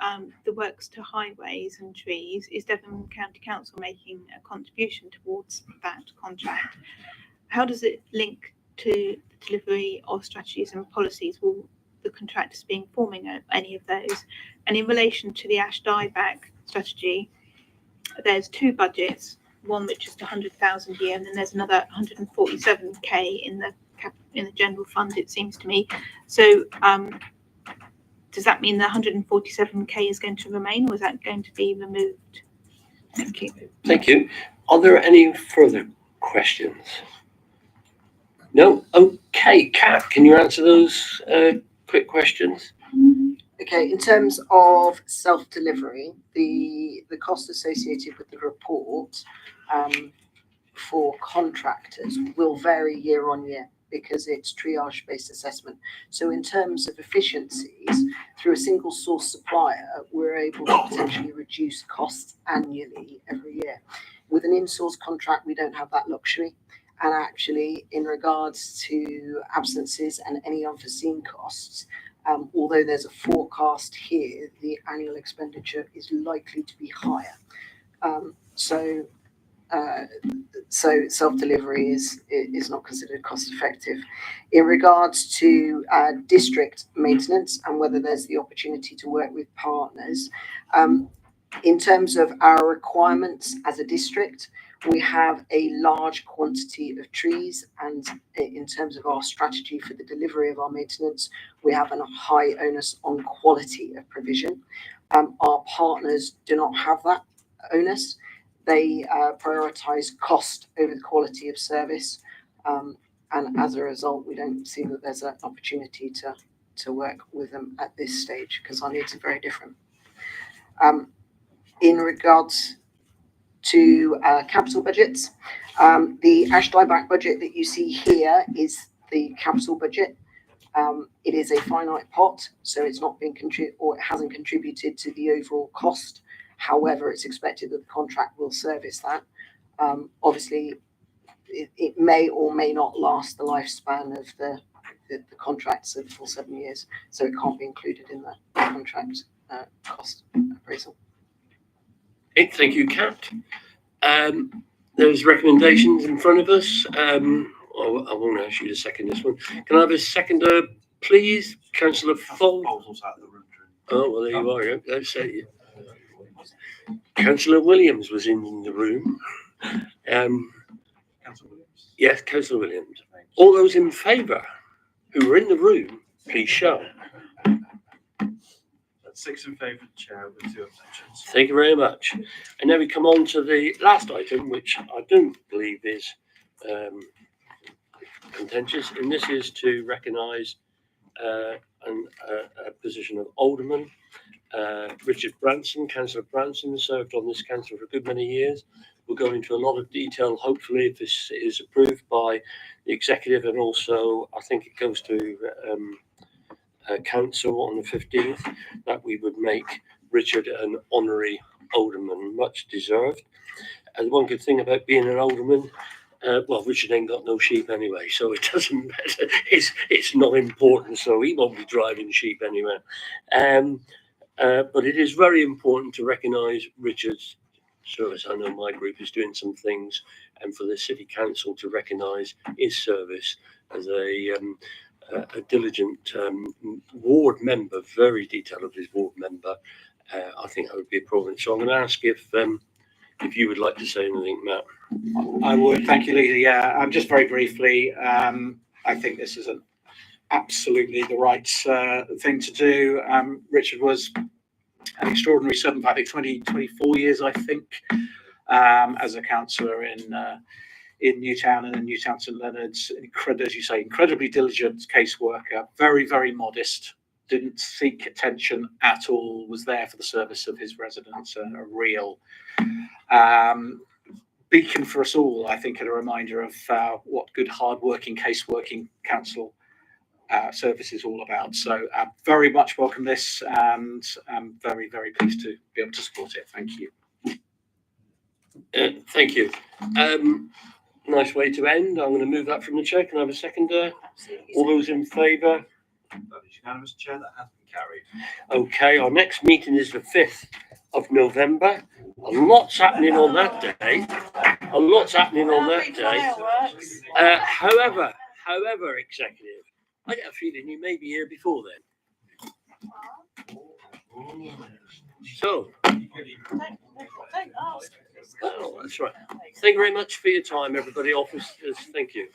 the works to highways and trees. Is Devon County Council making a contribution towards that contract? How does it link to the delivery of strategies and policies? Will the contractors be informing any of those? And in relation to the ash dieback strategy, there's two budgets, one which is 100,000 a year, and then there's another 147k in the general fund, it seems to me. So does that mean the 147k is going to remain, or is that going to be removed? Thank you. Thank you. Are there any further questions? No? Okay, Kat, can you answer those quick questions? Okay, in terms of self-delivery, the cost associated with the report for contractors will vary year on year because it's triage-based assessment. So in terms of efficiencies, through a single source supplier, we're able to potentially reduce costs annually every year. With an in-source contract, we don't have that luxury. And actually, in regards to absences and any unforeseen costs, although there's a forecast here, the annual expenditure is likely to be higher. So self-delivery is not considered cost effective. In regards to district maintenance and whether there's the opportunity to work with partners, in terms of our requirements as a district, we have a large quantity of trees, and in terms of our strategy for the delivery of our maintenance, we have a high onus on quality of provision. Our partners do not have that onus. They prioritise cost over the quality of service, and as a result, we don't see that there's an opportunity to work with them at this stage because our needs are very different. In regards to capital budgets, the ash dieback budget that you see here is the capital budget. It is a finite pot, so it's not been or it hasn't contributed to the overall cost. However, it's expected that the contract will service that. Obviously, it may or may not last the lifespan of the contracts of the full 7 years, so it can't be included in the contract cost appraisal. Okay, thank you, Kat. There's recommendations in front of us. I won't ask you to second this one. Can I have a seconder, please? Councillor Fold. Oh, well, there you are. Yeah. Let's say Councillor Williams was in the room. Yes, Councillor Williams. All those in favour who were in the room, please show. 6 in favour, Chair, with 2 abstentions. Thank you very much. And then we come on to the last item, which I don't believe is contentious, and this is to recognise a position of Alderman. Richard Branson, Councillor Branson, served on this council for a good many years. We'll go into a lot of detail, hopefully, if this is approved by the executive, and also I think it goes to council on the 15th, that we would make Richard an honorary alderman, much deserved. And one good thing about being an alderman, well, Richard ain't got no sheep anyway, so it doesn't matter. It's not important, so he won't be driving sheep anywhere. But it is very important to recognise Richard's service. I know my group is doing some things, and for the city council to recognise his service as a diligent ward member, very detailed of his ward member, I think that would be appropriate. So I'm going to ask if you would like to say anything, Matt. I would. Thank you, Leader. Yeah, just very briefly, I think this is absolutely the right thing to do. Richard was an extraordinary servant for, I think, 24 years, I think, as a councillor in Newtown and in Newtown St Leonard's. As you say, incredibly diligent caseworker, very, very modest, didn't seek attention at all, was there for the service of his residents, and a real beacon for us all, I think, and a reminder of what good, hard-working, case-working council service is all about. So very much welcome this, and I'm very, very pleased to be able to support it. Thank you. Thank you. Nice way to end. I'm going to move that from the chair. Can I have a seconder? All those in favour? That is unanimous, Chair. That has been carried. Okay, our next meeting is the 5th of November. A lot's happening on that day. A lot's happening on that day. However, Executive, I get a feeling you may be here before then. So, oh, that's right. Thank you very much for your time, everybody. Officers, thank you.